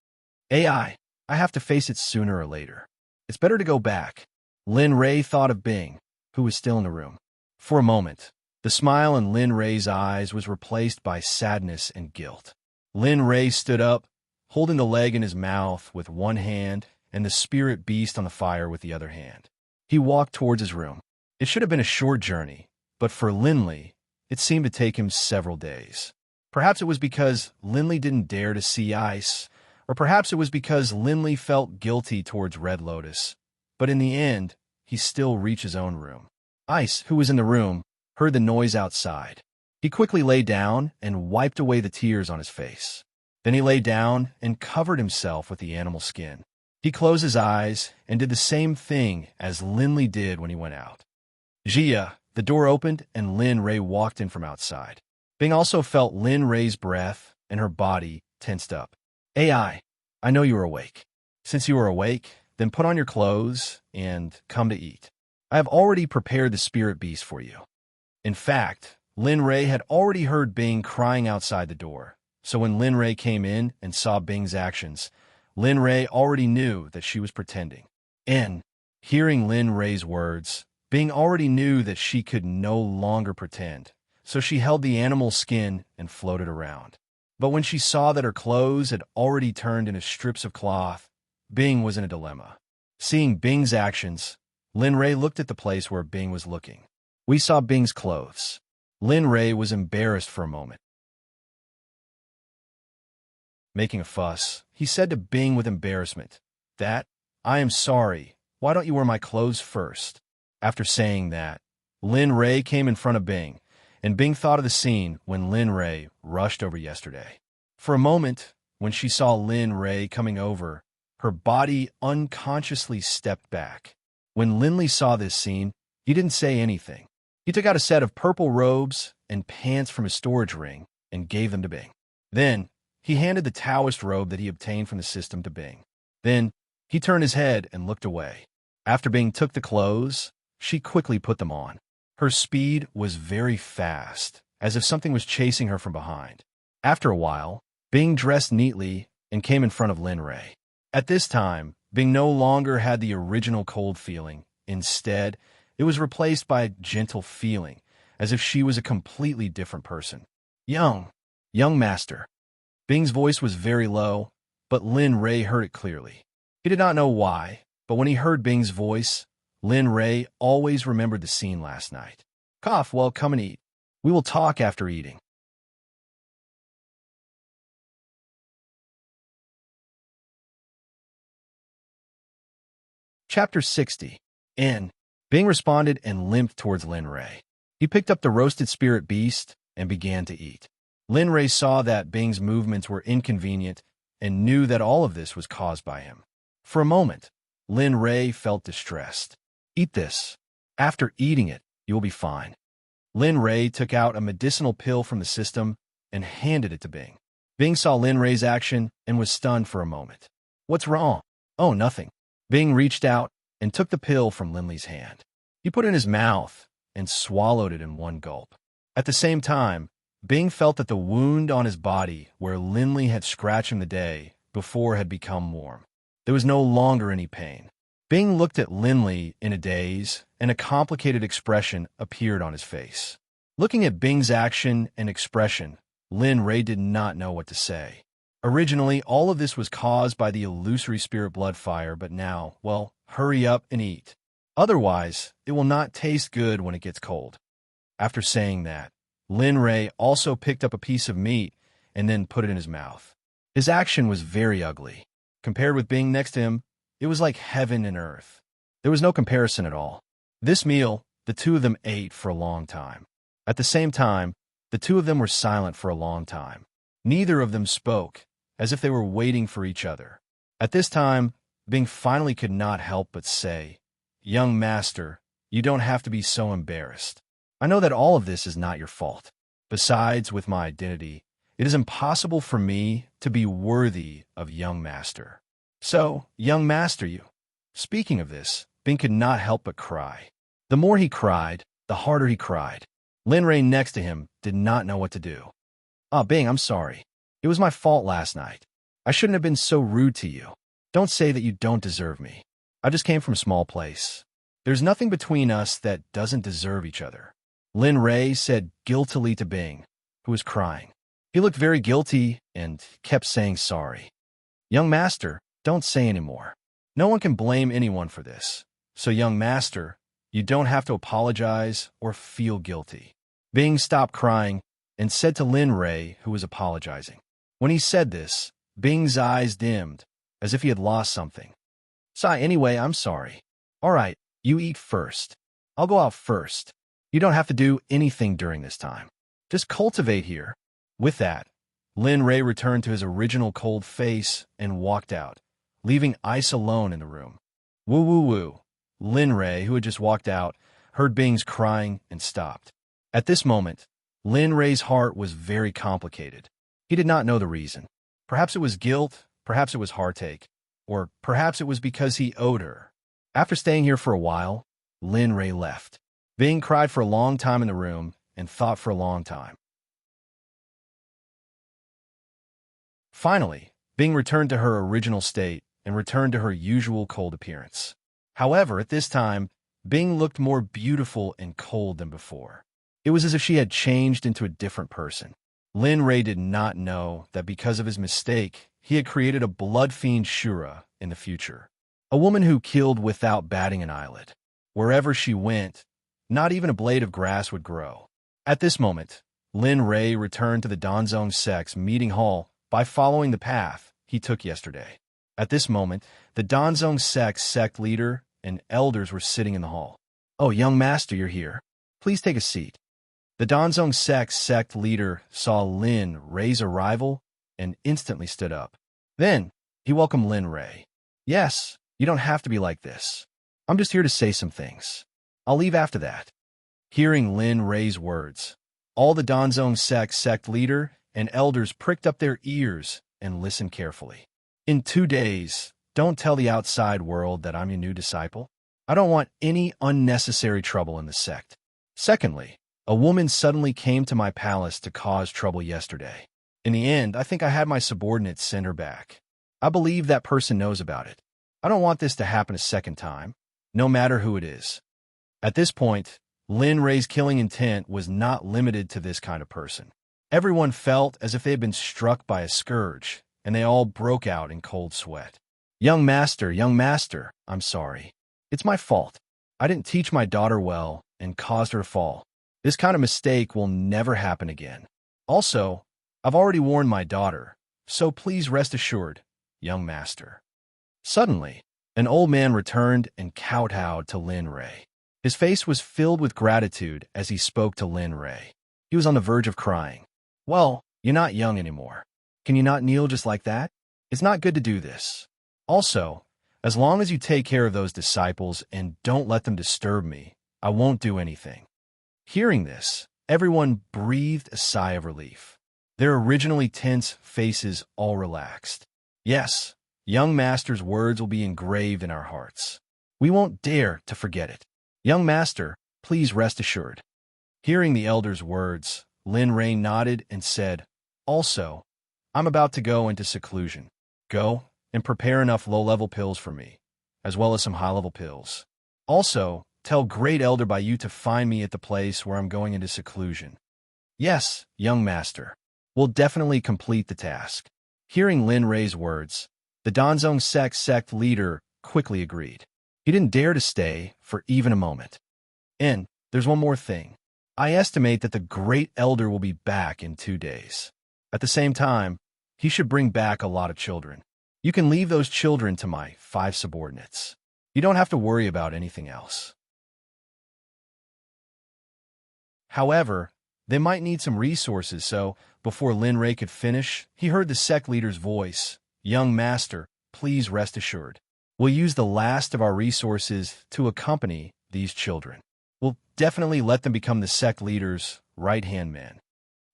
"AI, I have to face it sooner or later. It's better to go back." Lin Ray thought of Bing, who was still in the room. For a moment, the smile in Lin Ray's eyes was replaced by sadness and guilt. Lin Ray stood up, holding the leg in his mouth with one hand and the spirit beast on the fire with the other hand. He walked towards his room. It should have been a short journey, but for Linley, it seemed to take him several days. Perhaps it was because Linley didn't dare to see Ice, or perhaps it was because Linley felt guilty towards Red Lotus. But in the end, he still reached his own room. Ice, who was in the room, heard the noise outside. He quickly lay down and wiped away the tears on his face. Then he lay down and covered himself with the animal skin. He closed his eyes and did the same thing as Linley did when he went out. Gia, the door opened and Lin Ray walked in from outside. Bing also felt Lin Ray's breath and her body tensed up. "AI, I know you are awake. Since you are awake, then put on your clothes and come to eat. I have already prepared the spirit beast for you." In fact, Lin Ray had already heard Bing crying outside the door, so when Lin Ray came in and saw Bing's actions, Lin Ray already knew that she was pretending. And, hearing Lin Ray's words, Bing already knew that she could no longer pretend, so she held the animal skin and floated around. But when she saw that her clothes had already turned into strips of cloth, Bing was in a dilemma. Seeing Bing's actions, Lin Ray looked at the place where Bing was looking. We saw Bing's clothes. Lin Ray was embarrassed for a moment. Making a fuss, he said to Bing with embarrassment, "I am sorry. Why don't you wear my clothes first?" After saying that, Lin Ray came in front of Bing, and Bing thought of the scene when Lin Ray rushed over yesterday. For a moment, when she saw Lin Ray coming over, her body unconsciously stepped back. When Linley saw this scene, he didn't say anything. He took out a set of purple robes and pants from his storage ring and gave them to Bing. Then, he handed the Taoist robe that he obtained from the system to Bing. Then, he turned his head and looked away. After Bing took the clothes, she quickly put them on. Her speed was very fast, as if something was chasing her from behind. After a while, Bing dressed neatly and came in front of Lin Ray. At this time, Bing no longer had the original cold feeling. Instead, it was replaced by a gentle feeling, as if she was a completely different person. Young master." Bing's voice was very low, but Lin Ray heard it clearly. He did not know why, but when he heard Bing's voice, Lin Ray always remembered the scene last night. "Cough, well, come and eat. We will talk after eating." Chapter 60. In. Bing responded and limped towards Lin Ray. He picked up the roasted spirit beast and began to eat. Lin Ray saw that Bing's movements were inconvenient and knew that all of this was caused by him. For a moment, Lin Ray felt distressed. "Eat this. After eating it, you will be fine." Lin Ray took out a medicinal pill from the system and handed it to Bing. Bing saw Lin Ray's action and was stunned for a moment. "What's wrong?" "Oh, nothing." Bing reached out and took the pill from Linley's hand. He put it in his mouth and swallowed it in one gulp. At the same time, Bing felt that the wound on his body where Linley had scratched him the day before had become warm. There was no longer any pain. Bing looked at Linley in a daze, and a complicated expression appeared on his face. Looking at Bing's action and expression, Lin Ray did not know what to say. Originally, all of this was caused by the illusory spirit blood fire, but now, well, hurry up and eat. Otherwise, it will not taste good when it gets cold. After saying that, Lin Ray also picked up a piece of meat and then put it in his mouth. His action was very ugly. Compared with Bing next to him, it was like heaven and earth. There was no comparison at all. This meal, the two of them ate for a long time. At the same time, the two of them were silent for a long time. Neither of them spoke, as if they were waiting for each other. At this time, Bing finally could not help but say, "Young master, you don't have to be so embarrassed. I know that all of this is not your fault. Besides, with my identity, it is impossible for me to be worthy of young master. So, young master, you." Speaking of this, Bing could not help but cry. The more he cried, the harder he cried. Lin Ray next to him did not know what to do. "Ah, Bing, I'm sorry. It was my fault last night. I shouldn't have been so rude to you. Don't say that you don't deserve me. I just came from a small place. There's nothing between us that doesn't deserve each other," Lin Ray said guiltily to Bing, who was crying. He looked very guilty and kept saying sorry. "Young master, don't say any more. No one can blame anyone for this. So, young master, you don't have to apologize or feel guilty." Bing stopped crying and said to Lin Ray, who was apologizing. When he said this, Bing's eyes dimmed, as if he had lost something. "Sigh, anyway, I'm sorry. All right, you eat first. I'll go out first. You don't have to do anything during this time. Just cultivate here." With that, Lin Ray returned to his original cold face and walked out, leaving Ice alone in the room. Woo woo woo. Lin Ray, who had just walked out, heard Bing's crying and stopped. At this moment, Lin Ray's heart was very complicated. He did not know the reason. Perhaps it was guilt, perhaps it was heartache, or perhaps it was because he owed her. After staying here for a while, Lin Ray left. Bing cried for a long time in the room and thought for a long time. Finally, Bing returned to her original state and returned to her usual cold appearance. However, at this time, Bing looked more beautiful and cold than before. It was as if she had changed into a different person. Lin Ray did not know that because of his mistake, he had created a blood fiend Shura in the future. A woman who killed without batting an eyelid. Wherever she went, not even a blade of grass would grow. At this moment, Lin Ray returned to the Danzong Sect's meeting hall by following the path he took yesterday. At this moment, the Danzong Sect's sect leader and elders were sitting in the hall. "Oh, young master, you're here. Please take a seat." The Danzong Sect's sect leader saw Lin Ray's arrival and instantly stood up. Then, he welcomed Lin Ray. "Yes, you don't have to be like this. I'm just here to say some things. I'll leave after that." Hearing Lin Ray's words, all the Danzong Sect's sect leader and elders pricked up their ears and listened carefully. "In 2 days, don't tell the outside world that I'm your new disciple. I don't want any unnecessary trouble in the sect. Secondly, a woman suddenly came to my palace to cause trouble yesterday. In the end, I think I had my subordinates send her back. I believe that person knows about it. I don't want this to happen a second time, no matter who it is." At this point, Lin Ray's killing intent was not limited to this kind of person. Everyone felt as if they had been struck by a scourge, and they all broke out in cold sweat. Young master, I'm sorry. It's my fault. I didn't teach my daughter well and caused her to fall. This kind of mistake will never happen again. Also, I've already warned my daughter, so please rest assured, young master." Suddenly, an old man returned and kowtowed to Lin Ray. His face was filled with gratitude as he spoke to Lin Ray. He was on the verge of crying. "Well, you're not young anymore. Can you not kneel just like that? It's not good to do this. Also, as long as you take care of those disciples and don't let them disturb me, I won't do anything." Hearing this, everyone breathed a sigh of relief. Their originally tense faces all relaxed. Yes, young master's words will be engraved in our hearts. We won't dare to forget it. Young master, please rest assured. Hearing the elder's words, Lin Ray nodded and said, "Also, I'm about to go into seclusion. Go and prepare enough low-level pills for me, as well as some high-level pills. Also, tell Great Elder Bayu to find me at the place where I'm going into seclusion." "Yes, young master. We'll definitely complete the task." Hearing Lin Ray's words, the Danzong Sect's sect leader quickly agreed. He didn't dare to stay for even a moment. And there's one more thing. I estimate that the Great Elder will be back in 2 days. At the same time, he should bring back a lot of children. You can leave those children to my 5 subordinates. You don't have to worry about anything else. However, They might need some resources, so before Lin Ray could finish, he heard the sect leader's voice. Young master, please rest assured. We'll use the last of our resources to accompany these children. We'll definitely let them become the sect leader's right-hand man.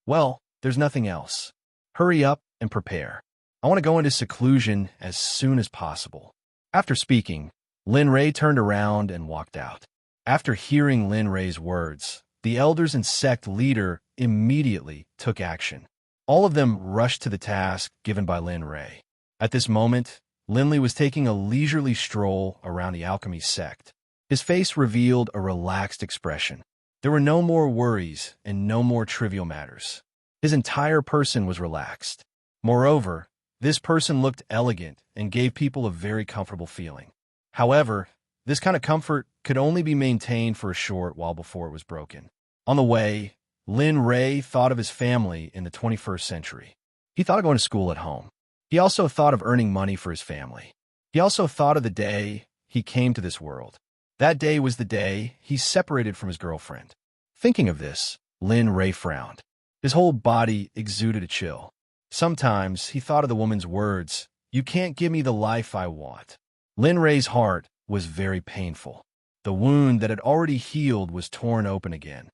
Well, there's nothing else. Hurry up and prepare. I want to go into seclusion as soon as possible. After speaking, Lin Ray turned around and walked out. After hearing Lin Ray's words, the elders and sect leader immediately took action. All of them rushed to the task given by Lin Ray. At this moment, Linley was taking a leisurely stroll around the alchemy sect. His face revealed a relaxed expression. There were no more worries and no more trivial matters. His entire person was relaxed. Moreover, this person looked elegant and gave people a very comfortable feeling. However, this kind of comfort could only be maintained for a short while before it was broken. On the way, Lin Ray thought of his family in the 21st century. He thought of going to school at home. He also thought of earning money for his family. He also thought of the day he came to this world. That day was the day he separated from his girlfriend. Thinking of this, Lin Ray frowned. His whole body exuded a chill. Sometimes he thought of the woman's words, "You can't give me the life I want." Lin Ray's heart was very painful. The wound that had already healed was torn open again.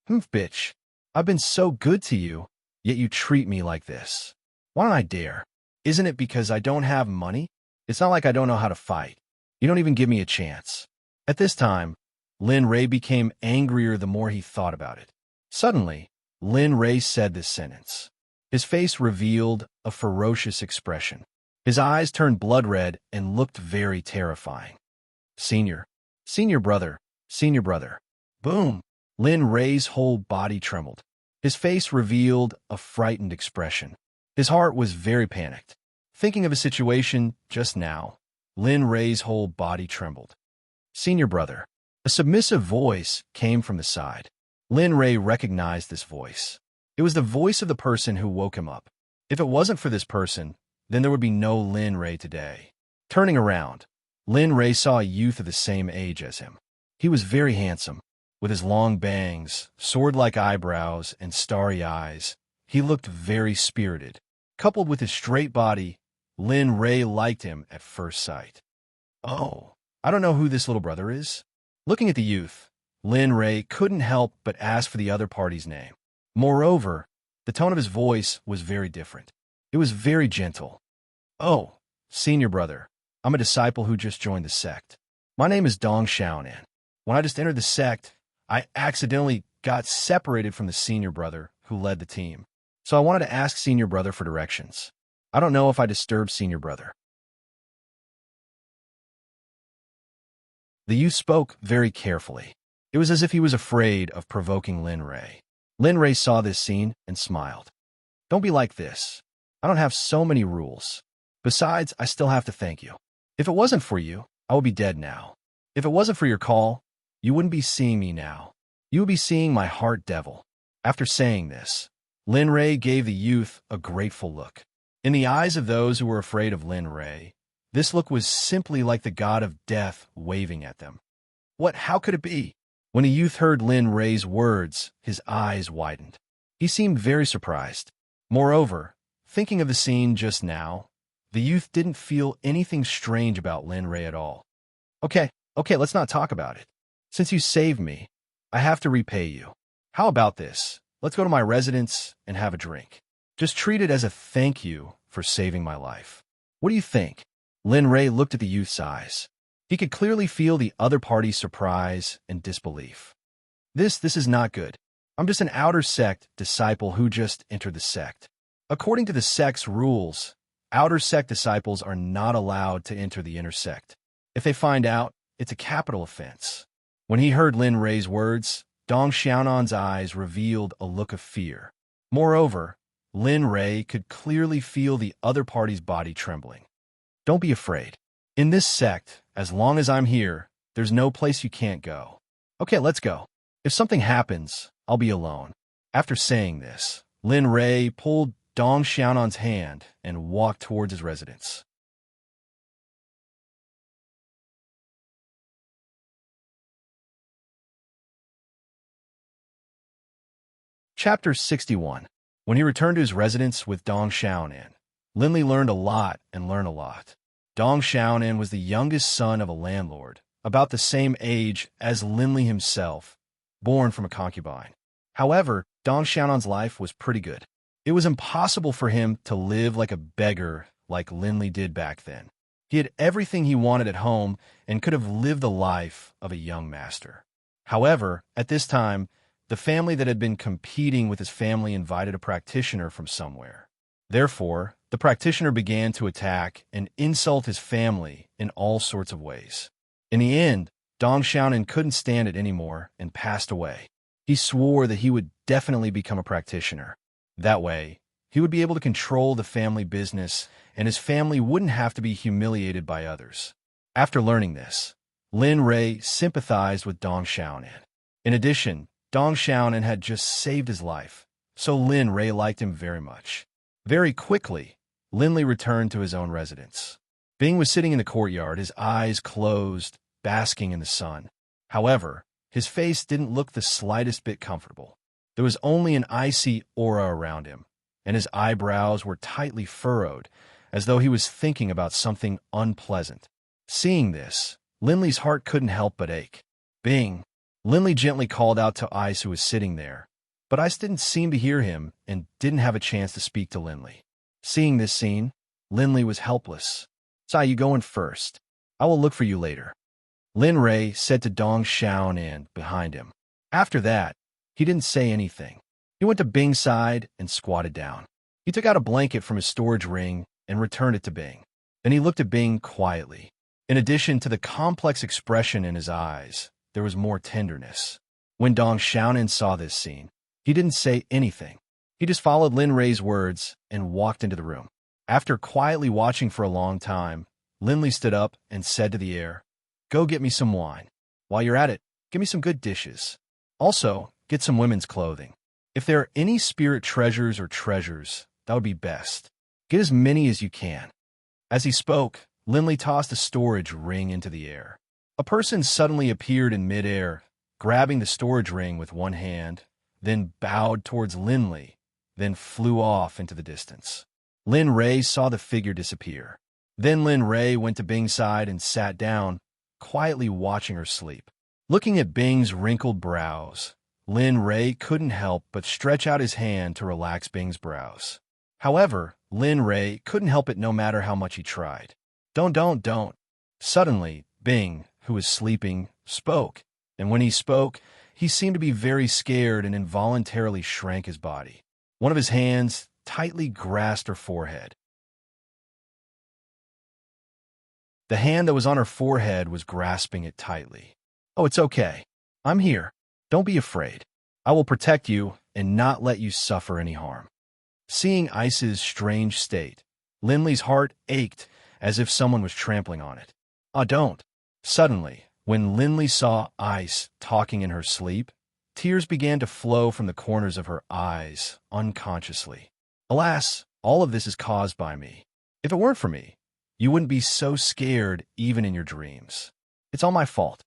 Bitch, I've been so good to you, yet you treat me like this. Why don't I dare? Isn't it because I don't have money? It's not like I don't know how to fight. You don't even give me a chance. At this time, Lin Ray became angrier the more he thought about it. Suddenly, Lin Ray said this sentence. His face revealed a ferocious expression. His eyes turned blood red and looked very terrifying. Senior brother, senior brother. Boom! Lin Ray's whole body trembled. His face revealed a frightened expression. His heart was very panicked. Thinking of a situation just now, Lin Ray's whole body trembled. Senior brother. A submissive voice came from the side. Lin Ray recognized this voice. It was the voice of the person who woke him up. If it wasn't for this person, then there would be no Lin Ray today. Turning around, Lin Ray saw a youth of the same age as him. He was very handsome. With his long bangs, sword-like eyebrows, and starry eyes, he looked very spirited. Coupled with his straight body, Lin Ray liked him at first sight. Oh, I don't know who this little brother is. Looking at the youth, Lin Ray couldn't help but ask for the other party's name. Moreover, the tone of his voice was very different. It was very gentle. Oh, senior brother, I'm a disciple who just joined the sect. My name is Dong Xiaonan. When I just entered the sect, I accidentally got separated from the senior brother who led the team. So I wanted to ask senior brother for directions. I don't know if I disturbed senior brother. The youth spoke very carefully. It was as if he was afraid of provoking Lin Ray. Lin Ray saw this scene and smiled. Don't be like this. I don't have so many rules. Besides, I still have to thank you. If it wasn't for you, I would be dead now. If it wasn't for your call, you wouldn't be seeing me now. You would be seeing my heart devil. After saying this, Lin Ray gave the youth a grateful look. In the eyes of those who were afraid of Lin Ray, this look was simply like the god of death waving at them. How could it be? When the youth heard Lin Ray's words, his eyes widened. He seemed very surprised. Moreover, thinking of the scene just now, the youth didn't feel anything strange about Lin Ray at all. Okay, let's not talk about it. Since you saved me, I have to repay you. How about this? Let's go to my residence and have a drink. Just treat it as a thank you for saving my life. What do you think? Lin Ray looked at the youth's eyes. He could clearly feel the other party's surprise and disbelief. This is not good. I'm just an outer sect disciple who just entered the sect. According to the sect's rules, outer sect disciples are not allowed to enter the inner sect. If they find out, it's a capital offense. When he heard Lin Ray's words, Dong Xiaonan's eyes revealed a look of fear. Moreover, Lin Ray could clearly feel the other party's body trembling. Don't be afraid. In this sect, as long as I'm here, there's no place you can't go. Okay, let's go. If something happens, I'll be alone. After saying this, Lin Ray pulled Dong Xiaonan's hand and walked towards his residence. Chapter 61. When he returned to his residence with Dong Xiaonan, Linley learned a lot and learned a lot. Dong Xiaonan was the youngest son of a landlord, about the same age as Linley himself, born from a concubine. However, Dong Xiaonan's life was pretty good. It was impossible for him to live like a beggar like Linley did back then. He had everything he wanted at home and could have lived the life of a young master. However, at this time, the family that had been competing with his family invited a practitioner from somewhere. Therefore, the practitioner began to attack and insult his family in all sorts of ways. In the end, Dong Xiaonan couldn't stand it anymore and passed away. He swore that he would definitely become a practitioner. That way, he would be able to control the family business and his family wouldn't have to be humiliated by others. After learning this, Lin Rei sympathized with Dong Xiaonan. In addition, Dong Xiaonan had just saved his life, so Lin Rei liked him very much. Very quickly, Linley returned to his own residence. Bing was sitting in the courtyard, his eyes closed, basking in the sun. However, his face didn't look the slightest bit comfortable. There was only an icy aura around him, and his eyebrows were tightly furrowed, as though he was thinking about something unpleasant. Seeing this, Linley's heart couldn't help but ache. Bing! Linley gently called out to Ice, who was sitting there, but Ice didn't seem to hear him and didn't have a chance to speak to Linley. Seeing this scene, Linley was helpless. "Sai, you go in first. I will look for you later," Lin Rei said to Dong Xiaonan behind him. After that, he didn't say anything. He went to Bing's side and squatted down. He took out a blanket from his storage ring and returned it to Bing. Then he looked at Bing quietly. In addition to the complex expression in his eyes, there was more tenderness. When Dong Xiaonan saw this scene, he didn't say anything. He just followed Lin Rei's words and walked into the room. After quietly watching for a long time, Linley stood up and said to the air, "Go get me some wine. While you're at it, give me some good dishes. Also, get some women's clothing. If there are any spirit treasures or treasures, that would be best. Get as many as you can." As he spoke, Linley tossed a storage ring into the air. A person suddenly appeared in midair, grabbing the storage ring with one hand, then bowed towards Linley, then flew off into the distance. Lin Rei saw the figure disappear. Then Lin Rei went to Bing's side and sat down, quietly watching her sleep. Looking at Bing's wrinkled brows, Lin Rei couldn't help but stretch out his hand to relax Bing's brows. However, Lin Rei couldn't help it no matter how much he tried. Don't. Suddenly, Bing, who was sleeping, spoke, and when he spoke, he seemed to be very scared and involuntarily shrank his body. One of his hands tightly grasped her forehead. The hand that was on her forehead was grasping it tightly. "Oh, it's okay. I'm here. Don't be afraid. I will protect you and not let you suffer any harm." Seeing Ice's strange state, Linley's heart ached as if someone was trampling on it. Don't. Suddenly, when Linley saw Ice talking in her sleep, tears began to flow from the corners of her eyes, unconsciously. "Alas, all of this is caused by me. If it weren't for me, you wouldn't be so scared even in your dreams. It's all my fault."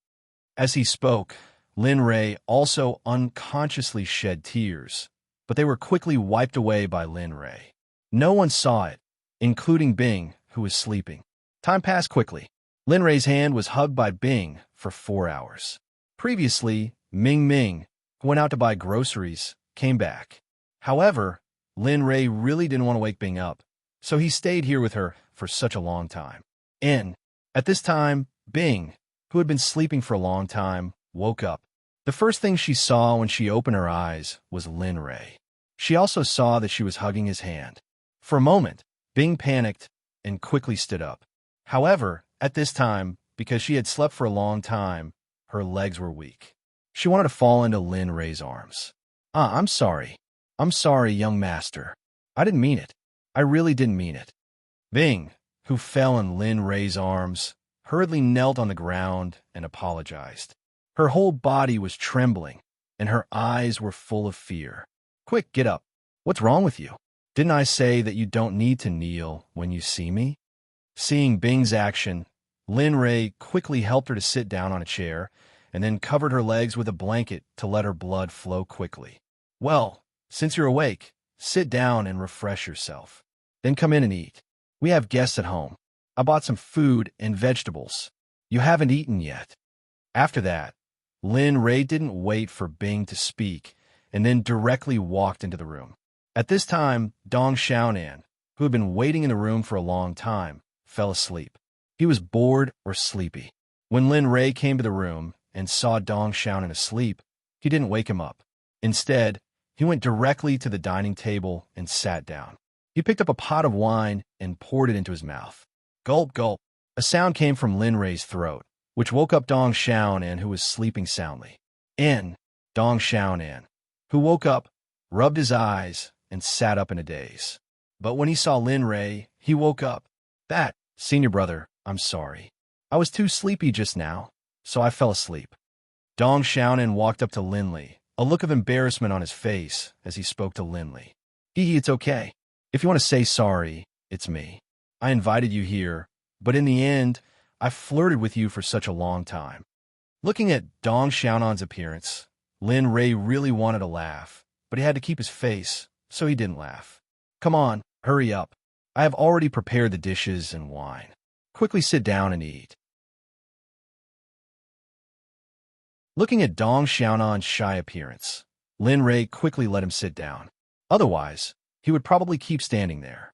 As he spoke, Lin Rei also unconsciously shed tears, but they were quickly wiped away by Lin Rei. No one saw it, including Bing, who was sleeping. Time passed quickly. Lin Rei's hand was hugged by Bing for 4 hours. Previously, Ming, who went out to buy groceries, came back. However, Lin Rei really didn't want to wake Bing up, so he stayed here with her for such a long time. And at this time, Bing, who had been sleeping for a long time, woke up. The first thing she saw when she opened her eyes was Lin Rei. She also saw that she was hugging his hand. For a moment, Bing panicked and quickly stood up. However, at this time, because she had slept for a long time, her legs were weak. She wanted to fall into Lin Rei's arms. I'm sorry. I'm sorry, young master. I didn't mean it. I really didn't mean it." Bing, who fell in Lin Rei's arms, hurriedly knelt on the ground and apologized. Her whole body was trembling, and her eyes were full of fear. "Quick, get up. What's wrong with you? Didn't I say that you don't need to kneel when you see me?" Seeing Bing's action, Lin Rei quickly helped her to sit down on a chair and then covered her legs with a blanket to let her blood flow quickly. "Well, Since you're awake, sit down and refresh yourself. Then come in and eat. We have guests at home. I bought some food and vegetables. You haven't eaten yet." After that, Lin Ray didn't wait for Bing to speak and then directly walked into the room. At this time, Dong Xiaonan, who had been waiting in the room for a long time, fell asleep. He was bored or sleepy. When Lin Ray came to the room and saw Dong Xiaonan asleep, he didn't wake him up. Instead, he went directly to the dining table and sat down. He picked up a pot of wine and poured it into his mouth. Gulp, gulp. A sound came from Lin Ray's throat, which woke up Dong Xiaonan, who was sleeping soundly. Dong Xiaonan, who woke up, rubbed his eyes, and sat up in a daze. But when he saw Lin Ray, he woke up. Senior brother, I'm sorry. I was too sleepy just now, so I fell asleep." Dong Xiaonan walked up to Lin Li, a look of embarrassment on his face as he spoke to Lin Li. It's okay. If you want to say sorry, it's me. I invited you here, but in the end, I flirted with you for such a long time." Looking at Dong Xiaonan's appearance, Lin Ray really wanted to laugh, but he had to keep his face, so he didn't laugh. "Come on, hurry up. I have already prepared the dishes and wine. Quickly sit down and eat." Looking at Dong Xiaonan's shy appearance, Lin Ray quickly let him sit down. Otherwise, he would probably keep standing there.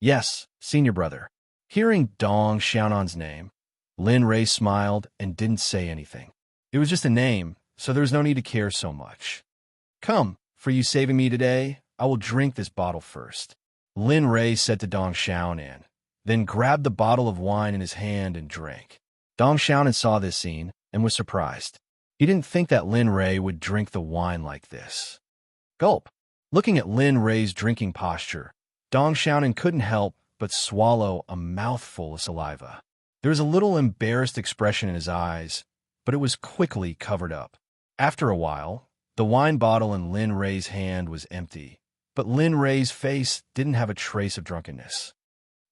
"Yes, senior brother." Hearing Dong Xiaonan's name, Lin Ray smiled and didn't say anything. It was just a name, so there was no need to care so much. "Come, for you saving me today, I will drink this bottle first," Lin Ray said to Dong Xiaonan, then grabbed the bottle of wine in his hand and drank. Dong Xiaonan saw this scene and was surprised. He didn't think that Lin Ray would drink the wine like this. Gulp. Looking at Lin Ray's drinking posture, Dong Xiaonan couldn't help but swallow a mouthful of saliva. There was a little embarrassed expression in his eyes, but it was quickly covered up. After a while, the wine bottle in Lin Ray's hand was empty, but Lin Ray's face didn't have a trace of drunkenness.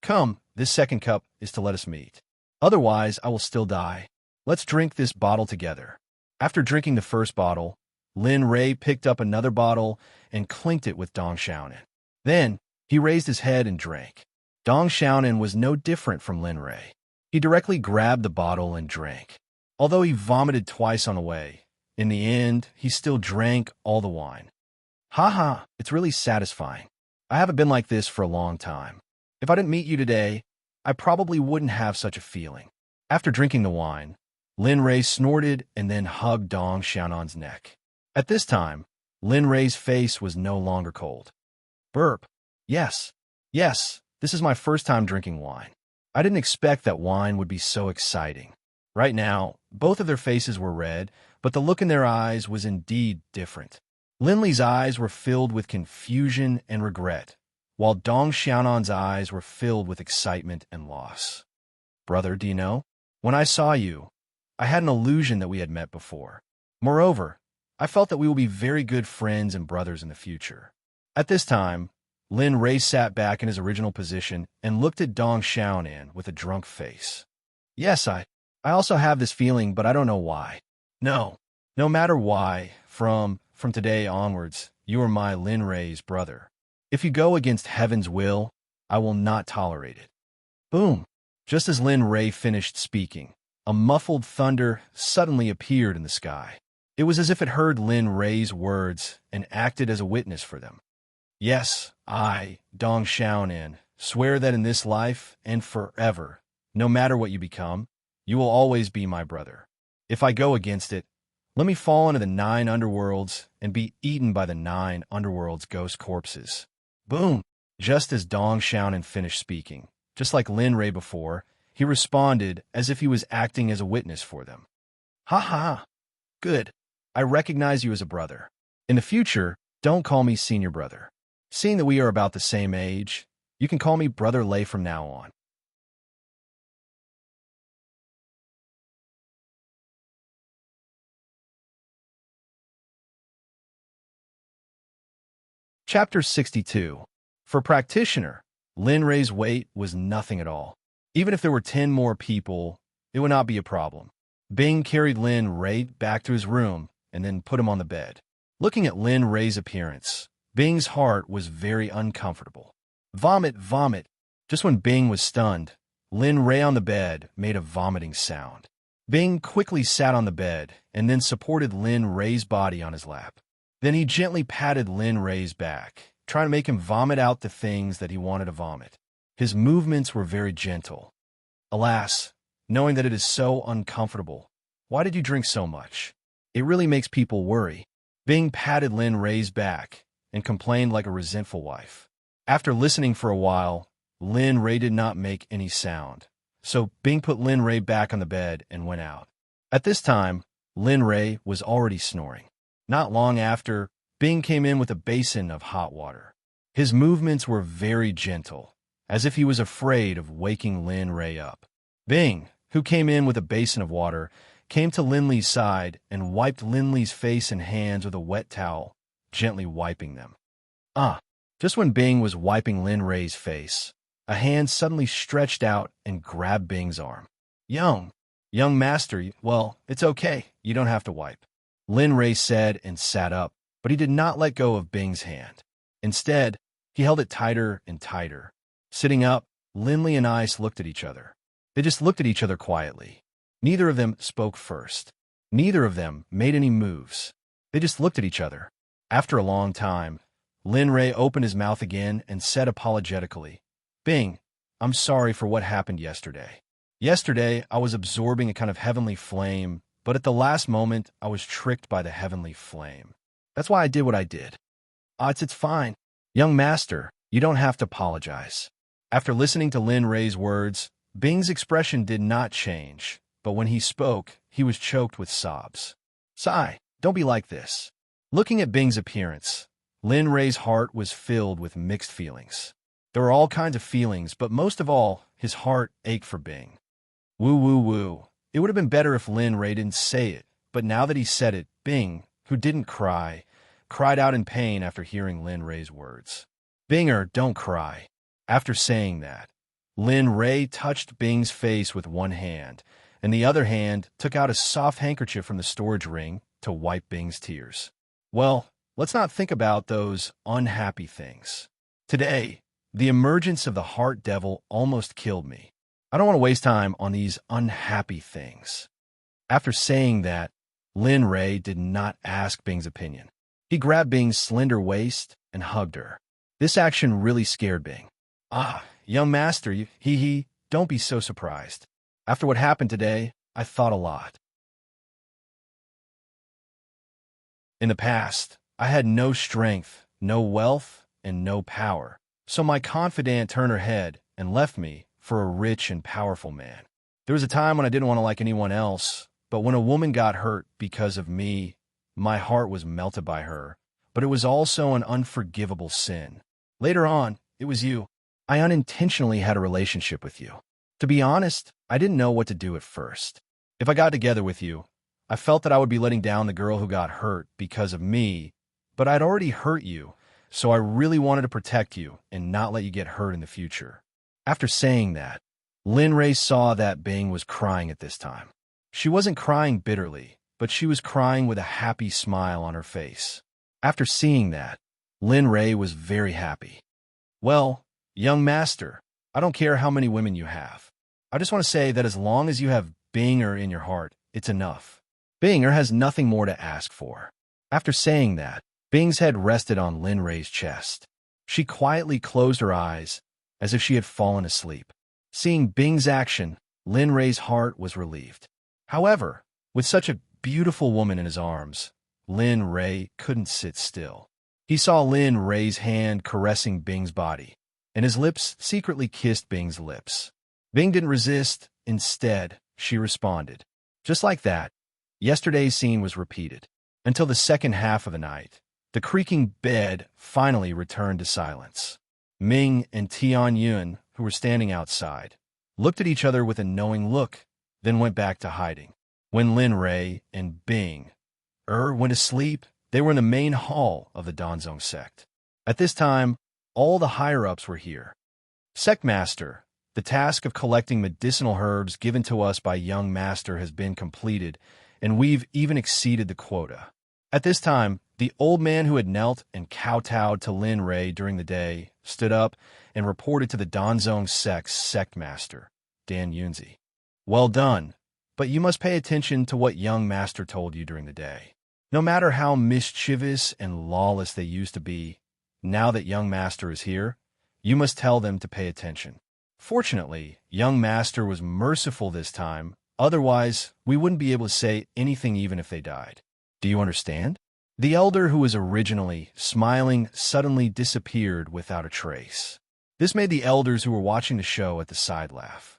"Come, this second cup is to let us meet. Otherwise, I will still die. Let's drink this bottle together." After drinking the first bottle, Lin Ray picked up another bottle and clinked it with Dong Xiaonan. Then, he raised his head and drank. Dong Xiaonan was no different from Lin Ray. He directly grabbed the bottle and drank. Although he vomited twice on the way, in the end, he still drank all the wine. "Ha, it's really satisfying. I haven't been like this for a long time. If I didn't meet you today, I probably wouldn't have such a feeling." After drinking the wine, Lin Ray snorted and then hugged Dong Xiaonan's neck. At this time, Lin Ray's face was no longer cold. Burp. Yes, this is my first time drinking wine. I didn't expect that wine would be so exciting. Right now, both of their faces were red, but the look in their eyes was indeed different. Lin Li's eyes were filled with confusion and regret, while Dong Xiaonan's eyes were filled with excitement and loss. "Brother, do you know? When I saw you, I had an illusion that we had met before. Moreover, I felt that we will be very good friends and brothers in the future." At this time, Lin Ray sat back in his original position and looked at Dong Xiaonan with a drunk face. "Yes, I also have this feeling, but I don't know why. No matter why, from today onwards, you are my Lin Ray's brother. If you go against heaven's will, I will not tolerate it." Boom! Just as Lin Ray finished speaking, a muffled thunder suddenly appeared in the sky. It was as if it heard Lin Ray's words and acted as a witness for them. "Yes, I, Dong Xiaonan, swear that in this life and forever, no matter what you become, you will always be my brother. If I go against it, let me fall into the 9 underworlds and be eaten by the 9 underworlds' ghost corpses." Boom! Just as Dong Xiaonan finished speaking, just like Lin Ray before, he responded as if he was acting as a witness for them. "Ha. Good. I recognize you as a brother. In the future, don't call me senior brother. Seeing that we are about the same age, you can call me Brother Lei from now on." Chapter 62. For practitioner, Lin Ray's weight was nothing at all. Even if there were 10 more people, it would not be a problem. Bing carried Lin Ray back to his room and then put him on the bed. Looking at Lin Ray's appearance, Bing's heart was very uncomfortable. Vomit, vomit. Just when Bing was stunned, Lin Ray on the bed made a vomiting sound. Bing quickly sat on the bed and then supported Lin Ray's body on his lap. Then he gently patted Lin Ray's back, trying to make him vomit out the things that he wanted to vomit. His movements were very gentle. Alas, knowing that it is so uncomfortable, why did you drink so much? It really makes people worry. Bing patted Lin Ray's back and complained like a resentful wife. After listening for a while, Lin Ray did not make any sound, so Bing put Lin Ray back on the bed and went out. At this time, Lin Ray was already snoring. Not long after, Bing came in with a basin of hot water. His movements were very gentle, as if he was afraid of waking Lin Ray up. Bing, who came in with a basin of water, came to Lin Lee's side and wiped Lin Lee's face and hands with a wet towel, gently wiping them. Just when Bing was wiping Lin Ray's face, a hand suddenly stretched out and grabbed Bing's arm. Young master, well, it's okay. You don't have to wipe, Lin Ray said and sat up, but he did not let go of Bing's hand. Instead, he held it tighter and tighter. Sitting up, Lin Lee and Ice looked at each other. They just looked at each other quietly. Neither of them spoke first. Neither of them made any moves. They just looked at each other. After a long time, Lin Ray opened his mouth again and said apologetically, Bing, I'm sorry for what happened yesterday. Yesterday, I was absorbing a kind of heavenly flame, but at the last moment, I was tricked by the heavenly flame. That's why I did what I did. It's fine. Young master, you don't have to apologize. After listening to Lin Ray's words, Bing's expression did not change, but when he spoke, he was choked with sobs. Sigh, don't be like this. Looking at Bing's appearance, Lin Ray's heart was filled with mixed feelings. There were all kinds of feelings, but most of all, his heart ached for Bing. Woo, woo, woo. It would have been better if Lin Ray didn't say it, but now that he said it, Bing, who didn't cry, cried out in pain after hearing Lin Ray's words. Binger, don't cry. After saying that, Lin Ray touched Bing's face with one hand, and the other hand took out a soft handkerchief from the storage ring to wipe Bing's tears. Well, let's not think about those unhappy things. Today, the emergence of the heart devil almost killed me. I don't want to waste time on these unhappy things. After saying that, Lin Ray did not ask Bing's opinion. He grabbed Bing's slender waist and hugged her. This action really scared Bing. Young master, don't be so surprised. After what happened today, I thought a lot. In the past, I had no strength, no wealth, and no power. So my confidant turned her head and left me for a rich and powerful man. There was a time when I didn't want to like anyone else, but when a woman got hurt because of me, my heart was melted by her. But it was also an unforgivable sin. Later on, it was you. I unintentionally had a relationship with you. To be honest, I didn't know what to do at first. If I got together with you, I felt that I would be letting down the girl who got hurt because of me, but I'd already hurt you, so I really wanted to protect you and not let you get hurt in the future. After saying that, Lin Ray saw that Bing was crying at this time. She wasn't crying bitterly, but she was crying with a happy smile on her face. After seeing that, Lin Ray was very happy. Well, young master, I don't care how many women you have. I just want to say that as long as you have Binger in your heart, it's enough. Binger has nothing more to ask for. After saying that, Bing's head rested on Lin Ray's chest. She quietly closed her eyes, as if she had fallen asleep. Seeing Bing's action, Lin Ray's heart was relieved. However, with such a beautiful woman in his arms, Lin Ray couldn't sit still. He saw Lin Ray's hand caressing Bing's body, and his lips secretly kissed Bing's lips. Bing didn't resist. Instead, she responded. Just like that, yesterday's scene was repeated. Until the second half of the night, the creaking bed finally returned to silence. Ming and Tian Yun, who were standing outside, looked at each other with a knowing look, then went back to hiding. When Lin Ray and Bing went to sleep, they were in the main hall of the Danzong sect. At this time, all the higher-ups were here. Sect Master, the task of collecting medicinal herbs given to us by young master has been completed, and we've even exceeded the quota. At this time, The old man who had knelt and kowtowed to Lin Ray during the day stood up and reported to the Danzong Sect's sect master, Dan Yunzi. Well done, but you must pay attention to what young master told you during the day. No matter how mischievous and lawless they used to be, now that young master is here, you must tell them to pay attention. Fortunately, young master was merciful this time, otherwise we wouldn't be able to say anything even if they died. Do you understand? The elder who was originally smiling suddenly disappeared without a trace. This made the elders who were watching the show at the side laugh.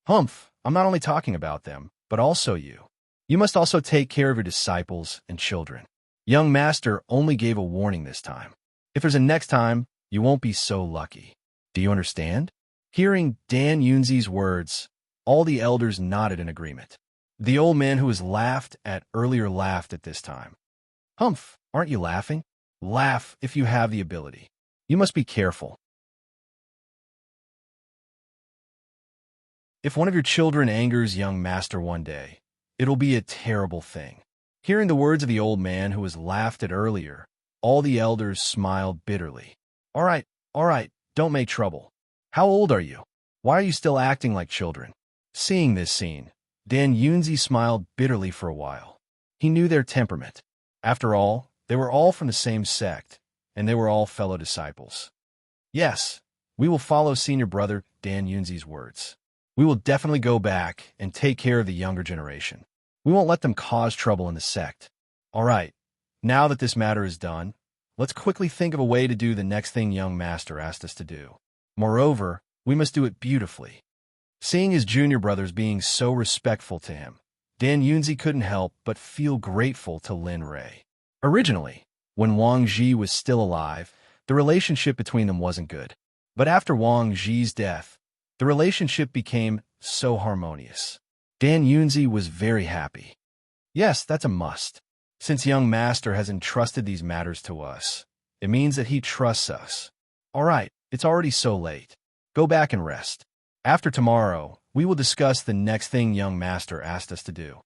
Humph, I'm not only talking about them, but also you. You must also take care of your disciples and children. Young master only gave a warning this time. If there's a next time, you won't be so lucky. Do you understand? Hearing Dan Yunzi's words, all the elders nodded in agreement. The old man who was laughed at earlier laughed at this time. Humph, aren't you laughing? Laugh if you have the ability. You must be careful. If one of your children angers young master one day, it'll be a terrible thing. Hearing the words of the old man who was laughed at earlier, all the elders smiled bitterly. All right, don't make trouble. How old are you? Why are you still acting like children? Seeing this scene, Dan Yunzi smiled bitterly for a while. He knew their temperament. After all, they were all from the same sect, and they were all fellow disciples. Yes, we will follow senior brother Dan Yunzi's words. We will definitely go back and take care of the younger generation. We won't let them cause trouble in the sect. All right, now that this matter is done, let's quickly think of a way to do the next thing young master asked us to do. Moreover, we must do it beautifully. Seeing his junior brothers being so respectful to him, Dan Yunzi couldn't help but feel grateful to Lin Ray. Originally, when Wang Ji was still alive, the relationship between them wasn't good. But after Wang Ji's death, the relationship became so harmonious. Dan Yunzi was very happy. Yes, that's a must. Since young master has entrusted these matters to us, it means that he trusts us. All right, it's already so late. Go back and rest. After tomorrow, we will discuss the next thing young master asked us to do.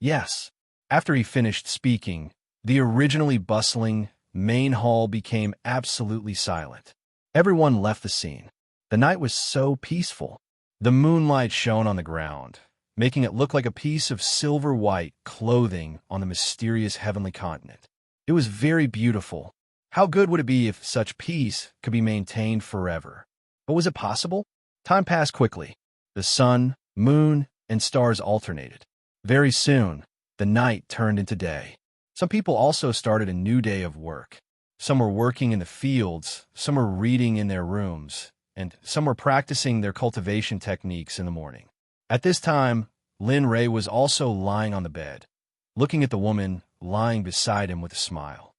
Yes. After he finished speaking, the originally bustling main hall became absolutely silent. Everyone left the scene. The night was so peaceful. The moonlight shone on the ground, making it look like a piece of silver-white clothing on the mysterious heavenly continent. It was very beautiful. How good would it be if such peace could be maintained forever? But was it possible? Time passed quickly. The sun, moon, and stars alternated. Very soon, the night turned into day. Some people also started a new day of work. Some were working in the fields, some were reading in their rooms, and some were practicing their cultivation techniques in the morning. At this time, Lin Ray was also lying on the bed, looking at the woman lying beside him with a smile.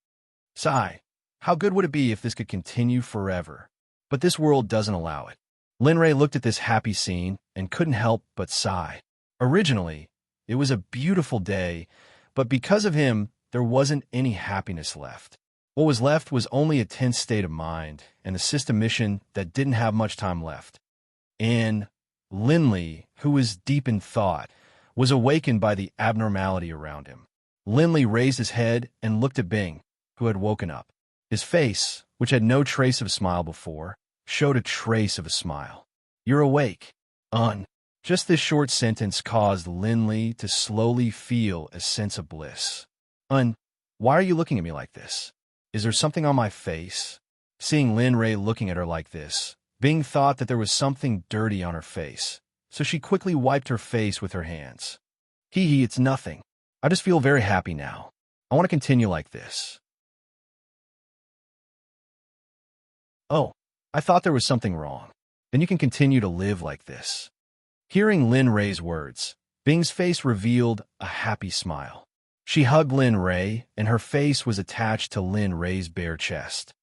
Sigh, how good would it be if this could continue forever? But this world doesn't allow it. Lin Ray looked at this happy scene and couldn't help but sigh. Originally, it was a beautiful day, but because of him, there wasn't any happiness left. What was left was only a tense state of mind and a system mission that didn't have much time left. And Linley, who was deep in thought, was awakened by the abnormality around him. Linley raised his head and looked at Bing, who had woken up. His face, which had no trace of a smile before, showed a trace of a smile. You're awake. Just this short sentence caused Linley to slowly feel a sense of bliss. Why are you looking at me like this? Is there something on my face? Seeing Lin Ray looking at her like this, Bing thought that there was something dirty on her face, so she quickly wiped her face with her hands. Hee, it's nothing. I just feel very happy now. I want to continue like this. Oh, I thought there was something wrong. Then you can continue to live like this. Hearing Lin Ray's words, Bing's face revealed a happy smile. She hugged Lin Ray, and her face was attached to Lin Ray's bare chest.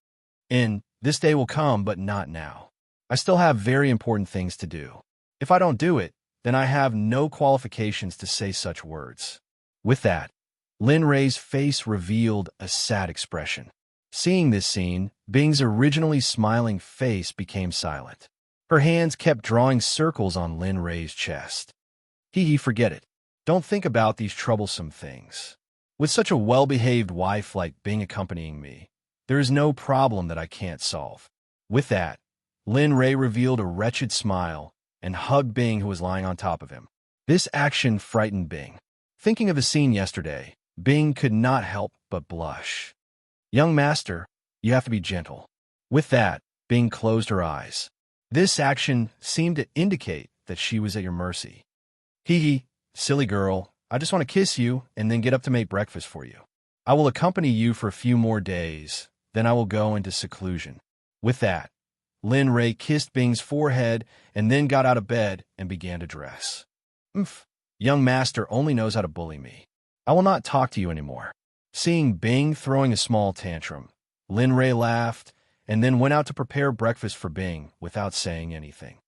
This day will come, but not now. I still have very important things to do. If I don't do it, then I have no qualifications to say such words. With that, Lin Ray's face revealed a sad expression. Seeing this scene, Bing's originally smiling face became silent. Her hands kept drawing circles on Lin Ray's chest. Hee, forget it. Don't think about these troublesome things. With such a well-behaved wife like Bing accompanying me, there is no problem that I can't solve. With that, Lin Ray revealed a wretched smile and hugged Bing, who was lying on top of him. This action frightened Bing. Thinking of the scene yesterday, Bing could not help but blush. Young master, you have to be gentle. With that, Bing closed her eyes. This action seemed to indicate that she was at your mercy. Hee hee, silly girl, I just want to kiss you and then get up to make breakfast for you. I will accompany you for a few more days, then I will go into seclusion. With that, Lin Ray kissed Bing's forehead and then got out of bed and began to dress. Young master only knows how to bully me. I will not talk to you anymore. Seeing Bing throwing a small tantrum, Lin Ray laughed and then went out to prepare breakfast for Bing without saying anything.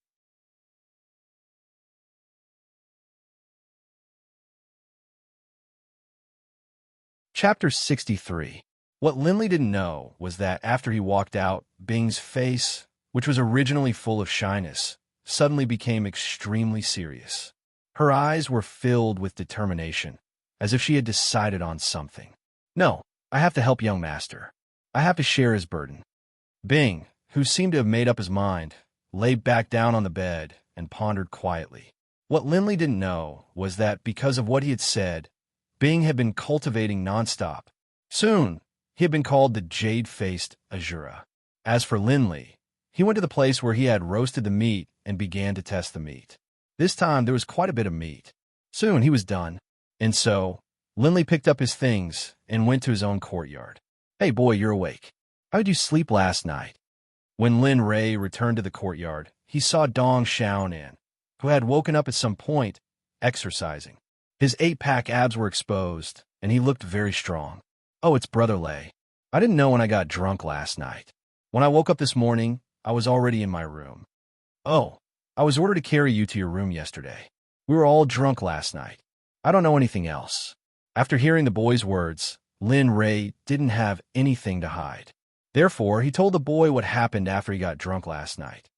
Chapter 63. What Linley didn't know was that after he walked out, Bing's face, which was originally full of shyness, suddenly became extremely serious. Her eyes were filled with determination, as if she had decided on something. No, I have to help young master. I have to share his burden. Bing, who seemed to have made up his mind, lay back down on the bed and pondered quietly. What Linley didn't know was that because of what he had said, Bing had been cultivating nonstop. Soon, he had been called the Jade-Faced Azura. As for Linley, he went to the place where he had roasted the meat and began to test the meat. This time, there was quite a bit of meat. Soon, he was done. And so, Linley picked up his things and went to his own courtyard. Hey boy, you're awake. How did you sleep last night? When Lin Ray returned to the courtyard, he saw Dong Xiaonan, who had woken up at some point, exercising. His 8-pack abs were exposed, and he looked very strong. Oh, it's Brother Lei. I didn't know when I got drunk last night. When I woke up this morning, I was already in my room. Oh, I was ordered to carry you to your room yesterday. We were all drunk last night. I don't know anything else. After hearing the boy's words, Lin Ray didn't have anything to hide. Therefore, he told the boy what happened after he got drunk last night.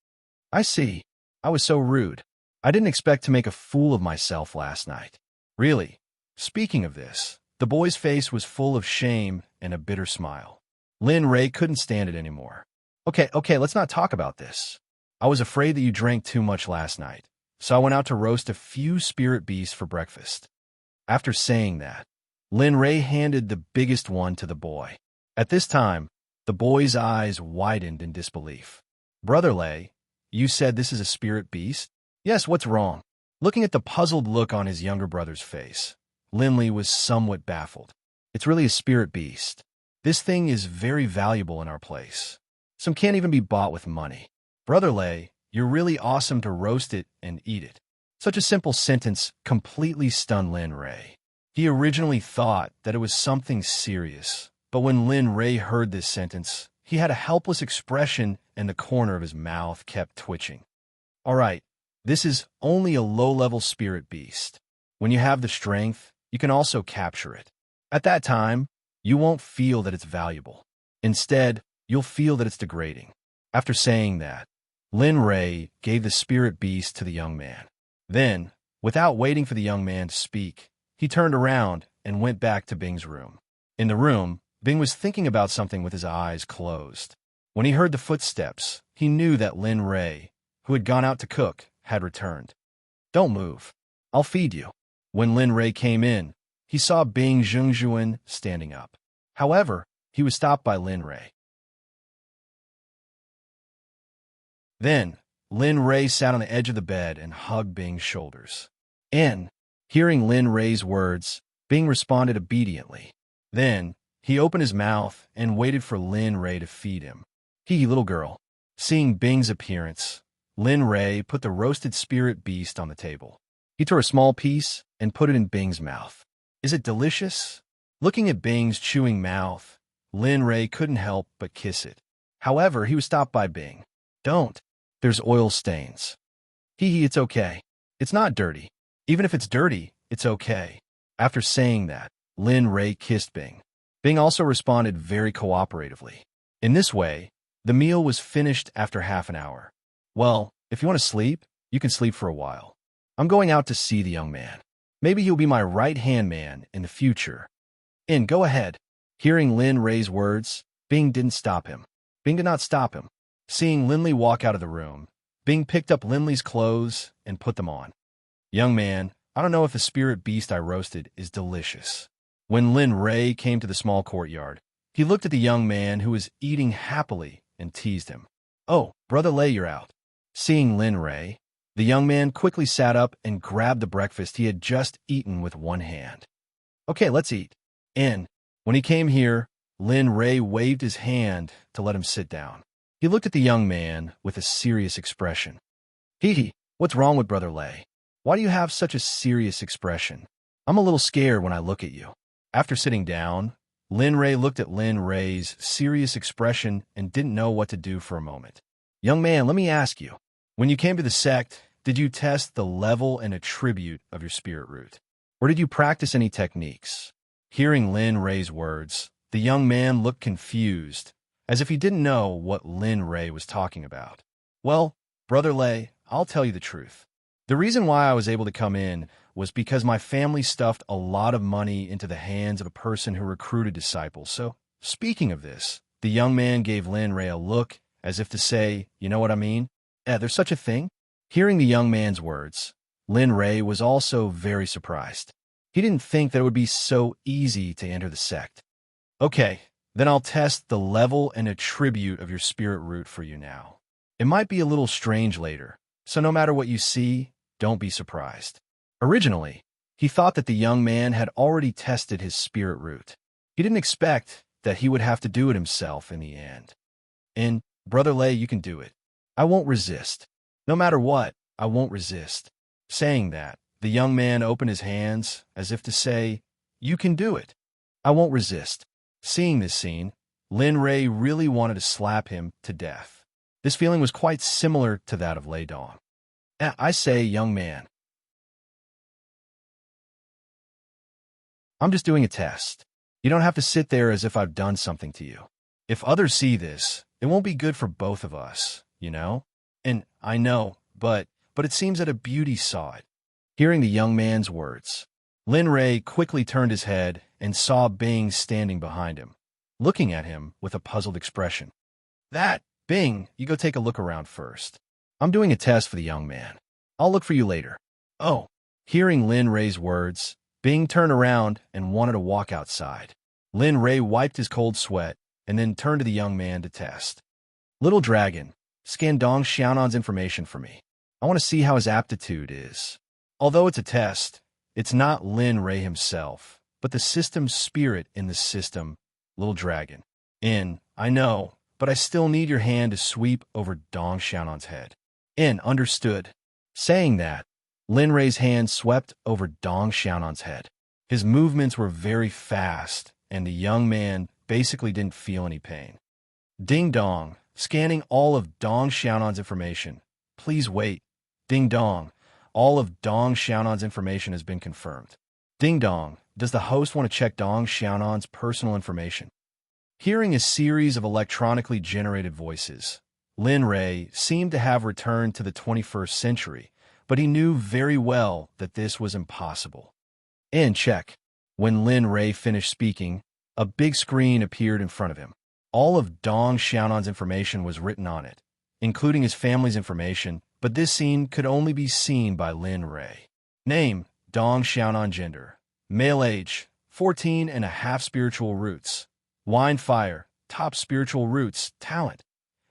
I see. I was so rude. I didn't expect to make a fool of myself last night. Really, speaking of this, the boy's face was full of shame and a bitter smile. Lin Ray couldn't stand it anymore. Okay, let's not talk about this. I was afraid that you drank too much last night, so I went out to roast a few spirit beasts for breakfast. After saying that, Lin Ray handed the biggest one to the boy. At this time, the boy's eyes widened in disbelief. Brother Lei, you said this is a spirit beast? Yes, what's wrong? Looking at the puzzled look on his younger brother's face, Linley was somewhat baffled. It's really a spirit beast. This thing is very valuable in our place. Some can't even be bought with money. Brother Lei, you're really awesome to roast it and eat it. Such a simple sentence completely stunned Lin Ray. He originally thought that it was something serious, but when Lin Ray heard this sentence, he had a helpless expression and the corner of his mouth kept twitching. All right. This is only a low-level spirit beast. When you have the strength, you can also capture it. At that time, you won't feel that it's valuable. Instead, you'll feel that it's degrading. After saying that, Lin Ray gave the spirit beast to the young man. Then, without waiting for the young man to speak, he turned around and went back to Bing's room. In the room, Bing was thinking about something with his eyes closed. When he heard the footsteps, he knew that Lin Ray, who had gone out to cook, had returned. Don't move. I'll feed you. When Lin Ray came in, he saw Bing Zhengzhuan standing up. However, he was stopped by Lin Ray. Then, Lin Ray sat on the edge of the bed and hugged Bing's shoulders. And, hearing Lin Ray's words, Bing responded obediently. Then, he opened his mouth and waited for Lin Ray to feed him. Little girl. Seeing Bing's appearance, Lin Ray put the roasted spirit beast on the table. He tore a small piece and put it in Bing's mouth. Is it delicious? Looking at Bing's chewing mouth, Lin Ray couldn't help but kiss it. However, he was stopped by Bing. Don't. There's oil stains. It's okay. It's not dirty. Even if it's dirty, it's okay. After saying that, Lin Ray kissed Bing. Bing also responded very cooperatively. In this way, the meal was finished after half an hour. Well, if you want to sleep, you can sleep for a while. I'm going out to see the young man. Maybe he'll be my right-hand man in the future. In, go ahead. Hearing Lin Ray's words, Bing didn't stop him. Bing did not stop him. Seeing Linley walk out of the room, Bing picked up Linley's clothes and put them on. Young man, I don't know if the spirit beast I roasted is delicious. When Lin Ray came to the small courtyard, he looked at the young man who was eating happily and teased him. Oh, Brother Lay, you're out. Seeing Lin Ray, the young man quickly sat up and grabbed the breakfast he had just eaten with one hand. Okay, let's eat. And when he came here, Lin Ray waved his hand to let him sit down. He looked at the young man with a serious expression. Hee, what's wrong with Brother Lay? Why do you have such a serious expression? I'm a little scared when I look at you. After sitting down, Lin Ray looked at Lin Ray's serious expression and didn't know what to do for a moment. Young man, let me ask you, when you came to the sect, did you test the level and attribute of your spirit root? Or did you practice any techniques? Hearing Lin Ray's words, the young man looked confused, as if he didn't know what Lin Ray was talking about. Well, Brother Lay, I'll tell you the truth. The reason why I was able to come in was because my family stuffed a lot of money into the hands of a person who recruited disciples. So, speaking of this, the young man gave Lin Ray a look as if to say, you know what I mean? There's such a thing? Hearing the young man's words, Lin Ray was also very surprised. He didn't think that it would be so easy to enter the sect. Okay, then I'll test the level and attribute of your spirit root for you now. It might be a little strange later, so no matter what you see, don't be surprised. Originally, he thought that the young man had already tested his spirit root. He didn't expect that he would have to do it himself in the end. And, Brother Lay, you can do it. I won't resist. No matter what, I won't resist. Saying that, the young man opened his hands as if to say, you can do it. I won't resist. Seeing this scene, Lin Ray really wanted to slap him to death. This feeling was quite similar to that of Lay Dong. I say, young man, I'm just doing a test. You don't have to sit there as if I've done something to you. If others see this, it won't be good for both of us, you know? And I know, but it seems that a beauty saw it. Hearing the young man's words, Lin Ray quickly turned his head and saw Bing standing behind him, looking at him with a puzzled expression. Bing, you go take a look around first. I'm doing a test for the young man. I'll look for you later. Oh, hearing Lin Ray's words, Bing turned around and wanted to walk outside. Lin Ray wiped his cold sweat and then turned to the young man to test. Little dragon, scan Dong Xiaonan's information for me. I want to see how his aptitude is. Although it's a test, it's not Lin Ray himself, but the system's spirit in the system, Little Dragon. I know, but I still need your hand to sweep over Dong Xiaonan's head. Understood. Saying that, Lin Ray's hand swept over Dong Xiaonan's head. His movements were very fast, and the young man basically didn't feel any pain. Ding dong, scanning all of Dong Xiaonan's information. Please wait. Ding dong, all of Dong Xiaonan's information has been confirmed. Ding dong, does the host want to check Dong Xiaonan's personal information? Hearing a series of electronically generated voices, Lin Ray seemed to have returned to the 21st century, but he knew very well that this was impossible. Check. When Lin Ray finished speaking, a big screen appeared in front of him. All of Dong Xiaonan's information was written on it, including his family's information, but this scene could only be seen by Lin Ray. Name, Dong Xiaonan. Gender, male. Age, 14 and a half. Spiritual roots, wine fire, top spiritual roots. Talent,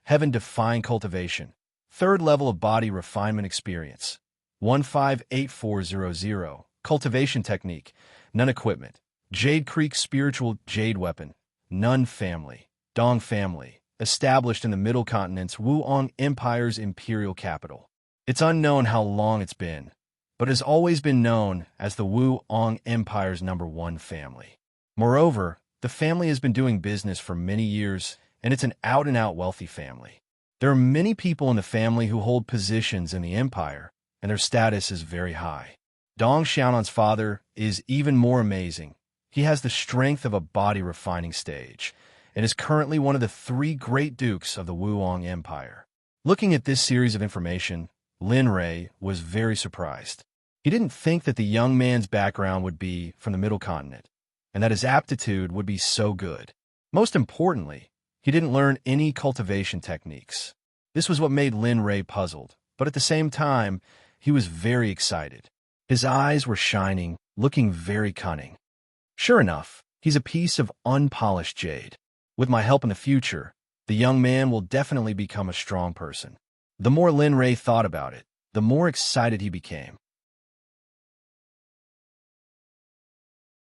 heaven define. Cultivation, third level of body refinement. Experience, 158400. Cultivation technique, none. Equipment, Jade Creek spiritual jade weapon, none. Family, Dong family, established in the Middle Continent's Wuong Empire's imperial capital. It's unknown how long it's been, but has always been known as the Wuong Empire's #1 family. Moreover, the family has been doing business for many years, and it's an out-and-out wealthy family. There are many people in the family who hold positions in the empire, and their status is very high. Dong Xiaonan's father is even more amazing. He has the strength of a body refining stage, and is currently one of the 3 great dukes of the Wuong Empire. Looking at this series of information, Lin Ray was very surprised. He didn't think that the young man's background would be from the Middle Continent. and that his aptitude would be so good. Most importantly, he didn't learn any cultivation techniques. This was what made Lin Ray puzzled, but at the same time, he was very excited. His eyes were shining, looking very cunning. Sure enough, he's a piece of unpolished jade. With my help in the future, the young man will definitely become a strong person. The more Lin Ray thought about it, the more excited he became.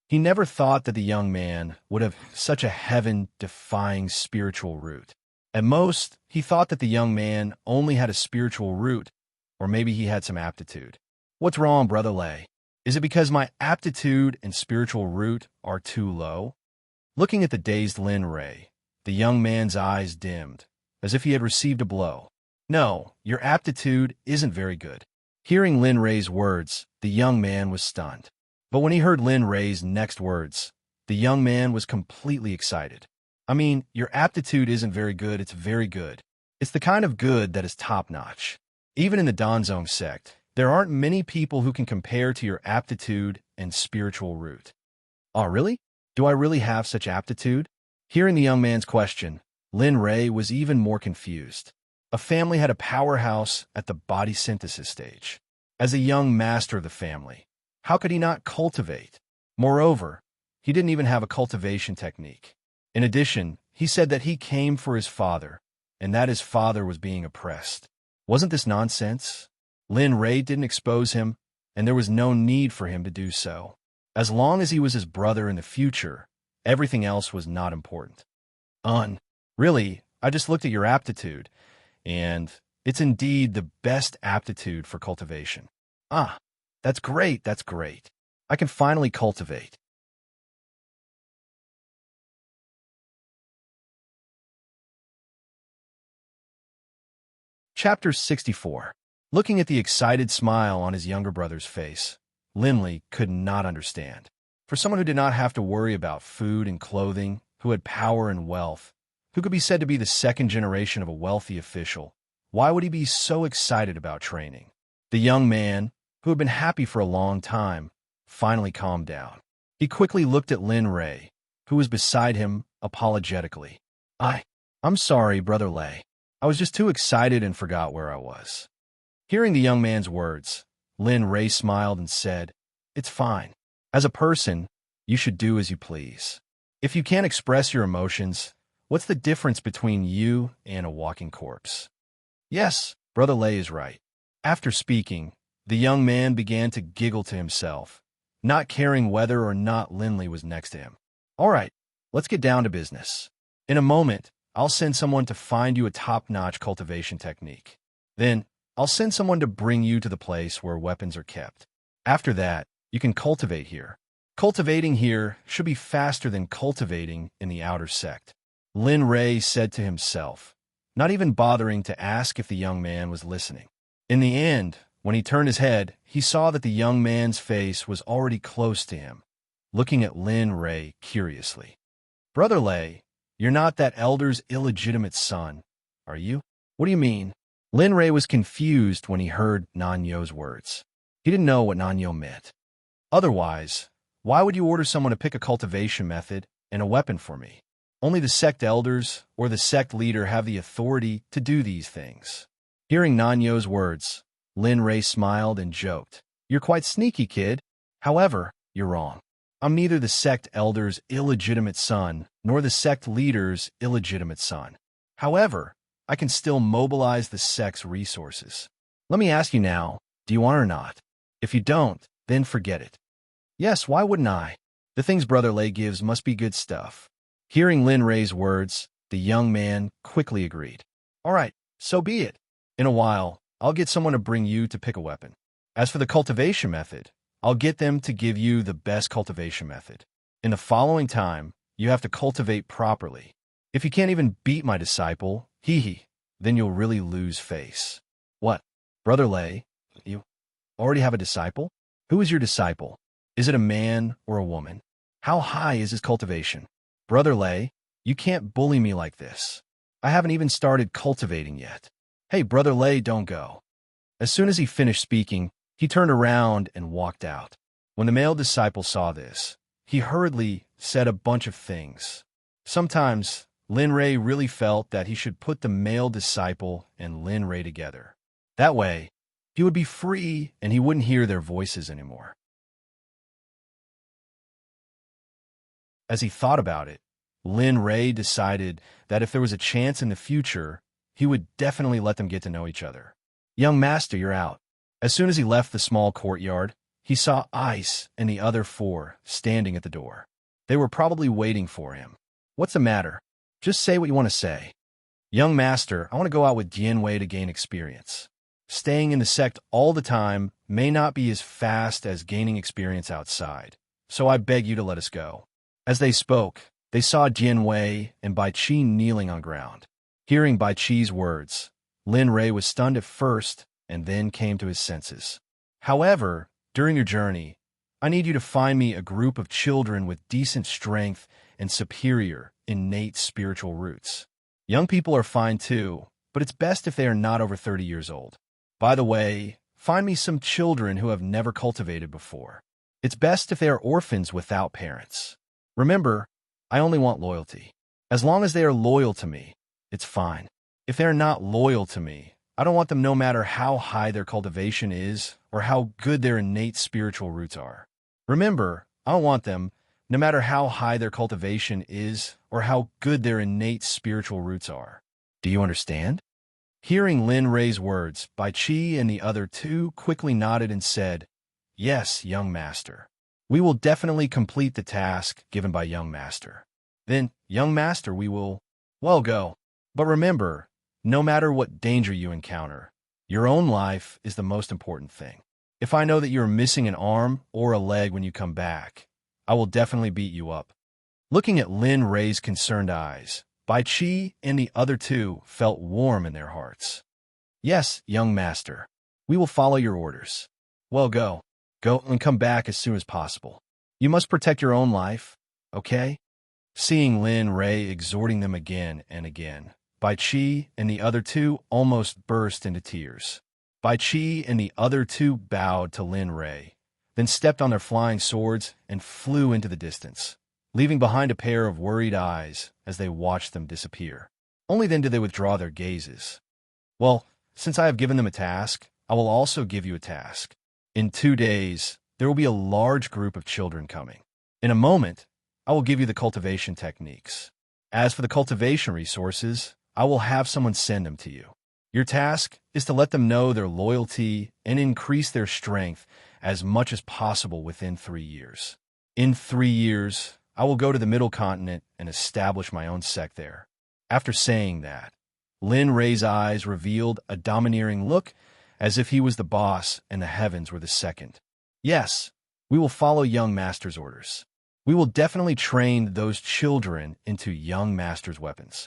He never thought that the young man would have such a heaven-defying spiritual root. At most, he thought that the young man only had a spiritual root, or maybe he had some aptitude. What's wrong, Brother Lay? Is it because my aptitude and spiritual root are too low? Looking at the dazed Lin Ray, the young man's eyes dimmed, as if he had received a blow. No, your aptitude isn't very good. Hearing Lin Ray's words, the young man was stunned. But when he heard Lin Ray's next words, the young man was completely excited. I mean, your aptitude isn't very good, it's very good. It's the kind of good that is top-notch. Even in the Danzong sect, there aren't many people who can compare to your aptitude and spiritual root. Oh, really? Do I really have such aptitude? Hearing the young man's question, Lin Ray was even more confused. A family had a powerhouse at the body synthesis stage. As a young master of the family, how could he not cultivate? Moreover, he didn't even have a cultivation technique. In addition, he said that he came for his father, and that his father was being oppressed. Wasn't this nonsense? Lin Ray didn't expose him, and there was no need for him to do so. As long as he was his brother in the future, everything else was not important. Really, I just looked at your aptitude, and it's indeed the best aptitude for cultivation. Ah, that's great, that's great. I can finally cultivate. Chapter 64. Looking at the excited smile on his younger brother's face, Linley could not understand. For someone who did not have to worry about food and clothing, who had power and wealth, who could be said to be the second generation of a wealthy official, why would he be so excited about training? The young man, who had been happy for a long time, finally calmed down. He quickly looked at Lin Ray, who was beside him, apologetically. I'm sorry, Brother Lay. I was just too excited and forgot where I was. Hearing the young man's words, Lin Ray smiled and said, It's fine. As a person, you should do as you please. If you can't express your emotions, what's the difference between you and a walking corpse? Yes, Brother Lay is right. After speaking, the young man began to giggle to himself, not caring whether or not Linley was next to him. All right, let's get down to business. In a moment, I'll send someone to find you a top-notch cultivation technique. Then, I'll send someone to bring you to the place where weapons are kept. After that, you can cultivate here. Cultivating here should be faster than cultivating in the outer sect. Lin Ray said to himself, not even bothering to ask if the young man was listening. In the end, when he turned his head, he saw that the young man's face was already close to him, looking at Lin Ray curiously. Brother Lay, you're not that elder's illegitimate son, are you? What do you mean? Lin Ray was confused when he heard Nanyo's words. He didn't know what Nanyo meant. Otherwise, why would you order someone to pick a cultivation method and a weapon for me? Only the sect elders or the sect leader have the authority to do these things. Hearing Nanyo's words, Lin Ray smiled and joked. You're quite sneaky, kid. However, you're wrong. I'm neither the sect elder's illegitimate son nor the sect leader's illegitimate son. However, I can still mobilize the sect's resources. Let me ask you now, do you want or not? If you don't, then forget it. Yes, why wouldn't I? The things Brother Lay gives must be good stuff. Hearing Lin Ray's words, the young man quickly agreed. All right, so be it. In a while, I'll get someone to bring you to pick a weapon. As for the cultivation method, I'll get them to give you the best cultivation method. In the following time, you have to cultivate properly. If you can't even beat my disciple, then you'll really lose face. What? Brother Lay, you already have a disciple? Who is your disciple? Is it a man or a woman? How high is his cultivation? Brother Lay, you can't bully me like this. I haven't even started cultivating yet. Hey, Brother Lay, don't go. As soon as he finished speaking, he turned around and walked out. When the male disciple saw this, he hurriedly said a bunch of things. Sometimes, Lin Ray really felt that he should put the male disciple and Lin Ray together. That way, he would be free and he wouldn't hear their voices anymore. As he thought about it, Lin Ray decided that if there was a chance in the future, he would definitely let them get to know each other. "Young master, you're out." As soon as he left the small courtyard, he saw Ice and the other four standing at the door. They were probably waiting for him. "What's the matter? Just say what you want to say." "Young master, I want to go out with Jianwei to gain experience. Staying in the sect all the time may not be as fast as gaining experience outside, so I beg you to let us go." As they spoke, they saw Jianwei and Bai Qi kneeling on ground. Hearing Bai Qi's words, Lin Ray was stunned at first and then came to his senses. "However, during your journey, I need you to find me a group of children with decent strength and superior, innate spiritual roots. Young people are fine too, but it's best if they are not over 30 years old. By the way, find me some children who have never cultivated before. It's best if they are orphans without parents. Remember, I only want loyalty. As long as they are loyal to me, it's fine. If they are not loyal to me, I don't want them no matter how high their cultivation is or how good their innate spiritual roots are. Remember, I don't want them, no matter how high their cultivation is or how good their innate spiritual roots are. Do you understand?" Hearing Lin Ray's words, Bai Qi and the other two quickly nodded and said, "Yes, young master. We will definitely complete the task given by young master. Then, young master, we will, well, go. But remember, no matter what danger you encounter, your own life is the most important thing. If I know that you are missing an arm or a leg when you come back, I will definitely beat you up." Looking at Lin Ray's concerned eyes, Bai Qi and the other two felt warm in their hearts. "Yes, young master. We will follow your orders. Well, go. Go and come back as soon as possible. You must protect your own life, okay?" Seeing Lin Ray exhorting them again and again, Bai Qi and the other two almost burst into tears. Bai Qi and the other two bowed to Lin Ray, then stepped on their flying swords and flew into the distance, leaving behind a pair of worried eyes as they watched them disappear. Only then did they withdraw their gazes. "Well, since I have given them a task, I will also give you a task. In 2 days, there will be a large group of children coming. In a moment, I will give you the cultivation techniques. As for the cultivation resources, I will have someone send them to you. Your task is to let them know their loyalty and increase their strength as much as possible within 3 years. In 3 years, I will go to the Middle Continent and establish my own sect there." After saying that, Lin Ray's eyes revealed a domineering look as if he was the boss and the heavens were the second. "Yes, we will follow young master's orders. We will definitely train those children into young master's weapons.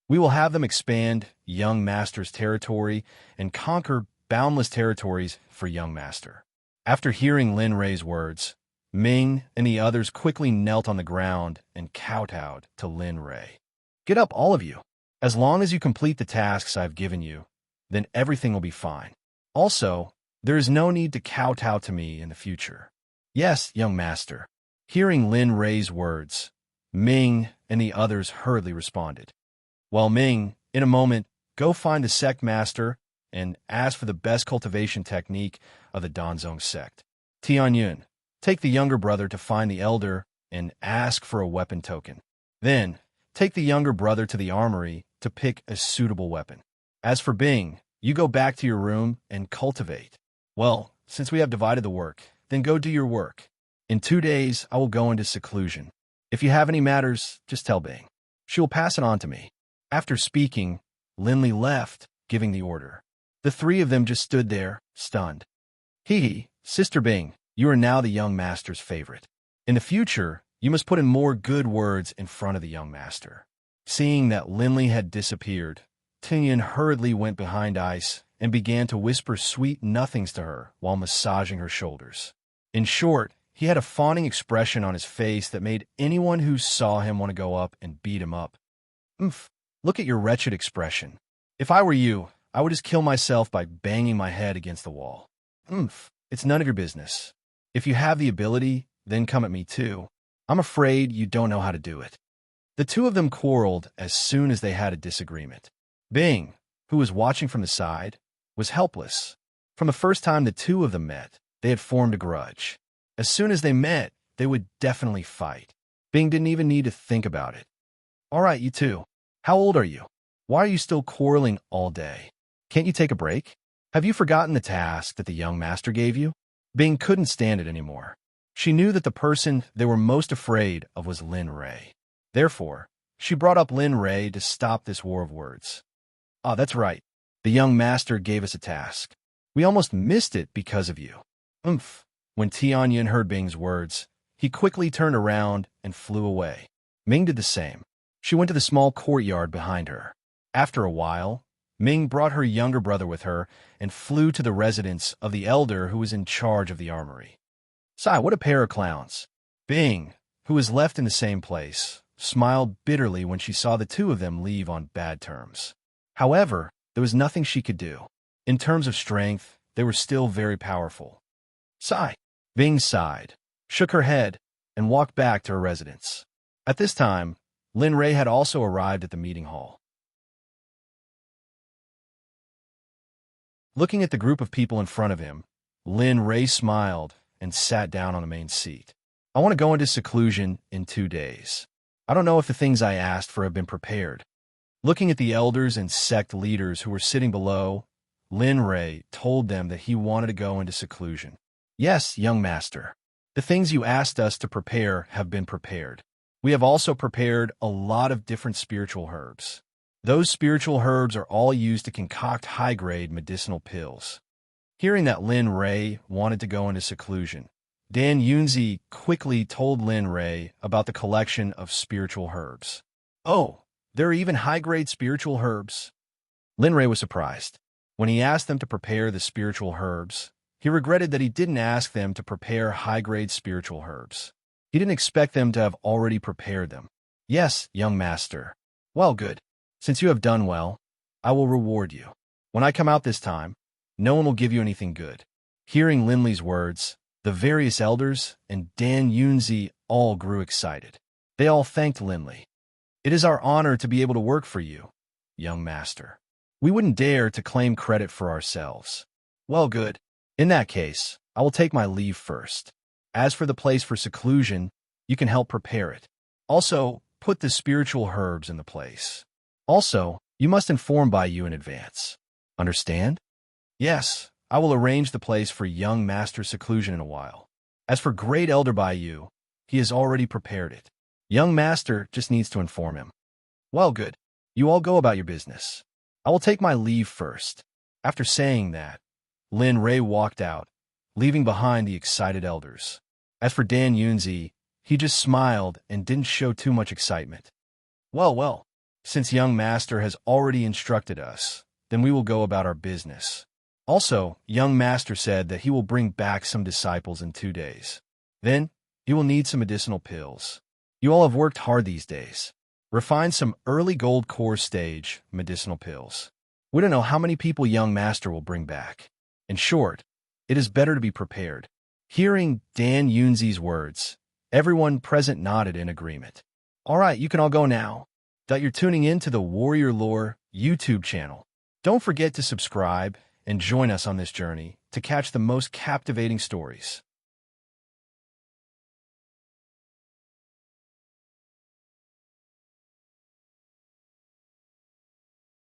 We will have them expand young master's territory and conquer boundless territories for young master." After hearing Lin Ray's words, Ming and the others quickly knelt on the ground and kowtowed to Lin Ray. "Get up, all of you. As long as you complete the tasks I've given you, then everything will be fine. Also, there is no need to kowtow to me in the future." "Yes, young master." Hearing Lin Ray's words, Ming and the others hurriedly responded. "Well, Ming, in a moment, go find the sect master and ask for the best cultivation technique of the Danzong sect. Tianyun, take the younger brother to find the elder and ask for a weapon token. Then, take the younger brother to the armory to pick a suitable weapon. As for Bing, you go back to your room and cultivate. Well, since we have divided the work, then go do your work. In 2 days, I will go into seclusion. If you have any matters, just tell Bing. She will pass it on to me." After speaking, Linley left, giving the order. The three of them just stood there, stunned. "Hee, Sister Bing, you are now the young master's favorite. In the future, you must put in more good words in front of the young master." Seeing that Linley had disappeared, Tinyan hurriedly went behind Ice and began to whisper sweet nothings to her while massaging her shoulders. In short, he had a fawning expression on his face that made anyone who saw him want to go up and beat him up. "Oomph, look at your wretched expression. If I were you, I would just kill myself by banging my head against the wall. Oomph, it's none of your business. If you have the ability, then come at me too. I'm afraid you don't know how to do it." The two of them quarreled as soon as they had a disagreement. Bing, who was watching from the side, was helpless. From the first time the two of them met, they had formed a grudge. As soon as they met, they would definitely fight. Bing didn't even need to think about it. "All right, you two. How old are you? Why are you still quarreling all day? Can't you take a break? Have you forgotten the task that the young master gave you?" Bing couldn't stand it anymore. She knew that the person they were most afraid of was Lin Ray. Therefore, she brought up Lin Ray to stop this war of words. "Ah, that's right. The young master gave us a task. We almost missed it because of you." Oomph. When Tianyin heard Bing's words, he quickly turned around and flew away. Ming did the same. She went to the small courtyard behind her. After a while, Ming brought her younger brother with her and flew to the residence of the elder who was in charge of the armory. "Sigh, what a pair of clowns." Bing, who was left in the same place, smiled bitterly when she saw the two of them leave on bad terms. However, there was nothing she could do. In terms of strength, they were still very powerful. "Sigh." Bing sighed, shook her head, and walked back to her residence. At this time, Lin Ray had also arrived at the meeting hall. Looking at the group of people in front of him, Lin Ray smiled and sat down on the main seat. "I want to go into seclusion in 2 days. I don't know if the things I asked for have been prepared." Looking at the elders and sect leaders who were sitting below, Lin Ray told them that he wanted to go into seclusion. "Yes, young master. The things you asked us to prepare have been prepared. We have also prepared a lot of different spiritual herbs. Those spiritual herbs are all used to concoct high-grade medicinal pills." Hearing that Lin Ray wanted to go into seclusion, Dan Yunzi quickly told Lin Ray about the collection of spiritual herbs. "Oh, there are even high-grade spiritual herbs?" Lin Ray was surprised. When he asked them to prepare the spiritual herbs, he regretted that he didn't ask them to prepare high-grade spiritual herbs. He didn't expect them to have already prepared them. "Yes, young master." "Well, good. Since you have done well, I will reward you. When I come out this time, no one will give you anything good." Hearing Linley's words, the various elders and Dan Yunzi all grew excited. They all thanked Linley. "It is our honor to be able to work for you, young master. We wouldn't dare to claim credit for ourselves." "Well, good. In that case, I will take my leave first. As for the place for seclusion, you can help prepare it. Also, put the spiritual herbs in the place. Also, you must inform Baiyu in advance. Understand?" "Yes, I will arrange the place for young master seclusion in a while. As for great elder Baiyu, he has already prepared it. Young master just needs to inform him." "Well, good. You all go about your business. I will take my leave first." After saying that, Lin Ray walked out, leaving behind the excited elders. As for Dan Yunzi, he just smiled and didn't show too much excitement. Well, since young master has already instructed us, then we will go about our business. Also, young master said that he will bring back some disciples in 2 days. Then, he will need some medicinal pills. You all have worked hard these days. Refine some early gold core stage medicinal pills. We don't know how many people young master will bring back. In short, it is better to be prepared." Hearing Dan Yunzi's words, everyone present nodded in agreement. "All right, you can all go now." You're tuning in to the Warrior Lore YouTube channel. Don't forget to subscribe and join us on this journey to catch the most captivating stories.